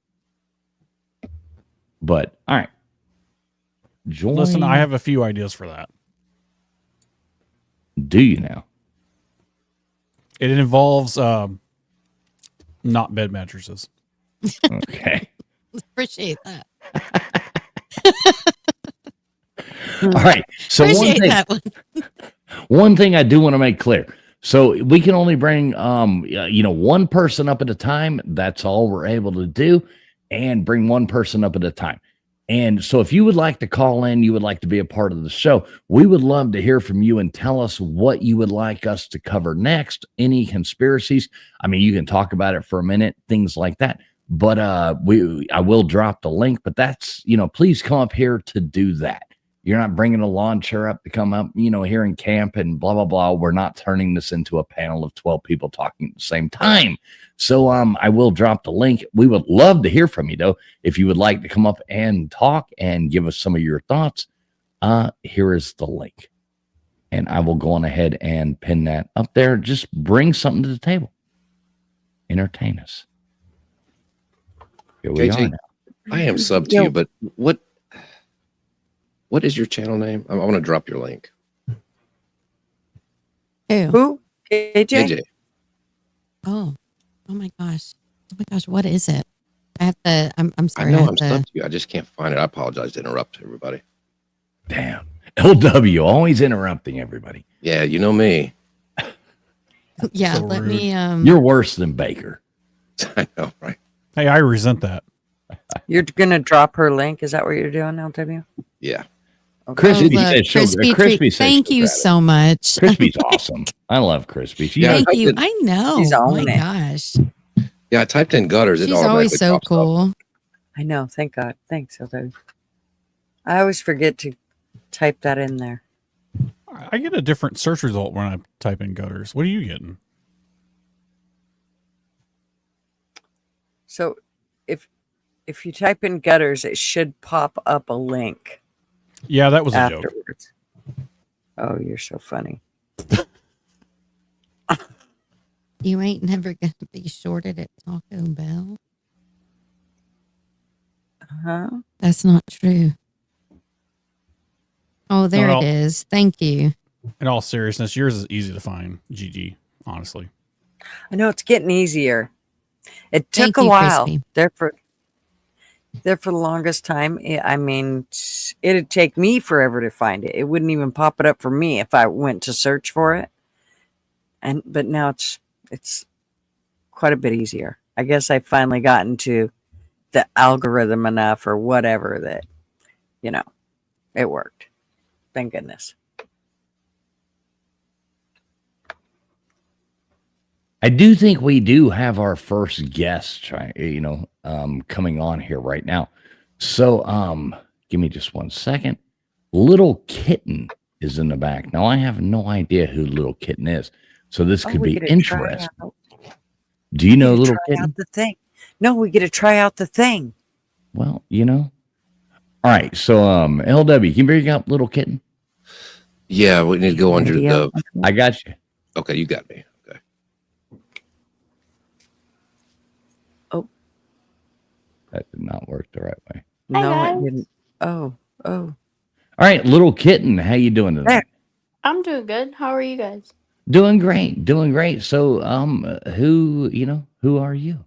But all right. Join. Listen, I have a few ideas for that. Do you now? It involves Not bed mattresses. Okay. Appreciate that. All right. So Appreciate that one. one thing I do want to make clear. So we can only bring, one person up at a time. That's all we're able to do, and bring one person up at a time. And so if you would like to call in, you would like to be a part of the show, we would love to hear from you and tell us what you would like us to cover next. Any conspiracies. I mean, you can talk about it for a minute, things like that. But I will drop the link, but that's, please come up here to do that. You're not bringing a lawn chair up to come up, here in camp and blah, blah, blah. We're not turning this into a panel of 12 people talking at the same time. So I will drop the link. We would love to hear from you, though. If you would like to come up and talk and give us some of your thoughts, here is the link. And I will go on ahead and pin that up there. Just bring something to the table. Entertain us. Here we KJ, are now. I am sub to you, but what is your channel name? I want to drop your link. Who? KJ? Oh my gosh. What is it? I have to, I'm sorry. I know I'm sub to you. I just can't find it. I apologize to interrupt everybody. Damn. LW, always interrupting everybody. Yeah, you know me. Yeah, so let rude. Me. You're worse than Baker. I know, right? Hey, I resent that. You're going to drop her link. Is that what you're doing, LW? Yeah. Okay. Crispy, thank you so much. Crispy's awesome. I love Crispy. Thank you. I know. Oh my gosh. Yeah, I typed in gutters. She's always so cool. I know. Thank God. Thanks, LW. I always forget to type that in there. I get a different search result when I type in gutters. What are you getting? So if you type in gutters, it should pop up a link. Yeah, that was a joke. Oh, you're so funny. You ain't never going to be shorted at Taco Bell. Huh? That's not true. Oh, there it is. Thank you. In all seriousness, yours is easy to find, GG, honestly. I know it's getting easier. It took a while. There for the longest time. I mean, it'd take me forever to find it. It wouldn't even pop it up for me if I went to search for it. But now it's quite a bit easier. I guess I finally gotten to the algorithm enough or whatever that, it worked. Thank goodness. I do think we do have our first guest, coming on here right now. So, give me just 1 second. Little Kitten is in the back. Now, I have no idea who Little Kitten is, so this could be interesting. Do you know Little Kitten? The thing. No, we get to try out the thing. Well, All right. So, LW, can you bring up Little Kitten? Yeah, we need to go under the. I got you. Okay, you got me. Okay. Oh, that did not work the right way. No, it didn't. Oh. All right, Little Kitten, how you doing today? I'm doing good. How are you guys? Doing great. So, who are you?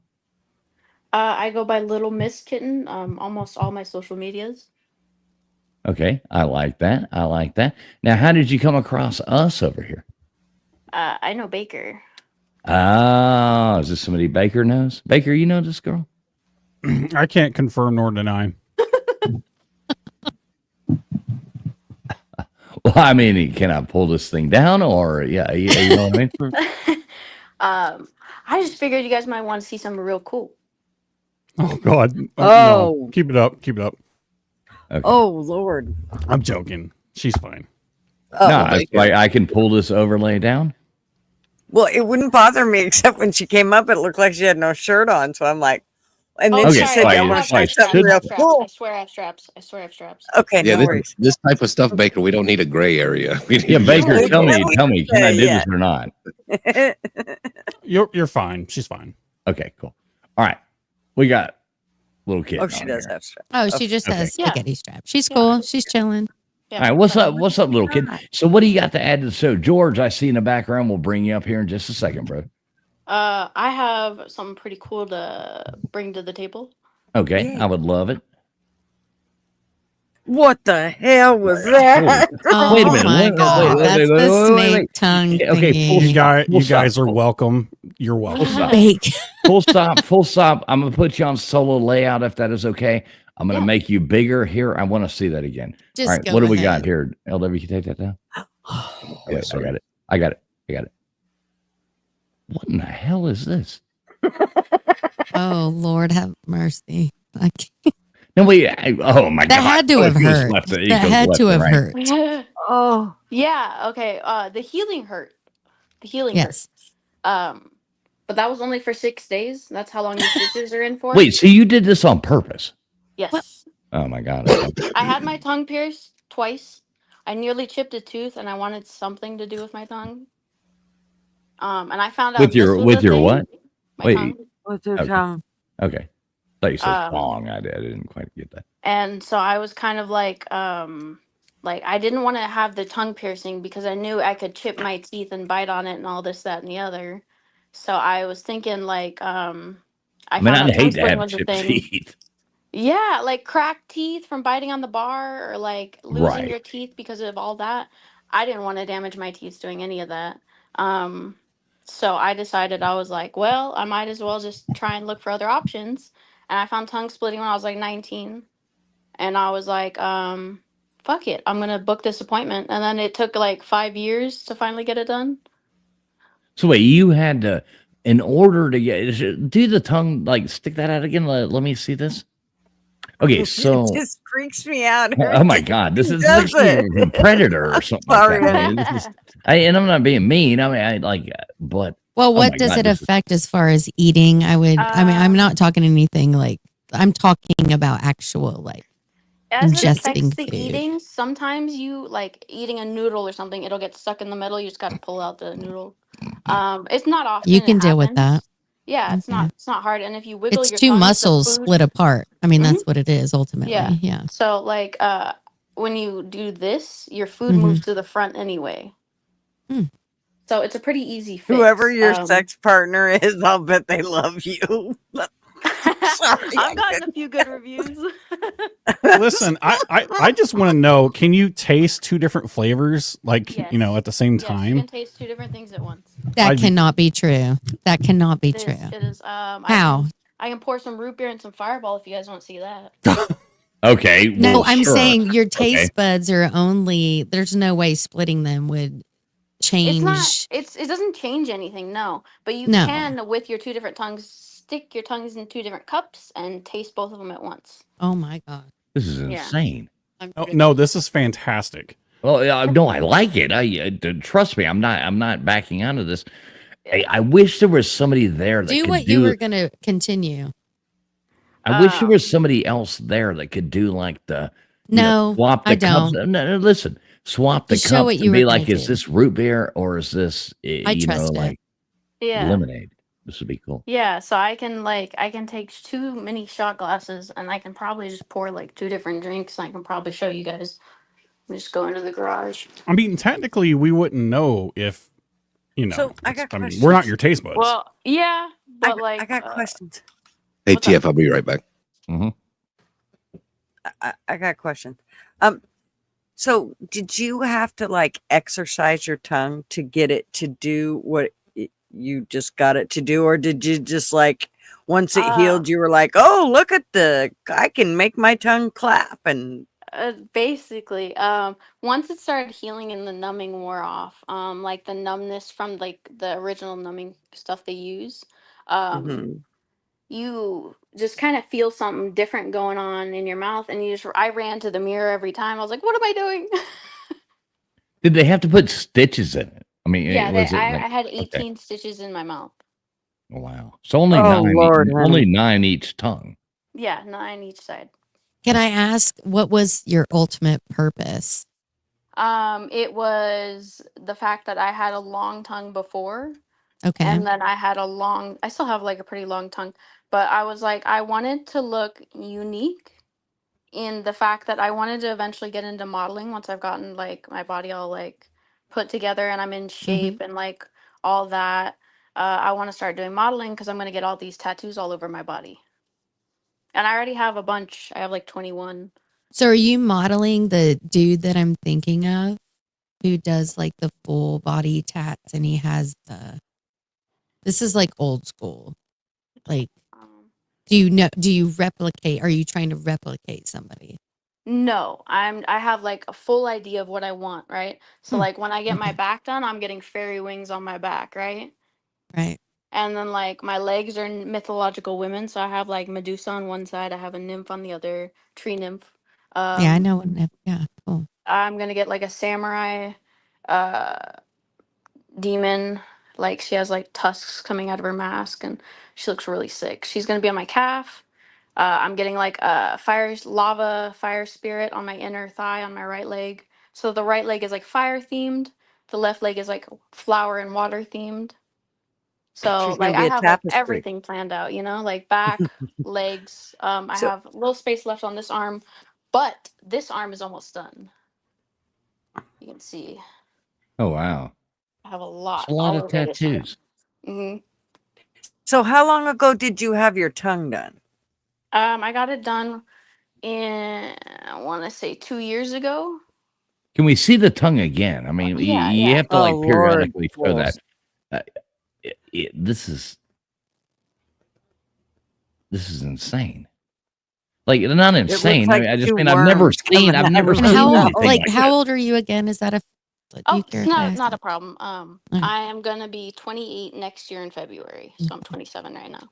I go by Little Miss Kitten. Almost all my social medias. Okay, I like that. Now, how did you come across us over here? I know Baker. Ah, is this somebody Baker knows? Baker, you know this girl? I can't confirm nor deny. Well, I mean, can I pull this thing down or you know what I mean? I just figured you guys might want to see something real cool. Oh God. Oh. No. Keep it up. Okay. Oh Lord. I'm joking. She's fine. Oh, no, that's why I can pull this overlay down. Well, it wouldn't bother me except when she came up, it looked like she had no shirt on. So I'm like, and then she said, "I want to try something real cool." I swear I have straps. Okay, yeah, no worries. This type of stuff, Baker, we don't need a gray area. Yeah, Baker, tell me, can I do this or not? You're fine. She's fine. Okay, cool. All right, we got Little Kitten. Oh, she does have straps. Oh, she just has spaghetti straps. She's cool. She's chilling. All right, what's up, Little Kitten? So what do you got to add to the show? George, I see in the background. We'll bring you up here in just a second, bro. I have something pretty cool to bring to the table. Okay, Yeah. I would love it. What the hell was that? Oh Wait a minute. my God. That's the snake tongue Okay, full thingy. stop. You guys are welcome. You're welcome. Full stop. Fake. Full stop. Full stop. I'm gonna put you on solo layout if that is okay. I'm gonna make you bigger here. I want to see that again. Just All right, go what do we got ahead. here? LW, you take that down. Yes, I got it. I got it. What in the hell is this? Oh Lord, have mercy. I can't. No, wait. Oh my God. That had to have hurt. That had to have hurt. Oh yeah, okay. The healing hurt. The healing hurt. Yes. But that was only for 6 days. That's how long your stitches are in for. Wait, so you did this on purpose? Yes. Oh my God. I had my tongue pierced twice. I nearly chipped a tooth, and I wanted something to do with my tongue. And I found out With your this was with a your thing. what? My Wait. tongue. With your Okay. tongue. Okay. Thought you said Um, thong. I didn't quite get that. And so I was kind of like I didn't want to have the tongue piercing because I knew I could chip my teeth and bite on it and all this, that, and the other. So I was thinking I mean, found I'd out tongue hate to splitting have was a chipped thing. teeth. Yeah, like cracked teeth from biting on the bar or like losing Right. your teeth because of all that. I didn't want to damage my teeth doing any of that. So I decided I was like, well, I might as well just try and look for other options. And I found tongue splitting when I was like 19. And I was like, fuck it, I'm gonna book this appointment. And then it took like 5 years to finally get it done. So wait, you had to, in order to get, do the tongue, like stick that out again. Let me see this. Okay, so. It just freaks me out. Oh my God, this is Does like it? a predator or something Sorry. like that. I mean, this is, and I'm not being mean. I mean, I like, but. Well, oh what my does God, it this is- affect as far as eating? I mean, I'm not talking anything like, I'm talking about actual like As it ingesting affects the food. eating, sometimes you like eating a noodle or something, it'll get stuck in the middle. You just gotta pull out the noodle. It's not often. You can it deal with that. happens. Yeah, it's Okay. not hard. And if you wiggle It's your two tongue, the muscles food- split apart. I mean, that's Mhm. what it is ultimately. Yeah. Yeah. So like when you do this, your food Mhm. moves to the front anyway. Hmm. So it's a pretty easy fix. Whoever your sex partner is, I'll bet they love you. Sorry. I've gotten a few good reviews. Listen, I just want to know, can you taste two different flavors like, Yes. at the same Yes, you time? can taste two different things at once. That cannot be true. That cannot be It true. is. It is. How? I can pour some root beer and some Fireball if you guys want to see that. Okay. No, well, I'm sure. saying your Okay. taste buds are only, there's no way splitting them would change. It doesn't change anything, no. But you No. can, with your two different tongues, stick your tongues in two different cups and taste both of them at once. Oh my God. This is Yeah. insane. Oh, no, this is fantastic. Well, no, I like it. Trust me, I'm not backing out of this. I wish there was somebody there that Do could what you were going to continue. I wish there was somebody else there that could do like the No, swap the I cups. don't. No, listen, swap the Just show what cups you and be were like, gonna is do. this root beer or is this I trust it. like Yeah. lemonade? This would be cool. Yeah, so I can take 2 mini shot glasses and I can probably just pour like 2 different drinks. And I can probably show you guys. Just go into the garage. I mean, technically, we wouldn't know if, So I got I mean, questions. we're not your taste buds. Well, yeah, but I got questions. Hey, TF, I'll be right back. Mm-hmm. I got questions. So did you have to like exercise your tongue to get it to do what you just got it to do, or did you just like once it healed, you were like, oh, look at I can make my tongue clap and. Basically, once it started healing and the numbing wore off, like the numbness from like the original numbing stuff they use, you just kind of feel something different going on in your mouth, and I ran to the mirror every time. I was like, what am I doing? Did they have to put stitches in it? I mean, Yeah, I I had 18 stitches in my mouth. Wow. So only Oh, Lord, only honey. 9 each tongue. Yeah, 9 each side. Can I ask, what was your ultimate purpose? It was the fact that I had a long tongue before. Okay. And then I still have like a pretty long tongue, but I was like, I wanted to look unique in the fact that I wanted to eventually get into modeling once I've gotten like my body all like put together and I'm in shape and like all that. I want to start doing modeling because I'm going to get all these tattoos all over my body. And I already have a bunch. I have like 21. So are you modeling the dude that I'm thinking of who does like the full body tats and he has this is like old school. Like, do you replicate? Are you trying to replicate somebody? No, I have like a full idea of what I want, right? So like when I get my back done, I'm getting fairy wings on my back, right? Right. And then like my legs are mythological women, so I have like Medusa on one side, I have a nymph on the other, tree nymph. Yeah, I know. Yeah, cool. I'm gonna get like a samurai demon. Like she has like tusks coming out of her mask and she looks really sick. She's gonna be on my calf. I'm getting like a lava fire spirit on my inner thigh on my right leg. So the right leg is like fire themed. The left leg is like flower and water themed. So She's gonna like be I a have like tapestry. everything planned out, like back, legs. I So have a little space left on this arm, but this arm is almost done. You can see Oh wow. I have a It's lot a lot all of over this arm. tattoos. So how long ago did you have your tongue done? I got it done in I want to say 2 years ago. Can we see the tongue again? I mean, Yeah, you yeah. have to Oh, like Lord, periodically show Lord. that. This is insane. Like not It looks insane. like I just two mean I've never worms seen coming out anything of And how her like mouth. like that. how old are you again? Is that a do Oh, you care it's if I ask not a that? problem. Right. I am gonna be 28 next year in February, so I'm 27 right now.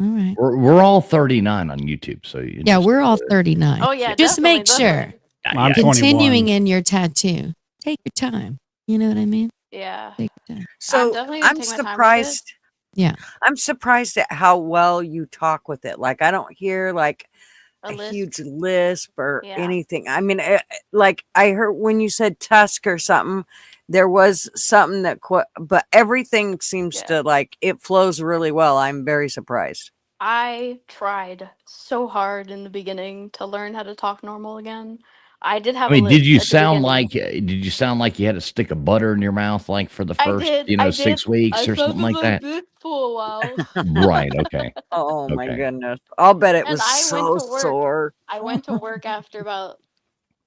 All right. We're all 39 on YouTube, so you Yeah, just we're all 39. Oh yeah, Just definitely, make sure. I'm Continuing 21. in your tattoo. Take your time. You know what I mean? Yeah, Take your time. I'm So definitely gonna I'm take my time with it. surprised. Yeah. I'm surprised at how well you talk with it. Like I don't hear like A a lisp. huge lisp or Yeah. anything. I mean, like I heard when you said tusk or something, there was something that, but everything seems to like it flows really well. I'm very surprised. I tried so hard in the beginning to learn how to talk normal again. I did have I a mean, lisp at the beginning. did you sound like you had a stick of butter in your mouth like for the I first, did. I 6 did. weeks I or something sounded like like that? this for a while. Right, okay. Oh my Okay. goodness! I'll bet it And was I went so to work. sore. I went to work after about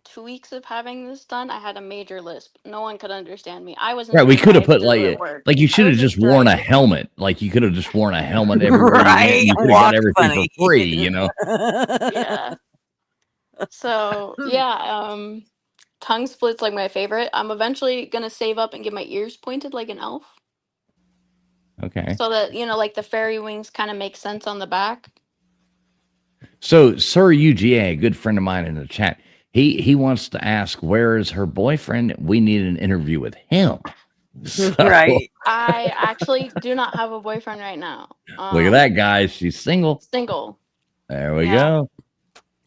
2 weeks of having this done. I had a major lisp. No one could understand me. I wasn't Right, we sure could if have I put flew at work. like you I should have wasn't just sure worn I a did. helmet. Like you could have just worn a helmet everywhere you went. Right, You could have walk got everything funny. for free, you know. Yeah. So yeah, tongue split's like my favorite. I'm eventually gonna save up and get my ears pointed like an elf, Okay. so that like the fairy wings kind of make sense on the back. So, Sir UGA, a good friend of mine in the chat, he wants to ask, where is her boyfriend? We need an interview with him. So, Right. I actually do not have a boyfriend right now. Look at that, guys. She's single. Single. There we Yeah. go.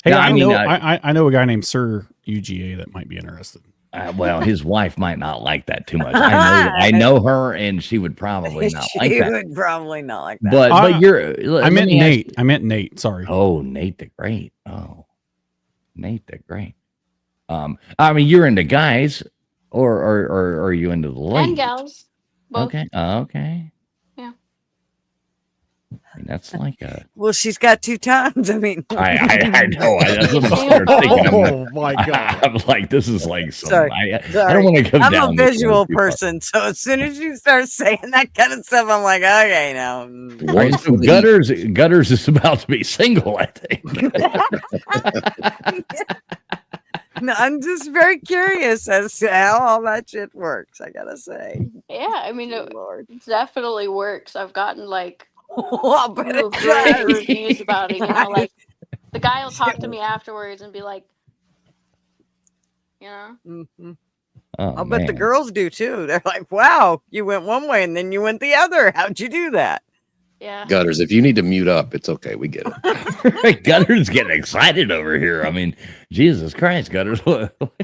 Hey, No, I mean, know I know a guy named Sir UGA that might be interested. well, his wife might not like that too much. I know her, and she would probably not like She that. would probably not like that. But you're. I meant Nate. I meant Nate. Sorry. Oh, Nate the Great. Oh, Nate the Great. I mean, you're into guys, or are you into the ladies? And gals. Both. Okay. Okay. Yeah. I mean, that's like a. Well, she's got 2 tongues. I mean, I know. That's what I started thinking. Oh my God! I'm like, this is like some. Sorry. I don't want to come I'm down. a this visual road too far. person, so as soon as you start saying that kind of stuff, I'm like, okay, now. All right, so Gutters is about to be single, I think. No, I'm just very curious as to how all that shit works. I gotta say. Yeah, I mean, it definitely works. I've gotten like I'll bet few it great does. reviews about it. Like the guy will talk to me afterwards and be like, Mhm. Oh, I'll bet the man. girls do too. They're like, wow, you went one way and then you went the other. How'd you do that? Yeah. Gutters, if you need to mute up, it's okay. We get it. Gutters getting excited over here. I mean, Jesus Christ, Gutters.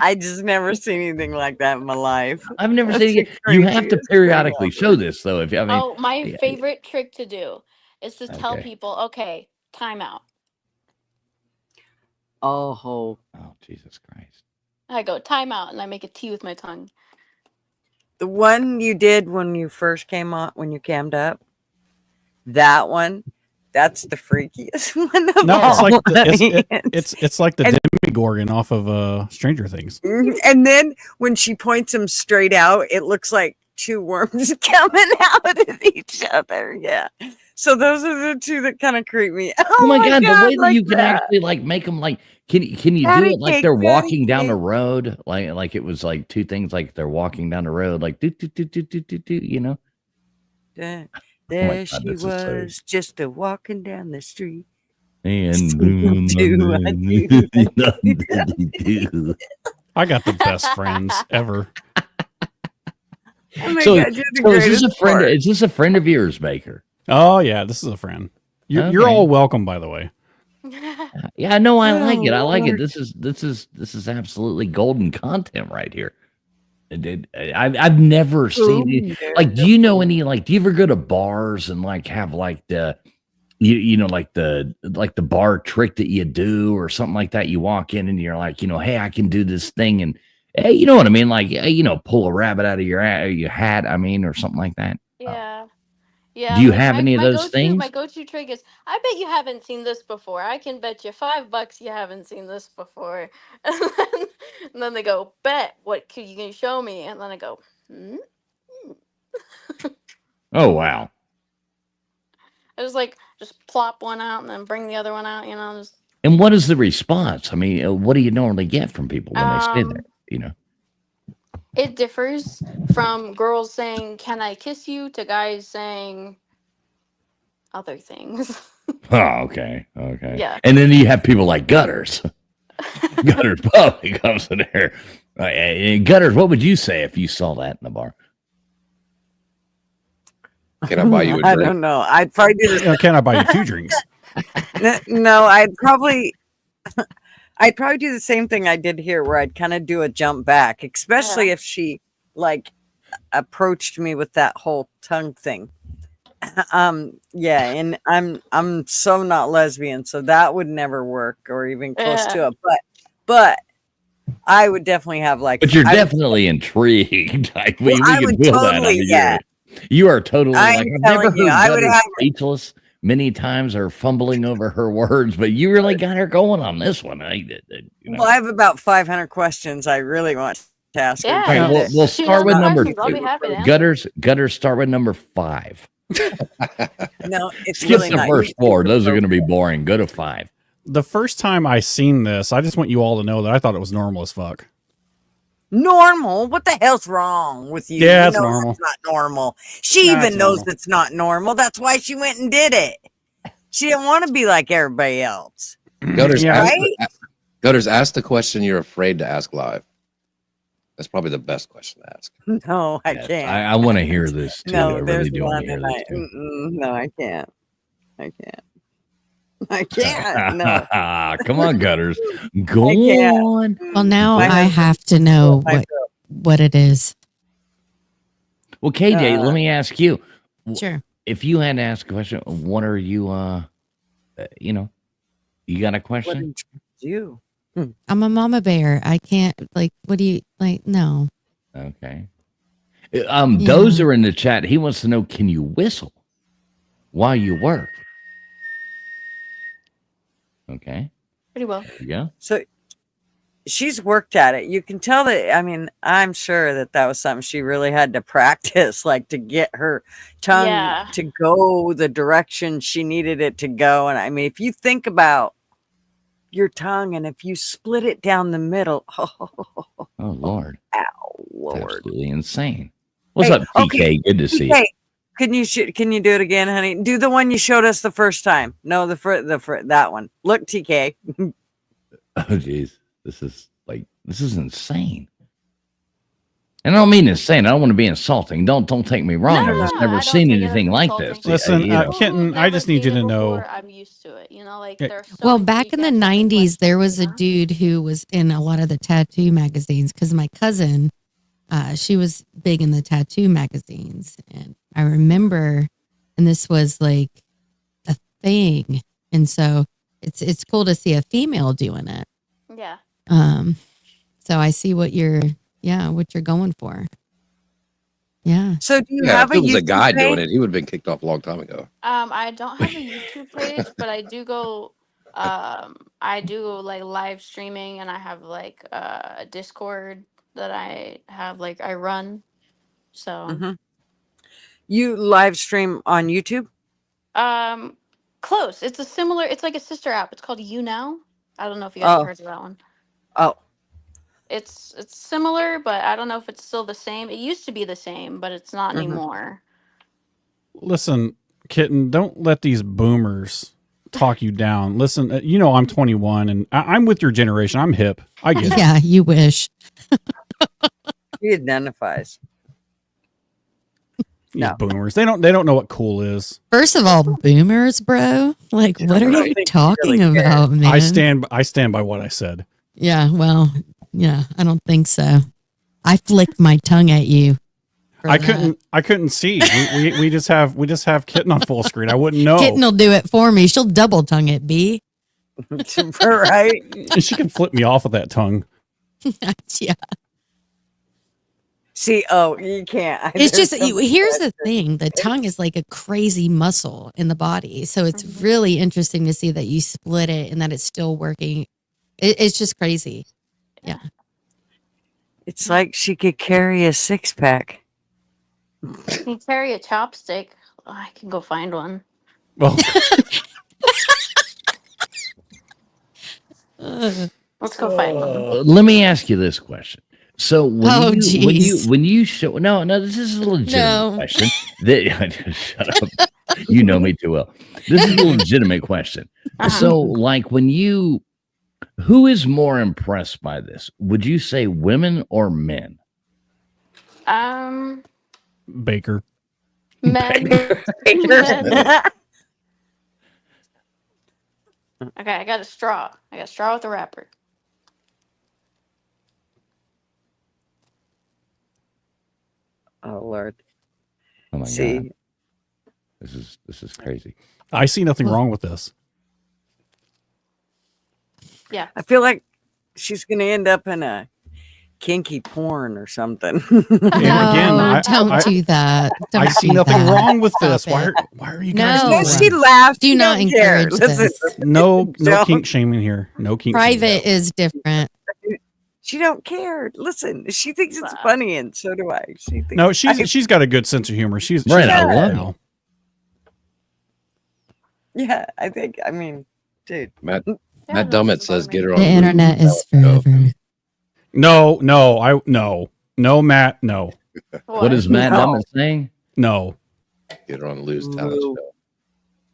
I just never seen anything like that in my life. I've never That's seen it. the You have to craziest thing periodically ever. show this, though. If I mean, oh, my yeah, favorite trick to do is to tell Okay. people, okay, time out. Oh, Jesus Christ. I go, time out, and I make a T with my tongue. The one you did when you first came on, when you cammed up, that one, that's the freakiest one of No, all. it's like the Demogorgon off of Stranger Things. And then when she points them straight out, it looks like two worms coming out of each other. Yeah. So those are the two that kind of creep me. Oh my God, the way that like you can actually like make them like, can you do Patty it like cake, they're patty walking down the cake. road? Like it was like two things like they're walking down the road, like do, you know? There God, she this is so- was, just a walking down the street. And I got the best friends ever. Oh my so, God, you're the so is this a greatest friend? part. Is this a friend of yours, Baker? Oh yeah, this is a friend. You're Okay. all welcome, by the way. Yeah, no, I like Oh, it. I like it. Lord. This is absolutely golden content right here. I've never seen it. Like, do you know any like? Do you ever go to bars and like have like the, you know, like the bar trick that you do or something like that? You walk in and you're like, you know, hey, I can do this thing, and hey, you know what I mean? Like, you know, pull a rabbit out of your hat. I mean, or something like that. Yeah. Yeah. Do you like, have any of those go-to, things? My go-to trick is, I bet you haven't seen this before. I can bet you $5 you haven't seen this before. And then they go, bet, what can you show me? And then I go, hmm? Oh wow. I just plop one out and then bring the other one out, you know. Just, And what is the response? I mean, what do you normally get from people when they say that? You know. it differs from girls saying, can I kiss you, to guys saying other things. Oh, okay. Okay. Yeah. And then you have people like Gutters. Gutters probably comes in there. And Gutters, what would you say if you saw that in the bar? Can I buy you a drink? I don't know. I'd probably do this. Can I buy you 2 drinks? No, I'd probably do the same thing I did here, where I'd kind of do a jump back, especially if she like approached me with that whole tongue thing. Yeah, and I'm so not lesbian, so that would never work or even close to it. But I would definitely have like. But you're definitely intrigued. Like, we I can would feel totally, that. I mean, yeah. You are totally I'm like, I've never telling you, heard I would Gutters have- speechless many times or fumbling over her words, but you really got her going on this one. You know. Well, I have about 500 questions I really want to ask her. Yeah. All right, we'll start with number I'll be happy to answer. Gutters, start with number 5. No, it's Skip really the not. first 4. Those are going to be boring. Go to 5. The first time I seen this, I just want you all to know that I thought it was normal as fuck. Normal? What the hell's wrong with you? Yeah, You it's know normal. It's not normal. She Nah, even it's knows normal. it's not normal. That's why she went and did it. She didn't want to be like everybody else. Gutters, Yeah. Gutters, ask the question you're afraid to ask live. That's probably the best question to ask. No, I can't. I want to hear this too. I No, really there's do want one, to hear and this too. no, I can't. I can't. No. Come on, Gutters. Go I can't. on. Well, now My I husband- have to know my what it is. Well, KJ, let me ask you. Sure. If you had to ask a question, what are you, you know, you got a What question? did you? I'm a mama bear. I can't, like, what do you, like, no. Okay. Dozer in the chat, he wants to know, can you whistle while you work? Okay. Pretty well. There you go. So she's worked at it. You can tell that. I mean, I'm sure that was something she really had to practice, like to get her tongue Yeah. to go the direction she needed it to go. And I mean, if you think about your tongue and if you split it down the middle, Oh, Lord. Lord. Absolutely insane. What's Hey, up, TK? okay, Good to see you. TK, can you do it again, honey? Do the one you showed us the first time. No, that one. Look, TK. Oh, geez. This is insane. And I don't mean insane. I don't want to be insulting. Don't take me wrong. No, I've just no, never I don't seen think it anything is like insulting. this. Listen, You know. Kitten, I just need you to know. I'm used to it. You know, like Yeah. there's so Well, many back in the people that ask 90s, there was questions, a dude who was in a lot of the tattoo magazines because my cousin, she was big in the tattoo magazines. And I remember, and this was like a thing. And so it's cool to see a female doing it. Yeah. So I see what you're going for. Yeah. So do you Yeah, have if it was a YouTube guy doing page? it, he would have been kicked off a long time ago. I don't have a YouTube page, but I do go. I do like live streaming, and I have like a Discord that I have like I run. So You live stream on YouTube? close. It's a similar. It's like a sister app. It's called You Now. I don't know if you guys have heard of that one. Oh. It's similar, but I don't know if it's still the same. It used to be the same, but it's not anymore. Listen, kitten, don't let these boomers talk you down. Listen, you know I'm 21 and I'm with your generation. I'm hip. I get it. Yeah, you wish. He identifies. These boomers. They don't know what cool is. First of all, boomers, bro. Like, what are you talking about, man? I stand by what I said. Yeah, well, yeah, I don't think so. I flicked my tongue at you. I couldn't see. We just have Kitten on full screen. I wouldn't know. Kitten will do it for me. She'll double tongue it, B. Right. And she can flip me off with that tongue. Yeah. See, you can't. It's just here's the thing: the tongue is like a crazy muscle in the body, so it's really interesting to see that you split it and that it's still working. It's just crazy. Yeah. It's like she could carry a 6-pack. You can carry a chopstick. Oh, I can go find one. Well, let's go find one. Let me ask you this question. So when geez. when you show no, this is a legitimate question. Shut up. You know me too well. This is a legitimate question. So like who is more impressed by this? Would you say women or men? Baker. Men. Men. Okay, I got a straw. I got a straw with a wrapper. Oh Lord. Oh my God. This is crazy. I see nothing wrong with this. Yeah. I feel like she's gonna end up in a kinky porn or something. No, don't do that. Don't I see do nothing that. wrong with Stop this. Why it. are you guys No. doing She that? laughed. Do She not don't care. encourage Listen, this. No Don't. kink shaming here. No kink shaming. Private is different. She don't care. Listen, she thinks it's funny, and so do I. She thinks No, she's got a good sense of humor. She's Right, she's I out love now. Yeah, I mean, dude. Matt Dummett says get her on The internet is forever. No, Matt, no. What is Matt Dummett saying? No. Get her on Lou's talent show.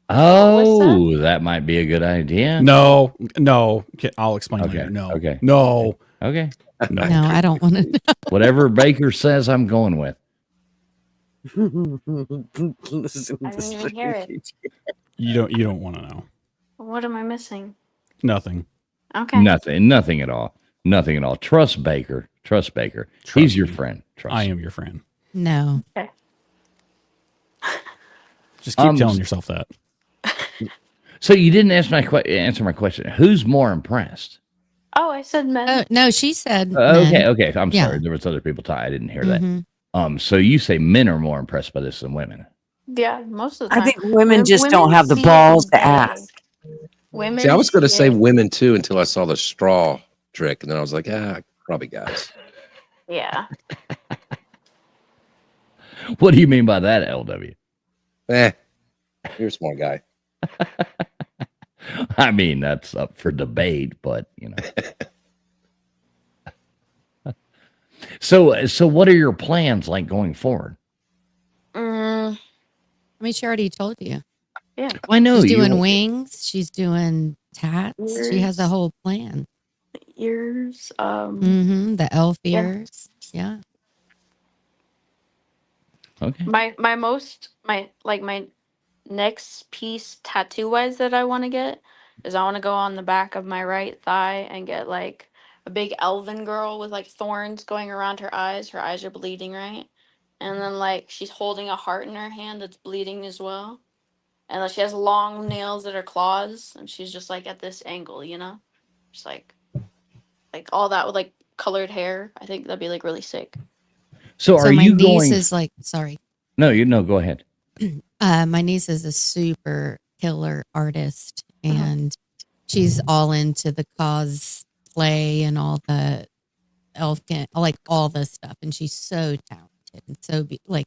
Oh, that might be a good idea. No. Okay, I'll explain later. No. Okay. No. Okay. No, I don't want to know. Whatever Baker says, I'm going with. Listen, I didn't even hear it. You don't want to know. What am I missing? Nothing. Okay. Nothing at all. Nothing at all. Trust Baker. He's your friend. Trust. I am your friend. No. Okay. Just keep telling yourself that. So you didn't answer my question. Who's more impressed? Oh, I said men. Oh, no, she said. Okay. I'm Yeah. sorry. There was other people talking. I didn't hear Mhm. that. So you say men are more impressed by this than women. Yeah, most of the time. I think women just don't Women have the see balls it to big. ask. Women. See, I was going to see say it- women too until I saw the straw trick, and then I was like, probably guys. Yeah. What do you mean by that, LW? You're a smart guy. I mean, that's up for debate, but you know. So what are your plans like going forward? I mean, she already told you. Yeah. I know She's you. doing wings. She's doing tats. She has a whole plan. Ears. The elf Yeah. ears. Yeah. Okay. My next piece tattoo wise that I want to get is I want to go on the back of my right thigh and get like a big elven girl with like thorns going around her eyes. Her eyes are bleeding, right? And then like she's holding a heart in her hand that's bleeding as well. And like, she has long nails that are claws, and she's just like at this angle, you know? Just like all that with like colored hair. I think that'd be like really sick. So are my you niece going? is like, sorry. No, go ahead. My niece is a super killer artist, and she's all into the cosplay and all the elfkin, like all this stuff. And she's so talented and so like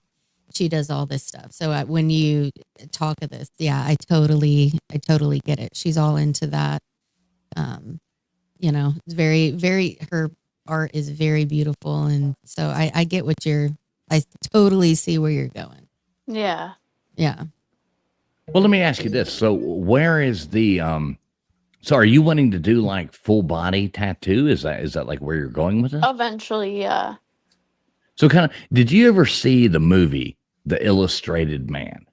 she does all this stuff. So when you talk of this, yeah, I totally get it. She's all into that. You know, it's very her art is very beautiful, and so I get what I totally see where you're going. Yeah. Yeah. Well, let me ask you this. So where is the so are you wanting to do like full body tattoo? Is that like where you're going with it? Eventually, yeah. So kind of, did you ever see the movie The Illustrated Man?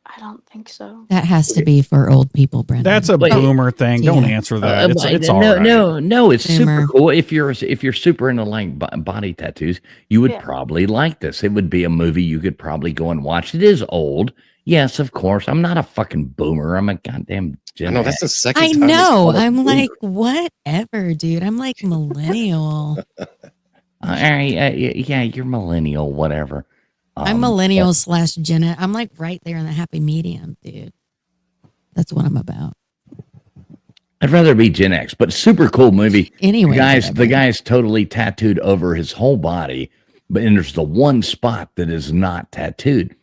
I don't think so. That has to be for old people, Brandon. That's a boomer thing. Don't answer that. It's all right. No, it's Boomer. super cool. If you're super into like body tattoos, you would probably like this. It would be a movie you could probably go and watch. It is old. Yes, of course. I'm not a fucking boomer. I'm a goddamn Gen No, that's the second I time. know. I'm like, whatever, dude. I'm like millennial. Yeah, you're millennial, whatever. I'm millennial / Gen X. I'm like right there in the happy medium, dude. That's what I'm about. I'd rather be Gen X, but super cool movie. Anyway, the guy's totally tattooed over his whole body, but there's the one spot that is not tattooed,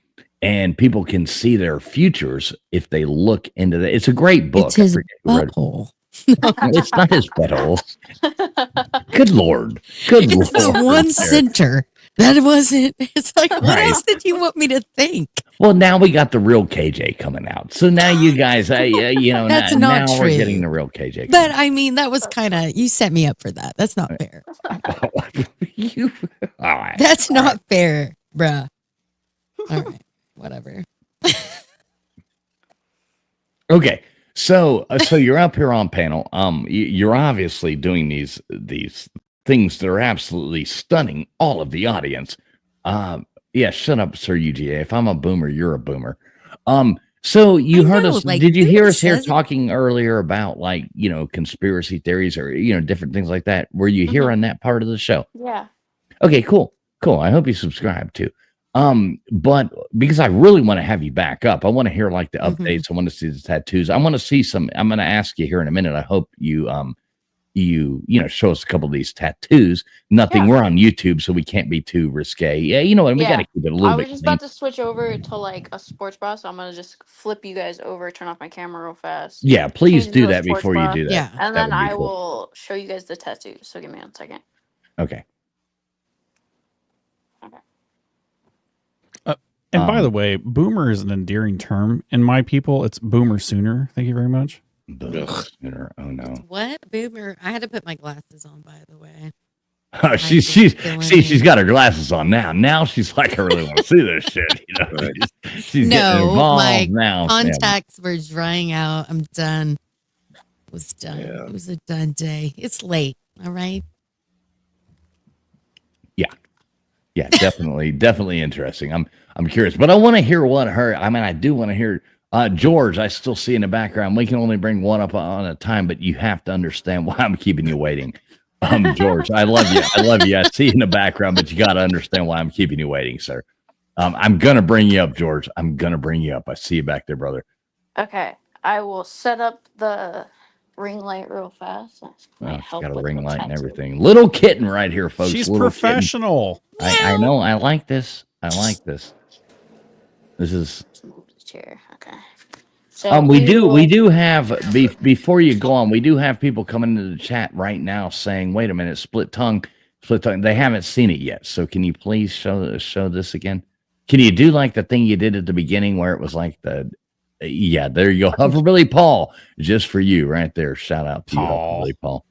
and people can see their futures if they look into that. It's a great book. It's his butthole. It's not his butthole. Good Lord. Good It's Lord. the one center. That wasn't. It's like, what Right. else did you want me to think? Well, now we got the real KJ coming out. So now you guys, That's now not we're true. getting the real KJ. But I mean, that was kind of, you set me up for that. That's not fair. All right. That's not fair, bruh. All right. Whatever. Okay. So you're up here on panel. You're obviously doing these things that are absolutely stunning all of the audience. Yeah, shut up, Sir UGA. If I'm a boomer, you're a boomer. So you heard us. like, Did you who hear us here says- talking earlier about like, conspiracy theories or, different things like that? Were you here on that part of the show? Yeah. Okay, cool. I hope you subscribe too. But because I really want to have you back up, I want to hear like the updates. I want to see the tattoos. I want to see some. I'm going to ask you here in a minute. I hope you show us a couple of these tattoos. Nothing. We're on YouTube, so we can't be too risque. Yeah, we got to keep it a little I bit. was just about to switch over to like a sports bra, so I'm gonna just flip you guys over, turn off my camera real fast. Yeah, please change do into a that sports before you bra, do that. Yeah. and That then would be I cool. will show you guys the tattoos. So give me 1 second. Okay. And by the way, boomer is an endearing term. In my people, it's boomer sooner. Thank you very much. Boomer. Oh no. What? Boomer. I had to put my glasses on, by the way. She's got her glasses on now. Now she's like, I really want to see this shit. She's getting No, involved my now. contacts were drying out. I'm done. It was done. It was a done day. It's late. All right. Yeah, definitely interesting. I'm curious, but I want to hear what her. I mean, I do want to hear George. I still see in the background. We can only bring one up on a time, but you have to understand why I'm keeping you waiting. George, I love you. I see you in the background, but you got to understand why I'm keeping you waiting, sir. I'm gonna bring you up, George. I'm gonna bring you up. I see you back there, brother. Okay, I will set up the ring light real fast. She's got a ring light and everything. Little kitten right here, folks. She's Little professional. I know. I like this. This is. Move the chair. Okay. So We do have before you go on, we do have people coming into the chat right now saying, "Wait a minute, split tongue." They haven't seen it yet, so can you please show this again? Can you do like the thing you did at the beginning where it was like the? Yeah, there you go. Hoverbilly Paul, just for you, right there. Shout out to you, Hoverbilly Paul.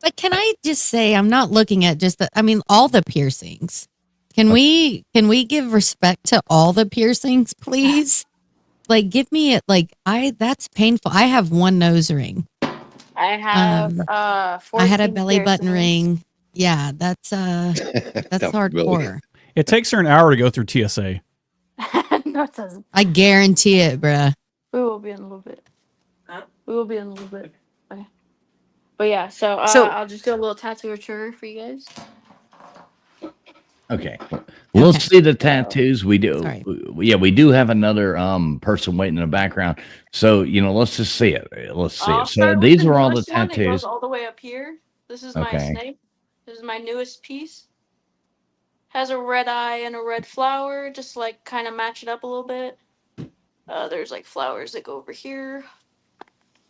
But can I just say, I'm not looking at just all the piercings. Can we give respect to all the piercings, please? Like, give me it. Like, that's painful. I have one nose ring. I have I had a 14 belly button piercings. ring. Yeah, that's hardcore. It takes her an hour to go through TSA. No, it doesn't. I guarantee it, bruh. We will be in a little bit. We will be in a little bit. Okay. But yeah, so I'll just do a little tattoo tour for you guys. Okay. Let's see the tattoos. We do. Yeah, we do have another person waiting in the background. So, let's just see it. Let's see it. So these are all the tattoos. It goes all the way up here. This is my snake. This is my newest piece. Has a red eye and a red flower. Just like kind of match it up a little bit. There's like flowers that go over here.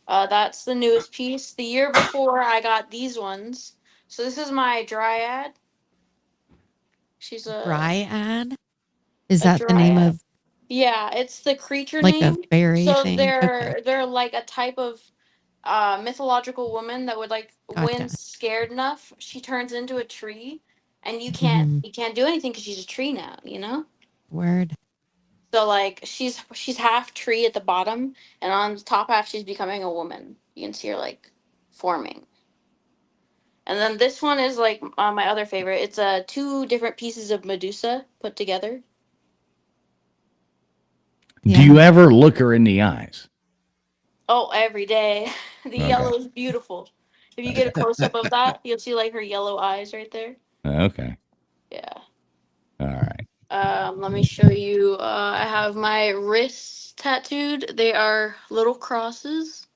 That's the newest piece. The year before I got these ones. So this is my dryad. She's a Dryad? Is that the name of? Yeah, it's the creature like name. a fairy So thing? they're like a type of mythological woman that would like when scared enough, she turns into a tree, and you can't do anything because she's a tree now. Word. So like she's half tree at the bottom, and on the top half she's becoming a woman. You can see her like forming. And then this one is like my other favorite. It's 2 different pieces of Medusa put together. Do you ever look her in the eyes? Oh, every day. The yellow is beautiful. If you get a close up of that, you'll see like her yellow eyes right there. Okay. Yeah. All right. Let me show you. I have my wrists tattooed. They are little crosses.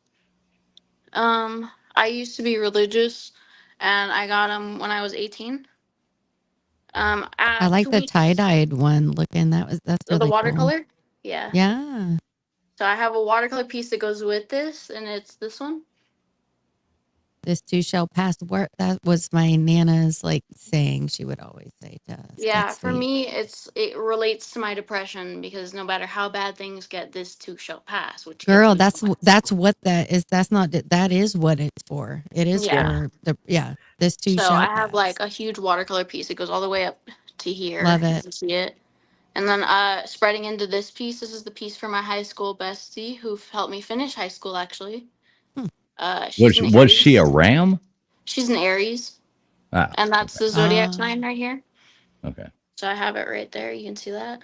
I used to be religious, and I got them when I was 18. I like the tie-dyed one looking. That's really the watercolor. cool. Yeah. Yeah. So I have a watercolor piece that goes with this, and it's this one. This too shall pass. That was my Nana's like saying. She would always say to us. Yeah, That's for sweet. me, it relates to my depression because no matter how bad things get, this too shall pass. Which Girl, that's what that is. That is what it's for. It is for this too So shall I pass. have like a huge watercolor piece. It goes all the way up to here. Love You it. can see it. And then spreading into this piece. This is the piece for my high school bestie who helped me finish high school. Actually, Was she a ram? She's an Aries. Ah, and that's the zodiac sign right here. Okay. So I have it right there. You can see that.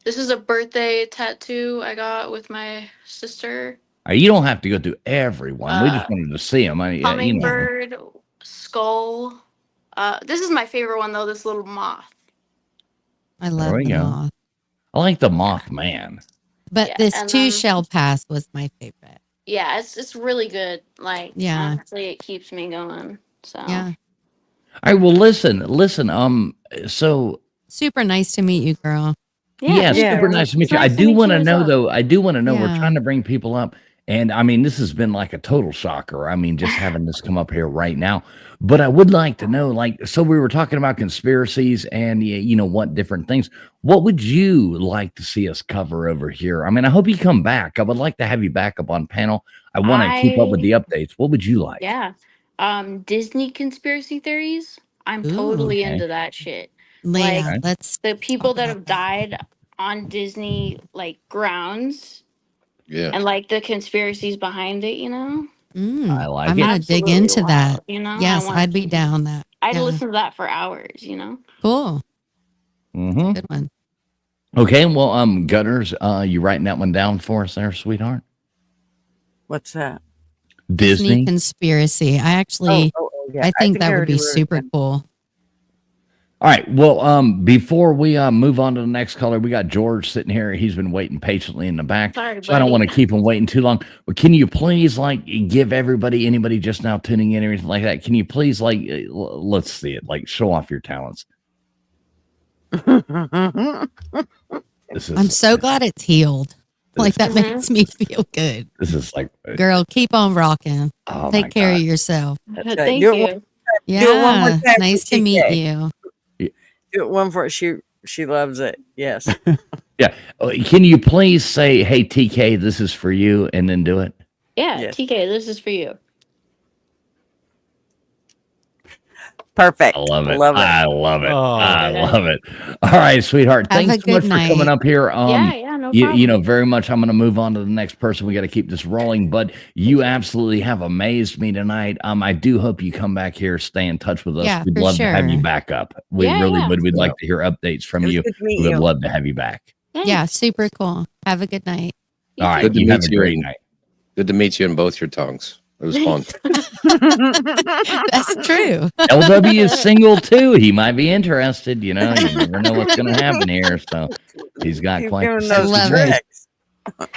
This is a birthday tattoo I got with my sister. You don't have to go through everyone. We just wanted to see them. Hummingbird, skull. This is my favorite one though. This little moth. I love the moth. I like the Mothman. But this too shall pass was my favorite. Yeah, it's really good. Like, honestly, it keeps me going. So yeah. All right. Well, listen. So super nice to meet you, girl. Yeah, super nice to meet you. I do want to know though. I do want to know. Yeah. We're trying to bring people up, and I mean, this has been like a total shocker. I mean, just having this come up here right now. But I would like to know, so we were talking about conspiracies and what different things. What would you like to see us cover over here? I mean, I hope you come back. I would like to have you back up on panel. I want to keep up with the updates. What would you like? Yeah. Disney conspiracy theories. I'm totally into that shit. Leia, Like the people that have died on Disney like grounds. Yeah. And like the conspiracies behind it, I like I'm it. gonna dig into that. Yes, I I'd be down that. I'd Yeah. listen to that for hours, Cool. Mm-hmm. Good one. Okay, well, Gutters, you writing that one down for us there, sweetheart? What's that? Disney conspiracy. I actually, I think that would be super cool. All right. Well, before we move on to the next caller, we got George sitting here. He's been waiting patiently in the back. Sorry, so I don't buddy. want to keep him waiting too long. But can you please give anybody just now tuning in or anything like that? Can you please let's see it, show off your talents. I'm so glad it's healed. That makes me feel good. This is Girl, keep on rocking. Oh Take care of yourself. Thank you. Yeah. Nice to meet you. Do it one for she loves it. Yes. Yeah. Can you please say, "Hey TK, this is for you," and then do it? Yeah, TK, this is for you. Perfect. I love it. Love it. I love it. Oh, I love it. All right, sweetheart. Have Thanks a so much good for coming night. up here. No you problem. very much. I'm going to move on to the next person. We got to keep this rolling, but you absolutely have amazed me tonight. I do hope you come back here, stay in touch with us. Yeah, We'd for love to have you sure. back up. We really would. We'd like to hear updates from you. good to meet We'd you. love to have you back. Yeah, super cool. Have a good night. All right. Good to You have meet a you. great night. Good to meet you in both your tongues. It was fun. That's true. LW is single too. He might be interested. You know, you never know what's going to happen here. So he's got quite the sense of humor.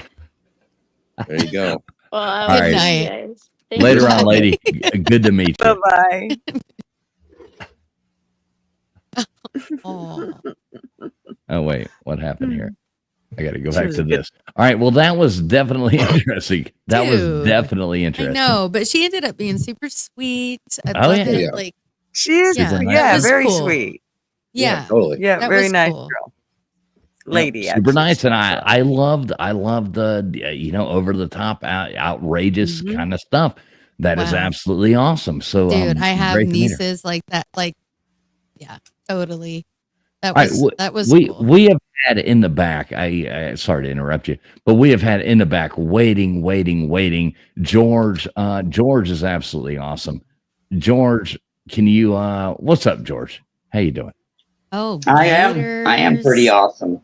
There you go. Well, All good right. night, guys. Thank Later you. on, lady. Good to meet you. Bye bye. Oh wait, what happened here? I got to go back to this. All right. Well, that was definitely interesting. That was Dude, definitely I interesting. know, but she ended up being super sweet. I Oh, love yeah. it. Yeah. Like She is, Super nice. yeah, That was very cool. sweet. Yeah, totally. Yeah, that very was nice cool. girl. Lady, Yeah, super actually. nice, and I loved the over the top, outrageous kind of stuff. That is Wow. absolutely awesome. So, Dude, I have great to meet her. nieces like that. Like, yeah, totally. That All right, was we cool. we have had in the back. I sorry to interrupt you, but we have had in the back waiting. George, George is absolutely awesome. George, can you? What's up, George? How you doing? Oh, I am pretty awesome.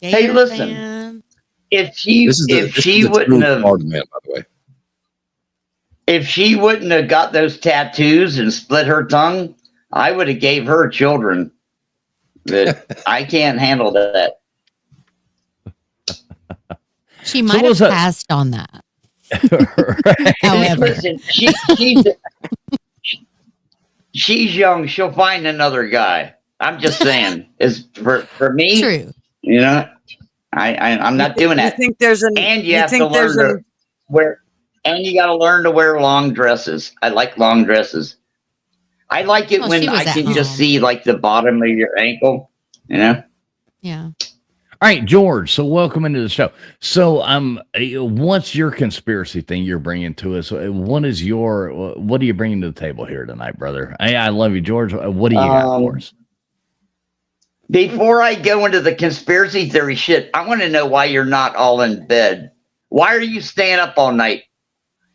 Hey, Gator listen, fan. if she wouldn't have, Florida man, by the way. if she wouldn't have got those tattoos and split her tongue, I would have gave her children. But I can't handle that. She might have passed on that. However, Listen, she's young. She'll find another guy. I'm just saying. Is for me. True. You know, I'm not doing that. You think there's an? And you you have to think there's learn to wear. And you got to learn to wear long dresses. I like long dresses. I like it Well, when she was I at can just home. see like the bottom of your ankle. You know. Yeah. All right, George. So welcome into the show. So, what's your conspiracy thing you're bringing to us? What are you bringing to the table here tonight, brother? I love you, George. What do you got for us? Before I go into the conspiracy theory shit, I want to know why you're not all in bed. Why are you staying up all night?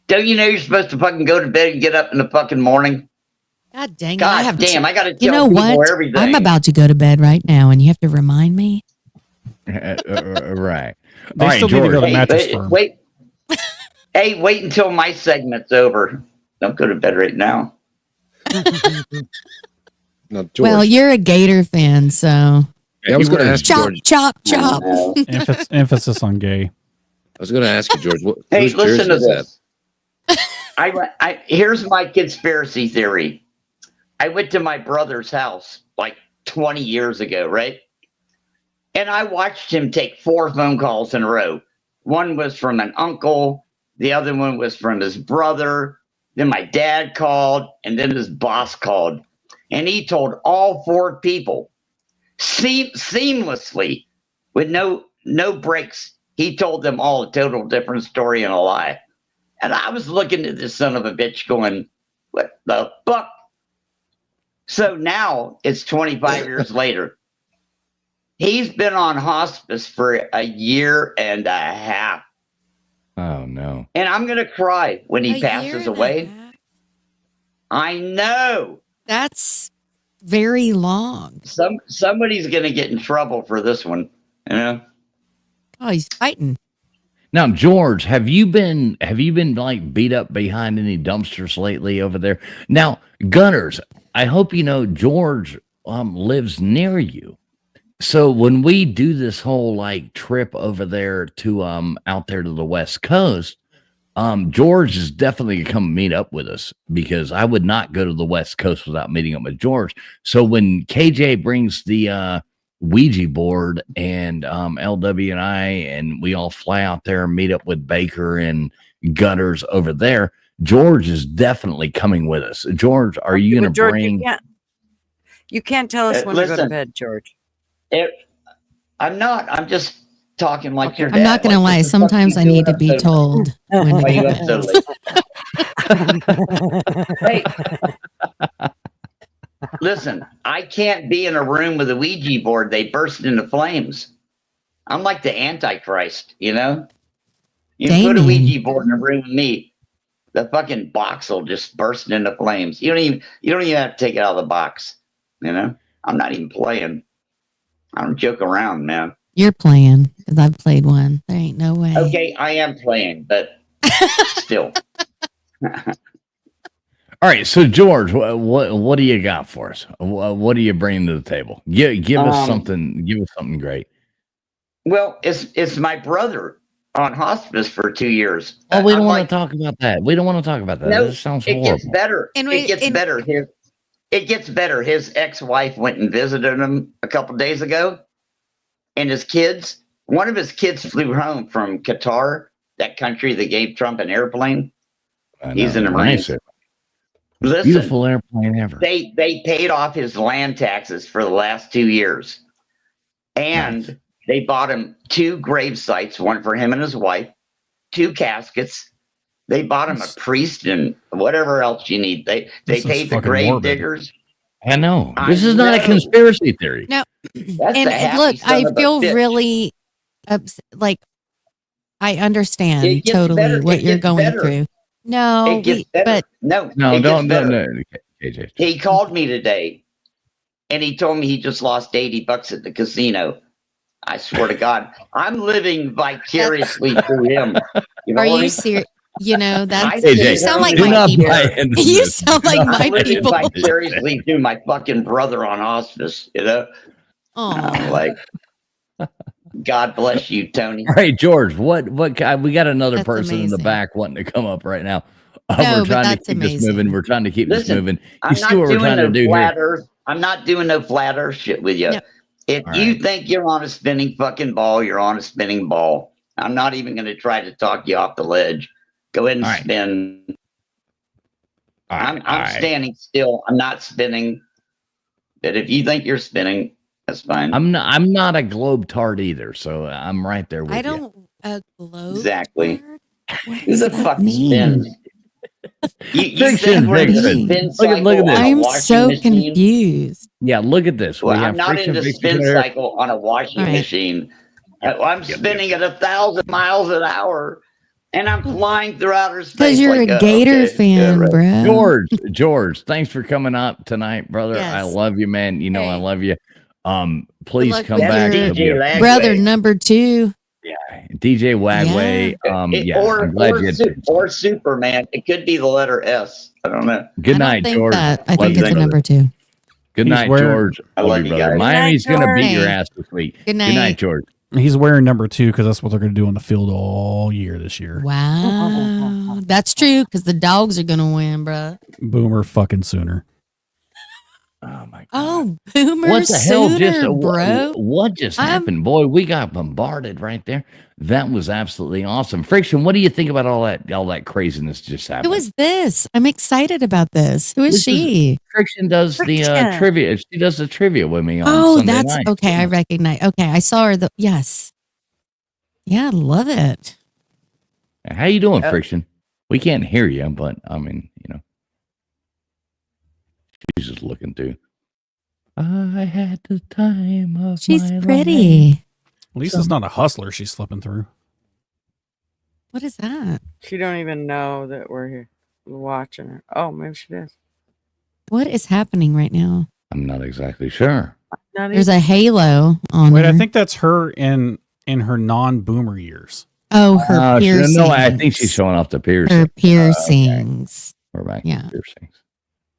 Don't you know you're supposed to fucking go to bed and get up in the fucking morning? God dang it! God damn! I got to tell You know people what? everything. I'm about to go to bed right now, and you have to remind me. Right. They All right, still need to George. go to Mattress Firm. Wait. Hey, wait until my segment's over. Don't go to bed right now. No, George. Well, you're a Gator fan, so I was going to ask chop, George. chop. Emphasis on gay. I was going to ask you, George. Hey, whose listen jersey to is this. Here's my conspiracy theory. I went to my brother's house like 20 years ago, right? And I watched him take 4 phone calls in a row. One was from an uncle. The other one was from his brother. Then my dad called, and then his boss called. And he told all 4 people seamlessly with no breaks. He told them all a total different story and a lie. And I was looking at this son of a bitch going, what the fuck? So now it's 25 years later. He's been on hospice for a year and a half. Oh, no. And I'm going to cry when he A passes year and a away. half? I know. That's very long. Somebody's going to get in trouble for this one. You know? Oh, he's fighting. Now, George, have you been like beat up behind any dumpsters lately over there? Now, Gunners, I hope you know George lives near you. So when we do this whole like trip over there to out there to the West Coast, George is definitely gonna come meet up with us because I would not go to the West Coast without meeting up with George. So when KJ brings the Ouija board and LW and I, and we all fly out there and meet up with Baker and Gutters over there, George is definitely coming with us. George, are you going to George, bring? You can't tell us when to go to listen. bed, George. I'm not. I'm just talking like your dad. I'm not going to Like, lie. what the fuck Sometimes you I doing need to up be so- told when Why to you go up to so bed. late? Hey, listen, I can't be in a room with a Ouija board. They burst into flames. I'm like the Antichrist, you know? You put a Damien. Ouija board in a room with me, the fucking box will just burst into flames. You don't even have to take it out of the box, you know? I'm not even playing. I don't joke around, man. You're playing because I've played one. There ain't no way. Okay, I am playing, but still. All right, so George, what do you got for us? What are you bringing to the table? Give us something. Give us something great. Well, it's my brother on hospice for 2 years. Oh, we don't want to talk about that. We don't want to talk about that. No, This sounds it horrible. gets better. It gets better. It gets better. His ex-wife went and visited him a couple days ago, and his kids. One of his kids flew home from Qatar, that country that gave Trump an airplane. He's in the Marines. Listen, Beautiful airplane ever. They paid off his land taxes for the last 2 years, and they bought him 2 grave sites, one for him and his wife, 2 caskets. They bought him a priest and whatever else you need. They paid the grave diggers. I know. This is not a conspiracy theory. No, That's and the happy look, son I of a feel bitch. really like I understand It gets totally better. what It you're gets going better. through. No, It gets better. but No, No, it don't. gets No, better. no. KJ. He called me today, and he told me he just lost $80 at the casino. I swear to God, I'm living vicariously through him. You know are what I you mean? serious? You know, that's KJ, you sound like do my not people. buy into You this. sound like I'm my living people. vicariously through my fucking brother on hospice. You know, I'm like, God bless you, Tony. All right, George. What? We got another That's person in the amazing. back wanting to come up right now. No, We're but trying to that's keep this amazing. moving. We're trying to keep this Listen, moving. You I'm see not what we're doing trying to no do flat here? earth. I'm not doing no flat earth shit with you. No. If All you right. think you're on a spinning fucking ball, you're on a spinning ball. I'm not even going to try to talk you off the ledge. Go ahead and All right. spin. All right, I'm all right. standing still. I'm not spinning. But if you think you're spinning, that's fine. I'm not a globe tart either, so I'm right there with I you. don't globe. Exactly. What Who does the that fuck mean? spins? You Friction, think we're in the friction. spin Look at cycle this. on a I'm washing so machine? confused. Yeah, look at this. Well, We I'm have not in friction, the friction spin here. cycle on a washing All right. machine. I'm spinning at 1,000 miles an hour, and I'm flying through outer space. Because you're like a Gator fan, right. bro. George, thanks for coming up tonight, brother. Yes. I love you, man. You know I Hey. love you. Please luck come with back. your It'll be a- brother number 2. DJ Wagway. Or Superman. It could be the letter S. I don't know. Good I night, don't think George. that. I Love think you, it's a brother. number 2. Good night, George. I love you brother. guys. Miami's Good night, gonna beat your George. ass this week. Good Good night, night. George. He's wearing number 2 because that's what they're going to do on the field all year this year. Wow. That's true because the dogs are going to win, bro. Boomer fucking Sooner. Oh my God. Oh, Boomer What the hell Sooner, bro. What just happened? Boy, we got bombarded right there. That was absolutely awesome. Friction, what do you think about all that craziness just happened? Who is this? I'm excited about this. Who is she? Friction does the trivia. She does the trivia with me on Oh, Sunday that's night. okay. I recognize. Okay, I saw her. Yes. Yeah, love it. How you doing, Friction? We can't hear you, but I mean, she's just looking through. I had the time of She's my pretty. life. Lisa's not a hustler. She's slipping through. What is that? She don't even know that we're here watching her. Oh, maybe she does. What is happening right now? I'm not exactly sure. There's a halo on Wait, her. I think that's her in her non-boomer years. Oh, her piercings. No, I think she's showing off the piercing. Her piercings. We're back. Yeah. To piercings.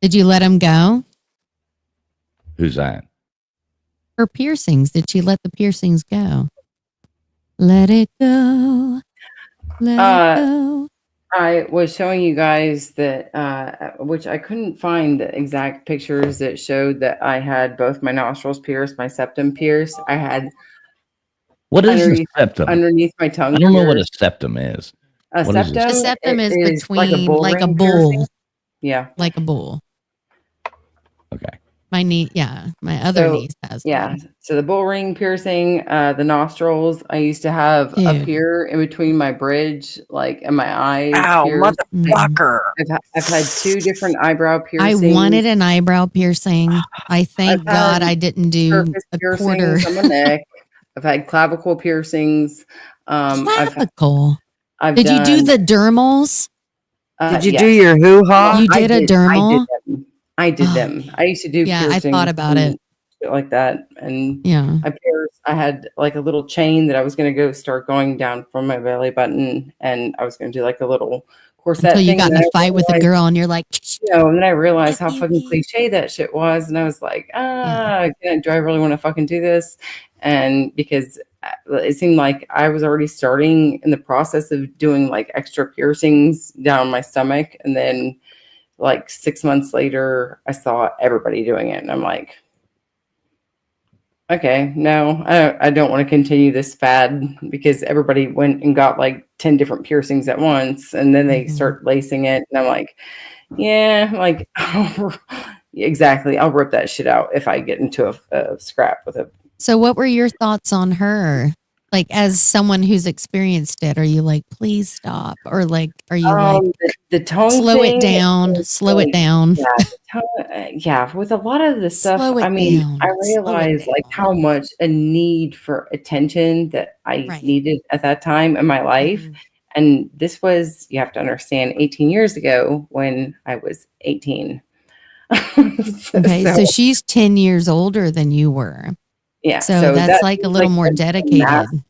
Did you let him go? Who's that? Her piercings. Did she let the piercings go? Let it go. Let it go. I was showing you guys that, which I couldn't find the exact pictures that showed that I had both my nostrils pierced, my septum pierced. I had What is a septum? underneath my tongue. I don't know what a pierced. septum is. A What is septum. The septum is like between like a ring bull. piercing. Yeah. Like a bull. Okay. My knee, my other niece has. Yeah. one. So the bull ring piercing, the nostrils, I used to have Ew. up here in between my bridge, like in my eyes. Ow, pierced. motherfucker. I've had 2 different eyebrow I piercings. wanted an eyebrow piercing. I thank I've God had I didn't do surface a piercings quarter. on my neck. I've had clavicle piercings. Clavicle. I've Did you do done- the dermals? Did you yes. do your hoo-ha? You did a dermal? I did them. I used to do Yeah, I piercings thought about and it. shit like that. And Yeah. I had like a little chain that I was going to start going down from my belly button, and I was going to do like a little corset Until you thing. got in And a I fight with a realized- girl and you're like, and then I realized how fucking cliche that shit was, and I was like, do I really want to fucking do this? And because it seemed like I was already starting in the process of doing like extra piercings down my stomach, and then like 6 months later, I saw everybody doing it, and I'm like, okay, no, I don't want to continue this fad, because everybody went and got like 10 different piercings at once, and then they start lacing it, and I'm like, yeah, like exactly, I'll rip that shit out if I get into a scrap with it. so what were your thoughts on her? Like, as someone who's experienced it, are you like, please stop? Or like, are you like, the tone slow thing it down, is slow it like- down? Yeah, the tone, with a lot of the stuff, Slow it I mean, down, I slow it realized like how much a need for attention that I needed at that time in my life. And this was, you have to understand, 18 years ago when I was 18. Okay, so she's 10 years older than you were. Yeah, So that's like a seems little more a dedicated.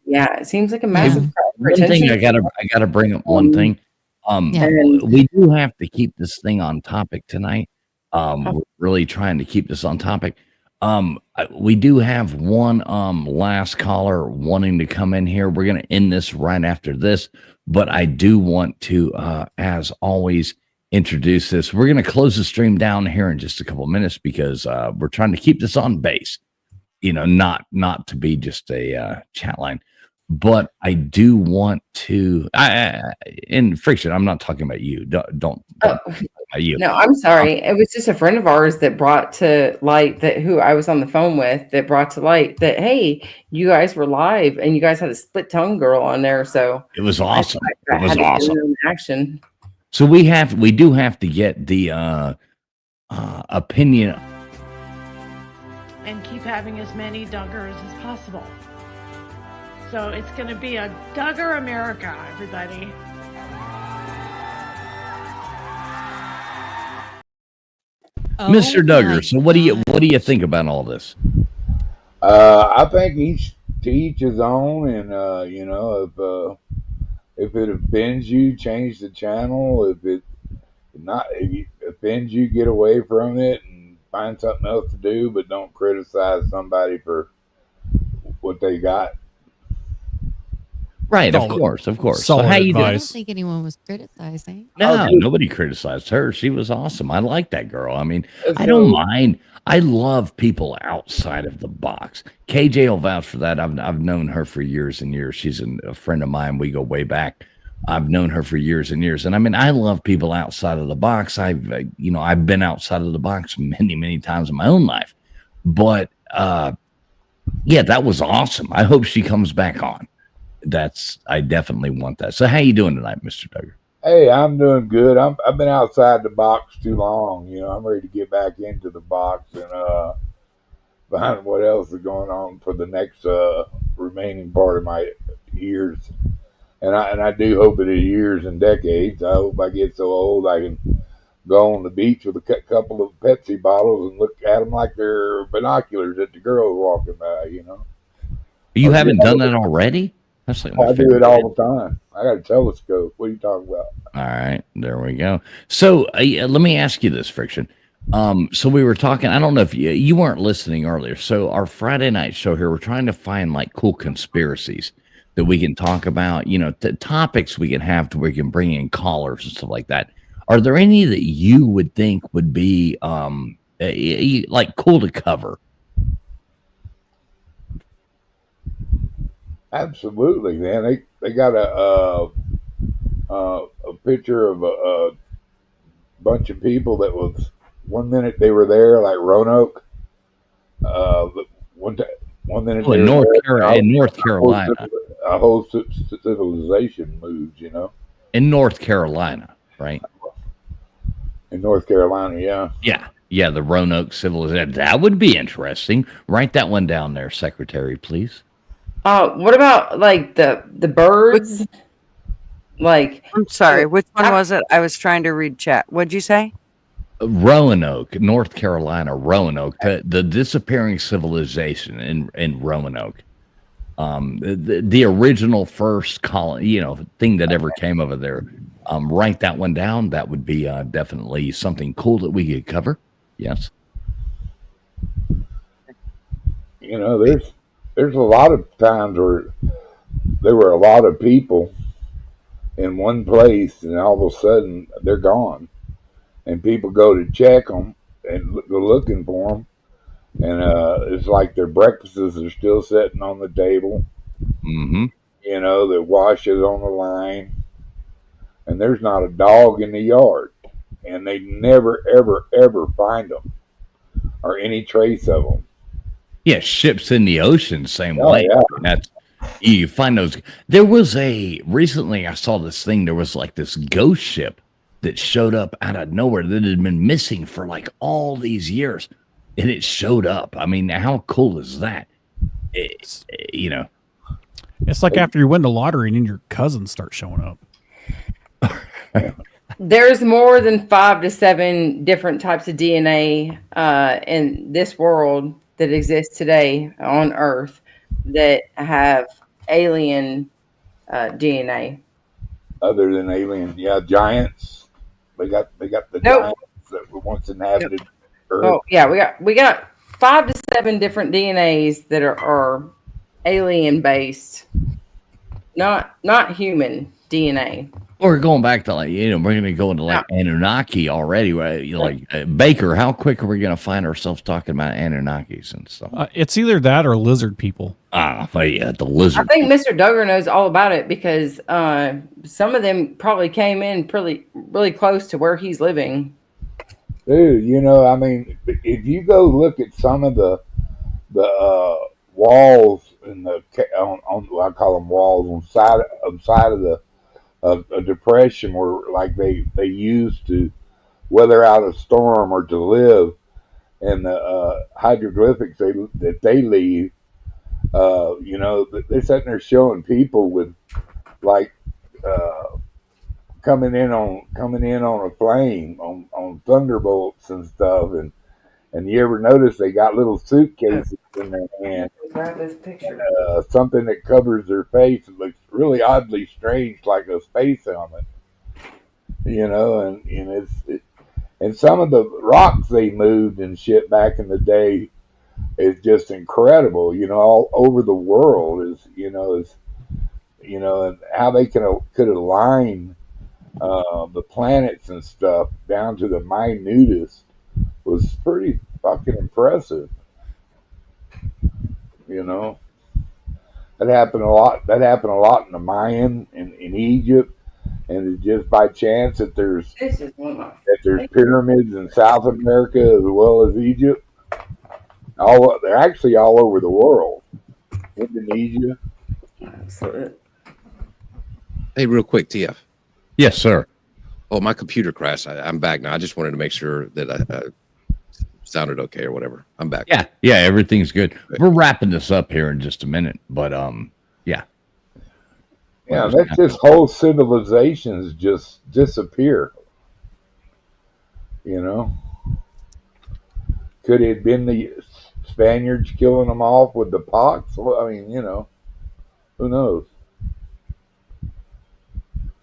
it seems like a massive cry for One thing attention. I gotta bring up one thing. We do have to keep this thing on topic tonight. We're really trying to keep this on topic. We do have one last caller wanting to come in here. We're gonna end this right after this, but I do want to, as always, introduce this. We're gonna close the stream down here in just a couple minutes because we're trying to keep this on base. Not to be just a chat line, but I do want to. In Friction, I'm not talking about you. Don't about you. No, I'm sorry. It was just a friend of ours that brought to light who I was on the phone with, that brought to light that, hey, you guys were live and you guys had a split tongue girl on there. So it was awesome. I It was had to get awesome. in action. So we do have to get the opinion. And keep having as many Duggars as possible. So it's going to be a Duggar America, everybody. Mr. Duggar. So what do you think about all this? I think each to each his own, and if it offends you, change the channel. If it offends you, get away from it and find something else to do, but don't criticize somebody for what they got. Right, of course. So how you doing? I don't think anyone was criticizing. No, nobody criticized her. She was awesome. I like that girl. I mean, I don't mind. I love people outside of the box. KJ will vouch for that. I've known her for years and years. She's a friend of mine. We go way back. I've known her for years and years. And I mean, I love people outside of the box. I've been outside of the box many, many times in my own life. But yeah, that was awesome. I hope she comes back on. I definitely want that. So how you doing tonight, Mr. Duggar? Hey, I'm doing good. I've been outside the box too long. I'm ready to get back into the box and find what else is going on for the next remaining part of my years. And I do hope it is years and decades. I hope I get so old I can go on the beach with a couple of Pepsi bottles and look at them like they're binoculars that the girls walking by. You haven't done that already? That's like my I do favorite. it all the time. I got a telescope. What are you talking about? All right, there we go. So let me ask you this, Friction. So we were talking, I don't know if you weren't listening earlier. So our Friday night show here, we're trying to find like cool conspiracies that we can talk about, topics we can have to where we can bring in callers and stuff like that. Are there any that you would think would be like cool to cover? Absolutely, man. They got a picture of a bunch of people that was 1 minute they were there, like Roanoke. One minute in North Carolina, a whole civilization moved. In North Carolina, right? In North Carolina, yeah. Yeah, the Roanoke civilization. That would be interesting. Write that one down there, Secretary, please. What about like the birds? Like, I'm sorry, which one was it? I was trying to read chat. What'd you say? Roanoke, North Carolina, Roanoke, the disappearing civilization in Roanoke. The original first colony, thing that ever came over there. Write that one down. That would be definitely something cool that we could cover. Yes. There's a lot of times where there were a lot of people in one place, and all of a sudden they're gone, and people go to check them and go looking for them, and it's like their breakfasts are still sitting on the table. Mm-hmm. The wash is on the line, and there's not a dog in the yard, and they never, ever, ever find them or any trace of them. Yeah, ships in the ocean, same way. Yeah. That's you find those. There was recently I saw this thing. There was like this ghost ship that showed up out of nowhere that had been missing for like all these years, and it showed up. I mean, how cool is that? It's like after you win the lottery and then your cousins start showing up. There's more than 5 to 7 different types of DNA in this world that exists today on Earth that have alien DNA. Other than alien, giants. They got the giants that were once inhabited Earth. Oh yeah, we got 5 to 7 different DNAs that are alien based, not human DNA. We're going back to we're going to go into Anunnaki already, right? Baker, how quick are we going to find ourselves talking about Anunnakis and stuff? It's either that or lizard people. The lizard. I think Mr. Duggar knows all about it because some of them probably came in really close to where he's living. Dude, I mean, if you go look at some of the walls in the on I call them walls on side of the a depression where like they used to weather out a storm or to live, and the hieroglyphics that they leave, they're sitting there showing people with like coming in on a flame on thunderbolts and stuff, and you ever notice they got little suitcases in their hand? Grab this picture. Something that covers their face. It looks really oddly strange, like a space helmet. And some of the rocks they moved and shit back in the day is just incredible. All over the world and how they could align the planets and stuff down to the minutest was pretty fucking impressive. That happened a lot. That happened a lot in the Mayan in Egypt, and it's just by chance that there's pyramids in South America as well as Egypt. They're actually all over the world. Indonesia. Hey, real quick, TF. Yes, sir. Oh, my computer crashed. I'm back now. I just wanted to make sure that I sounded okay or whatever. I'm back. Yeah, everything's good. We're wrapping this up here in just a minute, but yeah, that's just whole civilizations just disappear. Could it have been the Spaniards killing them off with the pox? Well, I mean, who knows?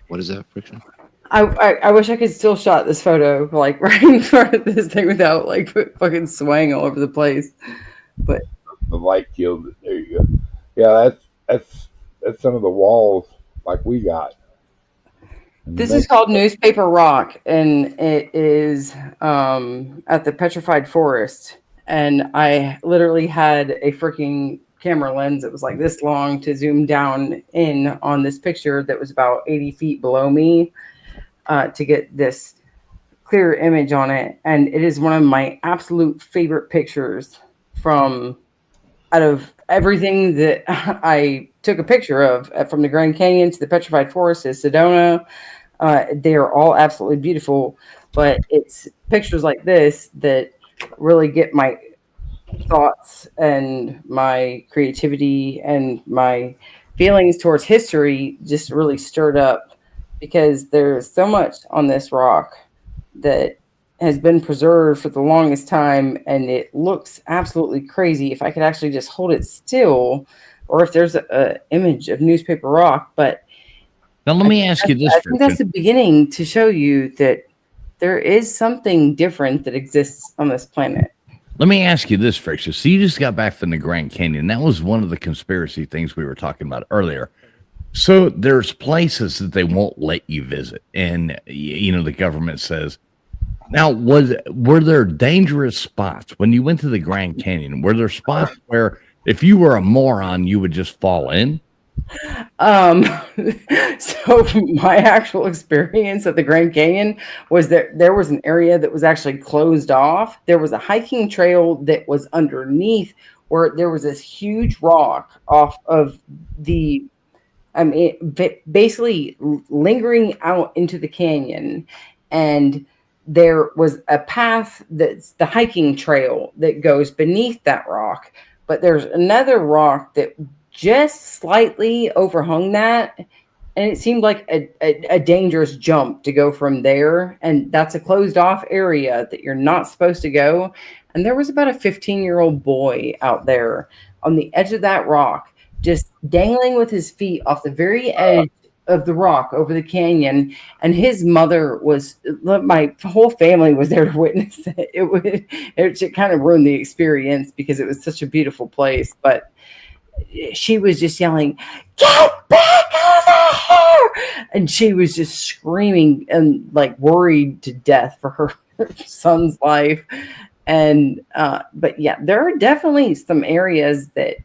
What is that, Friction? I wish I could still shot this photo like right in front of this thing without like fucking swaying all over the place. But the light killed it. There you go. Yeah, that's some of the walls like we got. This is called Newspaper Rock, and it is at the Petrified Forest. And I literally had a freaking camera lens that was like this long to zoom down in on this picture that was about 80 feet below me to get this clear image on it. And it is one of my absolute favorite pictures from out of everything that I took a picture of, from the Grand Canyon to the Petrified Forest to Sedona. They are all absolutely beautiful, but it's pictures like this that really get my thoughts and my creativity and my feelings towards history just really stirred up, because there's so much on this rock that has been preserved for the longest time, and it looks absolutely crazy. If I could actually just hold it still, or if there's a image of newspaper rock. But now let me ask you this. I think that's the beginning to show you that there is something different that exists on this planet. Let me ask you this, Friction. So you just got back from the Grand Canyon. That was one of the conspiracy things we were talking about earlier. So there's places that they won't let you visit. And, you know, the government says, now, were there dangerous spots when you went to the Grand Canyon? Were there spots where if you were a moron, you would just fall in? So my actual experience at the Grand Canyon was that there was an area that was actually closed off. There was a hiking trail that was underneath where there was this huge rock off of the, basically lingering out into the canyon. And there was a path that's the hiking trail that goes beneath that rock. But there's another rock that just slightly overhung that, and it seemed like a dangerous jump to go from there, and that's a closed off area that you're not supposed to go. And there was about a 15-year-old boy out there on the edge of that rock, just dangling with his feet off the very edge of the rock over the canyon, and his mother was, my whole family was there to witness it. It kind of ruined the experience because it was such a beautiful place, but she was just yelling, "Get back over here!" And she was just screaming and like worried to death for her son's life. And but yeah, there are definitely some areas that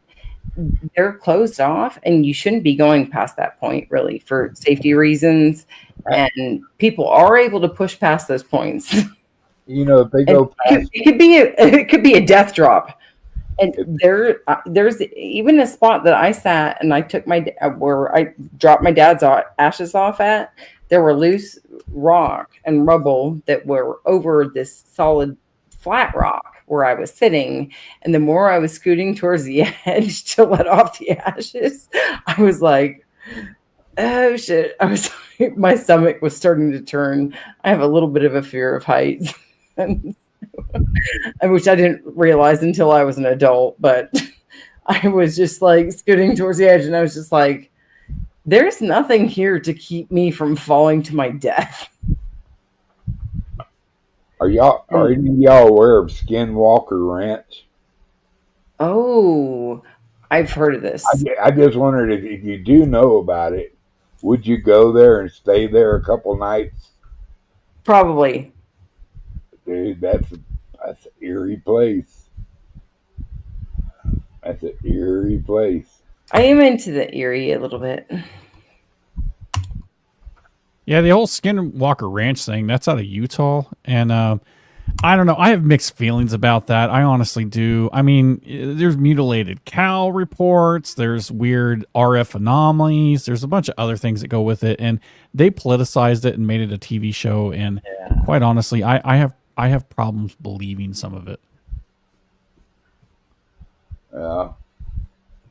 they're closed off, and you shouldn't be going past that point, really, for safety reasons. And people are able to push past those points. You know, if they go past, it could be a death drop. And there's even a spot that I sat and I took where I dropped my dad's ashes off at. There were loose rock and rubble that were over this solid flat rock where I was sitting. And the more I was scooting towards the edge to let off the ashes, I was like, oh shit. My stomach was starting to turn. I have a little bit of a fear of heights. Which I didn't realize until I was an adult, but I was just like scooting towards the edge, and I was just like, there's nothing here to keep me from falling to my death. Are any of y'all aware of Skinwalker Ranch? Oh, I've heard of this. I just wondered if you do know about it, would you go there and stay there a couple nights? Probably. Dude, that's an eerie place. That's an eerie place. I am into the eerie a little bit. Yeah, the whole Skinwalker Ranch thing, that's out of Utah. And I don't know. I have mixed feelings about that. I honestly do. I mean, there's mutilated cow reports. There's weird RF anomalies. There's a bunch of other things that go with it. And they politicized it and made it a TV show. And quite honestly, I have problems believing some of it. Yeah.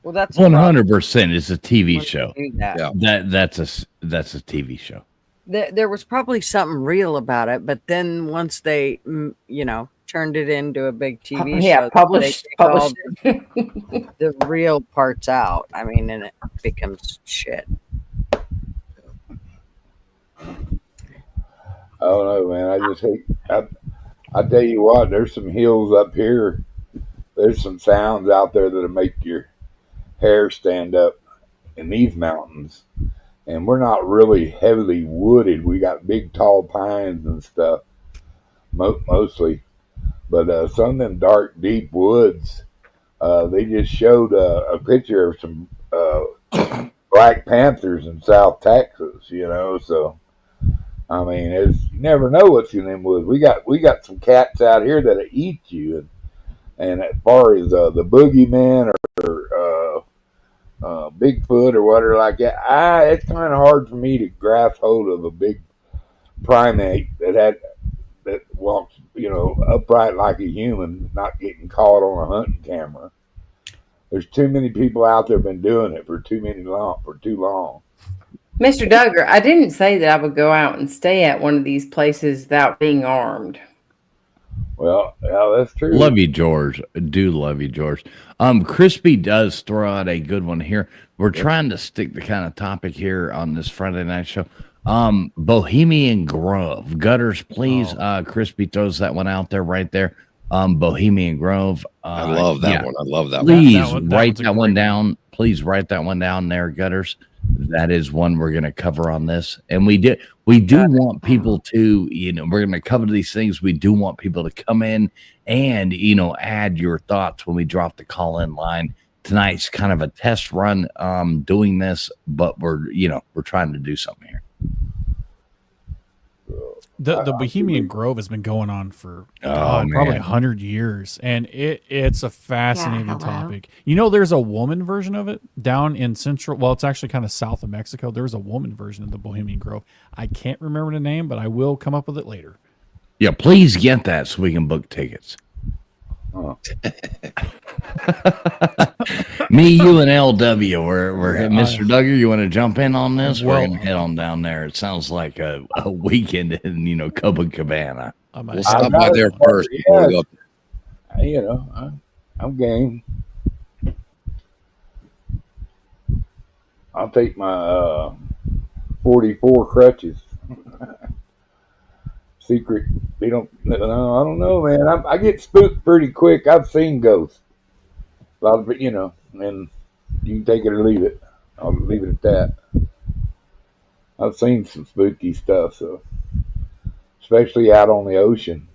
Well, that's 100%. It's a TV show. Yeah. That's a TV show. There was probably something real about it, but then once they, turned it into a big TV show, published the real parts out. I mean, and it becomes shit. I don't know, man. I just hate. I tell you what, there's some hills up here. There's some sounds out there that'll make your hair stand up in these mountains. And we're not really heavily wooded. We got big, tall pines and stuff, mostly. But some of them dark, deep woods, they just showed a picture of some Black Panthers in South Texas, So, I mean, you never know what's in them woods. We got some cats out here that'll eat you. And as far as the boogeyman or Bigfoot or whatever like that, it's kind of hard for me to grasp hold of a big primate that walks, upright like a human, not getting caught on a hunting camera. There's too many people out there been doing it for too long. Mr. Duggar, I didn't say that I would go out and stay at one of these places without being armed. Well, yeah, that's true. Love you, George. Do love you, George. Crispy does throw out a good one here. We're trying to stick the kind of topic here on this Friday night show. Bohemian Grove. Gutters, please. Crispy throws that one out there right there. Bohemian Grove. I love that one. I love that Please one. write that one down. Please write that one down there, Gutters. That is one we're going to cover on this. And we do want people to, we're going to cover these things. We do want people to come in and, add your thoughts when we drop the call in line. Tonight's kind of a test run doing this, but we're trying to do something here. The Bohemian Grove has been going on for probably 100 years, and it's a fascinating topic. There's a woman version of it down in central. Well, it's actually kind of south of Mexico. There's a woman version of the Bohemian Grove. I can't remember the name, but I will come up with it later. Yeah, please get that so we can book tickets. Oh. Me, you, and LW. We're Mr. Duggar. You want to jump in on this? We're gonna head on down there. It sounds like a weekend in Copacabana. We'll stop by there first. Before we go. I'm game. I'll take my 44 crutches. Secret. I don't know, man. I get spooked pretty quick. I've seen ghosts. A lot of it, and you can take it or leave it. I'll leave it at that. I've seen some spooky stuff, so especially out on the ocean.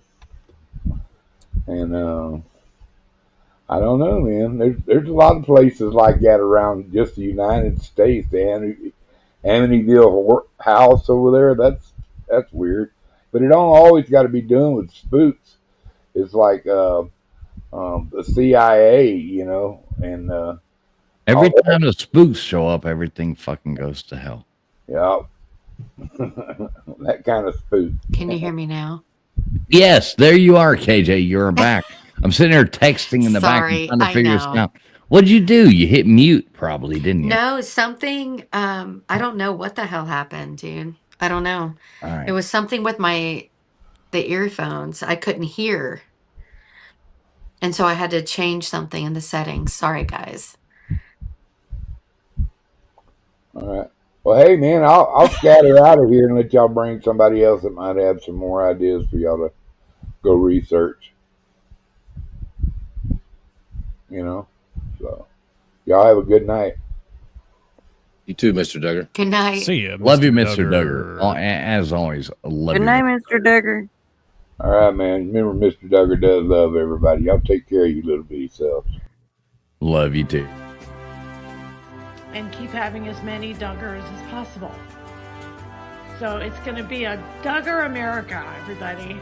And I don't know, man. There's a lot of places like that around just the United States. The Amityville house over there. That's weird. But it don't always got to be doing with spooks. It's like the CIA, and every time the spooks show up, everything fucking goes to hell. Yeah, that kind of spook. Can you hear me now? Yes, there you are, KJ. You're back. I'm sitting here texting in the back and trying to figure this out. What'd you do? You hit mute, probably, didn't you? No, something. I don't know what the hell happened, dude. I don't know. All right. It was something with the earphones. I couldn't hear. And so I had to change something in the settings. Sorry, guys. All right. Well, hey, man, I'll scatter out of here and let y'all bring somebody else that might have some more ideas for y'all to go research. So y'all have a good night. You too, Mr. Duggar. Good night. See you. Love you, Mr. Duggar. As always, love you. Good night, Mr. Duggar. All right, man. Remember, Mr. Duggar does love everybody. Y'all take care of you little bitty selves. Love you too. And keep having as many Duggars as possible. So it's going to be a Duggar America, everybody.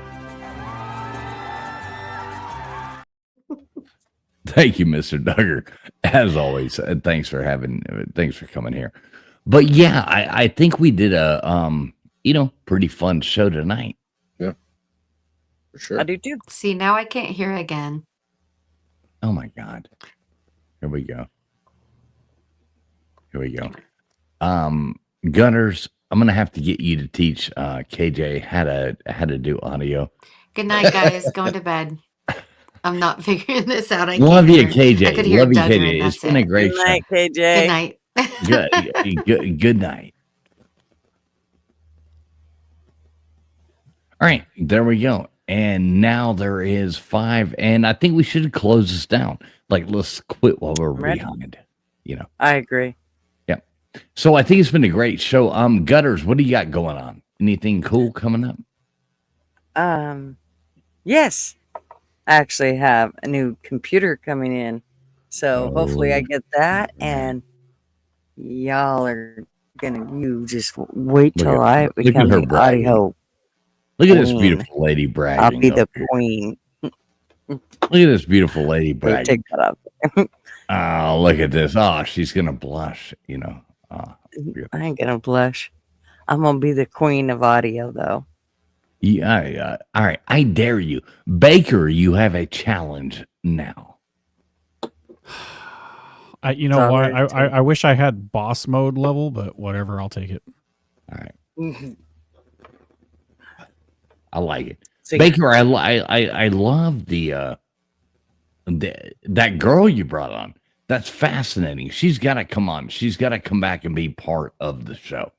Thank you, Mr. Duggar. As always, thanks for coming here. But yeah, I think we did a pretty fun show tonight. Yeah, for sure. I do too. See, now I can't hear again. Oh my God. Here we go. Gunners, I'm gonna have to get you to teach KJ how to do audio. Good night, guys. Going to bed. I'm not figuring this out. Love you, KJ. I could hear Love you, Duggar, KJ. and It's that's been a it. great Good night, show. KJ. Good night. Good night. All right, there we go. And now there is 5, and I think we should close this down. Like, let's quit while we're behind. I agree. Yeah. So I think it's been a great show. Gutters, what do you got going on? Anything cool coming up? Yes. I actually have a new computer coming in. So hopefully I get that, and y'all are you just wait till I become the audio. Look at this beautiful lady bragging. I'll be the queen. Look at this beautiful lady bragging. Take that up. Oh, look at this. Oh, she's gonna blush, I ain't gonna blush. I'm gonna be the queen of audio, though. Yeah. All right. I dare you, Baker. You have a challenge now. I wish I had boss mode level, but whatever. I'll take it. All right. I like it. So, Baker, I love that girl you brought on. That's fascinating. She's got to come on. She's got to come back and be part of the show.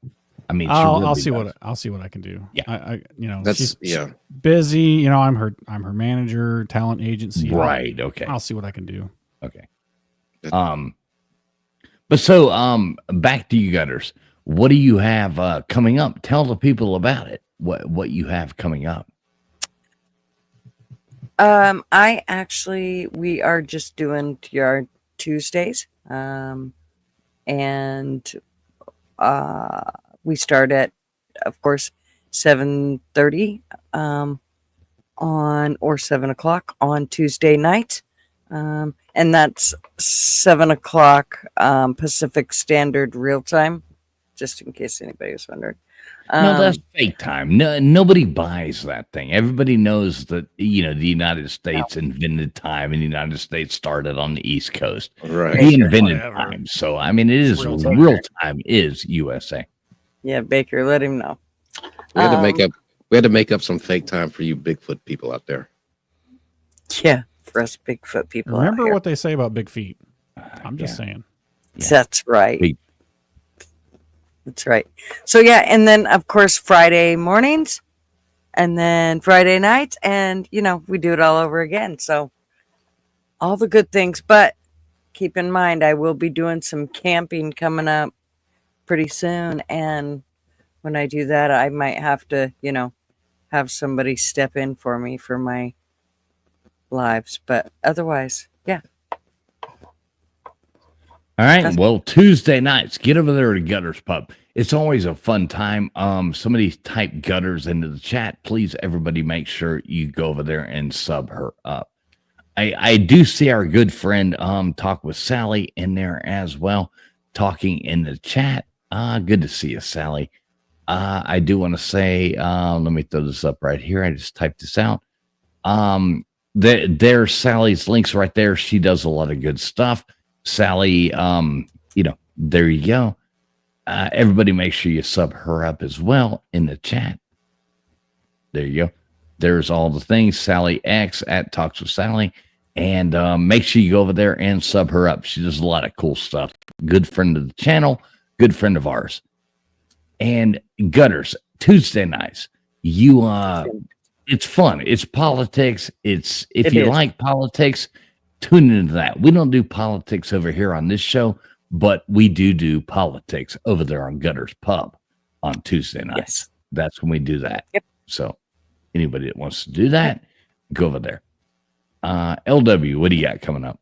I mean, I'll see what I can do. Yeah, I That's she's busy. You know, I'm her manager, talent agency. Right. Okay. I'll see what I can do. Okay. But so back to you gutters. What do you have coming up? Tell the people about it. What you have coming up. We are just doing yard Tuesdays. And we start at, of course, 7:30 or 7 o'clock on Tuesday night. And that's 7 o'clock Pacific Standard Real Time, just in case anybody was wondering. No, that's fake time. No, nobody buys that thing. Everybody knows that, the United States invented time, and the United States started on the East Coast. Right. We invented time. So, I mean, it is real time is USA. Yeah, Baker, let him know. We had to make up some fake time for you Bigfoot people out there. Yeah, for us Bigfoot people. Remember what they say about big feet. I'm just saying. Yeah. That's right. That's right. So yeah, and then of course Friday mornings, and then Friday nights, and we do it all over again. So all the good things, but keep in mind I will be doing some camping coming up pretty soon, and when I do that, I might have to, have somebody step in for me for my lives, but otherwise, yeah. All right. Well, Tuesday nights, get over there to Gutters Pub. It's always a fun time. Somebody type Gutters into the chat. Please, everybody, make sure you go over there and sub her up. I do see our good friend Talk with Sally in there as well, talking in the chat. Good to see you, Sally. I do want to say, let me throw this up right here. I just typed this out. There's Sally's links right there. She does a lot of good stuff. Sally, there you go. Everybody make sure you sub her up as well in the chat. There you go. There's all the things. Sally X at Talks with Sally. And make sure you go over there and sub her up. She does a lot of cool stuff. Good friend of the channel. Good friend of ours. And Gutters, Tuesday nights. It's fun. It's politics. If you like politics, tune into that. We don't do politics over here on this show, but we do politics over there on Gutters Pub on Tuesday nights. Yes. That's when we do that. Yep. So anybody that wants to do that, go over there. LW, what do you got coming up?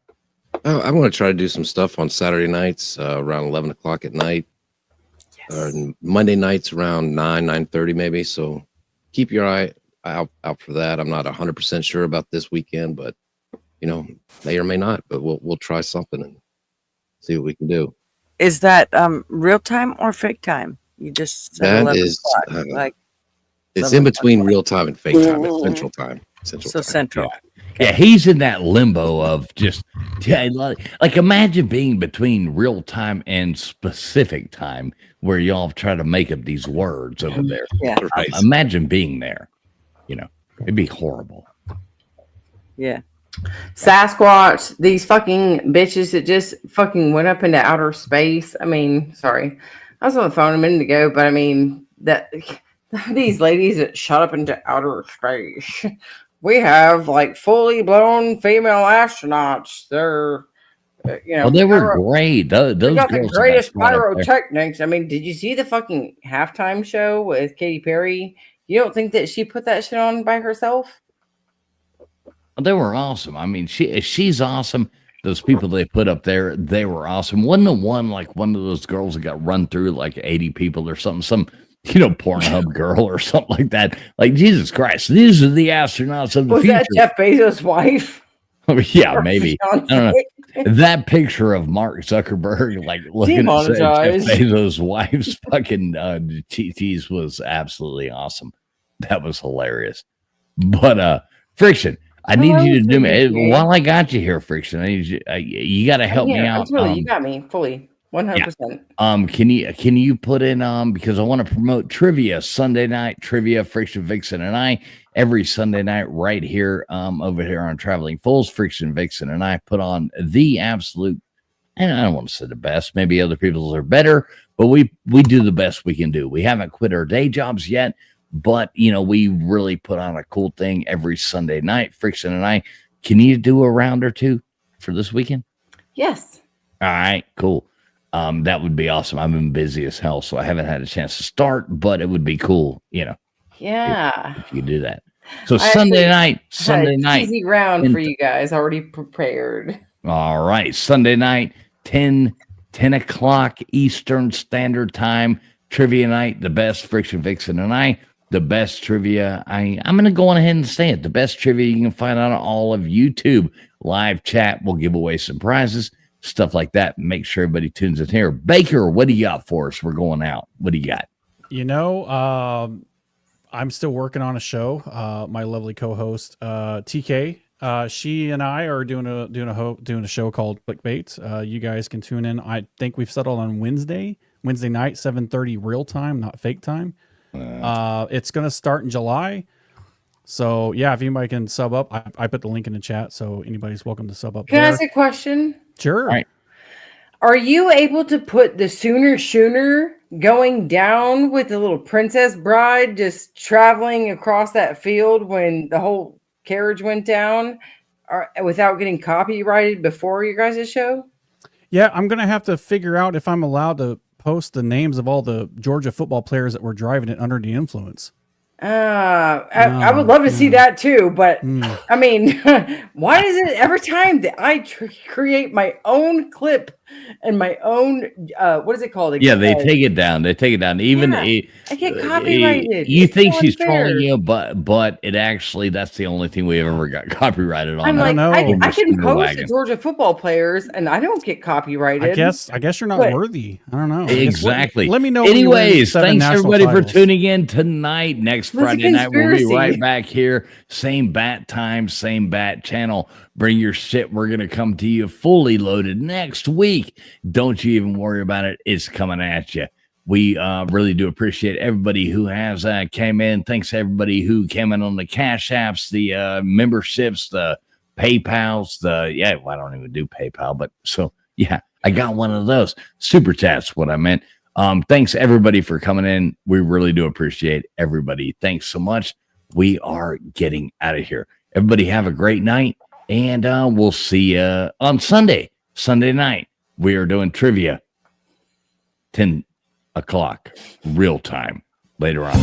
I want to try to do some stuff on Saturday nights around 11 o'clock at night. Yes. Monday nights around 9:30 maybe. So keep your eye out for that. I'm not 100% sure about this weekend, but may or may not. But we'll try something and see what we can do. Is that real time or fake time? You just said that is it's in between real time and fake time. It's central time. Central. Yeah, he's in that limbo of just like imagine being between real time and specific time where y'all try to make up these words over there. Yeah. Right. Imagine being there. It'd be horrible. Yeah. Sasquatch, these fucking bitches that just fucking went up into outer space. I mean, sorry. I was on the phone a minute ago, but I mean that these ladies that shot up into outer space. We have like fully blown female astronauts. They're, they were great. Those they got the girls greatest pyrotechnics. I mean, did you see the fucking halftime show with Katy Perry? You don't think that she put that shit on by herself? They were awesome. I mean, she's awesome. Those people they put up there, they were awesome. Wasn't the one like one of those girls that got run through like 80 people or something? Some Pornhub girl or something like that. Like, Jesus Christ, these are the astronauts of the future. Was that Jeff Bezos' wife? Yeah, maybe. I don't know. That picture of Mark Zuckerberg, like looking at Jeff Bezos' wife's fucking TTs was absolutely awesome. That was hilarious. But Friction, I need you to do me while I got you here, Friction. I need you got to help me out. Absolutely, you got me fully. 100%. Can you put in because I want to promote trivia Sunday night trivia, Friction Vixen and I every Sunday night right here over here on Traveling Fools. Friction Vixen and I put on the absolute, and I don't want to say the best, maybe other people's are better, but we do the best we can do. We haven't quit our day jobs yet, but we really put on a cool thing every Sunday night. Friction and I, can you do a round or two for this weekend? Yes. All right, cool. That would be awesome. I've been busy as hell, so I haven't had a chance to start, but it would be cool, Yeah. if you do that. So Sunday night, easy round for you guys already prepared. All right, Sunday night, 10 o'clock Eastern Standard Time, trivia night. The best Friction Vixen and I, the best trivia. I'm going to go on ahead and say it. The best trivia you can find on all of YouTube. Live chat. We'll give away some prizes. Stuff like that. Make sure everybody tunes in here. Baker, what do you got for us? We're going out. What do you got? I'm still working on a show. My lovely co-host, TK, she and I are doing a show called Clickbait. You guys can tune in. I think we've settled on Wednesday night, 7:30 real time, not fake time. It's going to start in July. So yeah, if anybody can sub up, I put the link in the chat, so anybody's welcome to sub up. Can I ask a question? Sure. All right. Are you able to put the Sooner Schooner going down with the little princess bride just traveling across that field when the whole carriage went down, without getting copyrighted before your guys' show? Yeah, I'm going to have to figure out if I'm allowed to post the names of all the Georgia football players that were driving it under the influence. I would love to see that too, but I mean, why is it every time that I create my own clip and my own what is it called again? Yeah, they take it down. Even I get copyrighted. You It's think so she's unfair. trolling you, but it actually, that's the only thing we ever got copyrighted on. I'm like, I can post the wagon. Georgia football players and I don't get copyrighted. I guess you're not But- worthy. I don't know. Exactly. Let me know. when you win Anyways, 7 thanks national everybody for titles. tuning in tonight. Next What's a Friday night, we'll be conspiracy? right back here. Same bat time, same bat channel. Bring your shit. We're going to come to you fully loaded next week. Don't you even worry about it. It's coming at you. We really do appreciate everybody who has came in. Thanks to everybody who came in on the Cash Apps, the memberships, the PayPals, I don't even do PayPal, but so yeah, I got one of those. Super chats, what I meant. Thanks everybody for coming in. We really do appreciate everybody. Thanks so much. We are getting out of here. Everybody have a great night, and we'll see you on Sunday night. We are doing trivia 10 o'clock real time later on.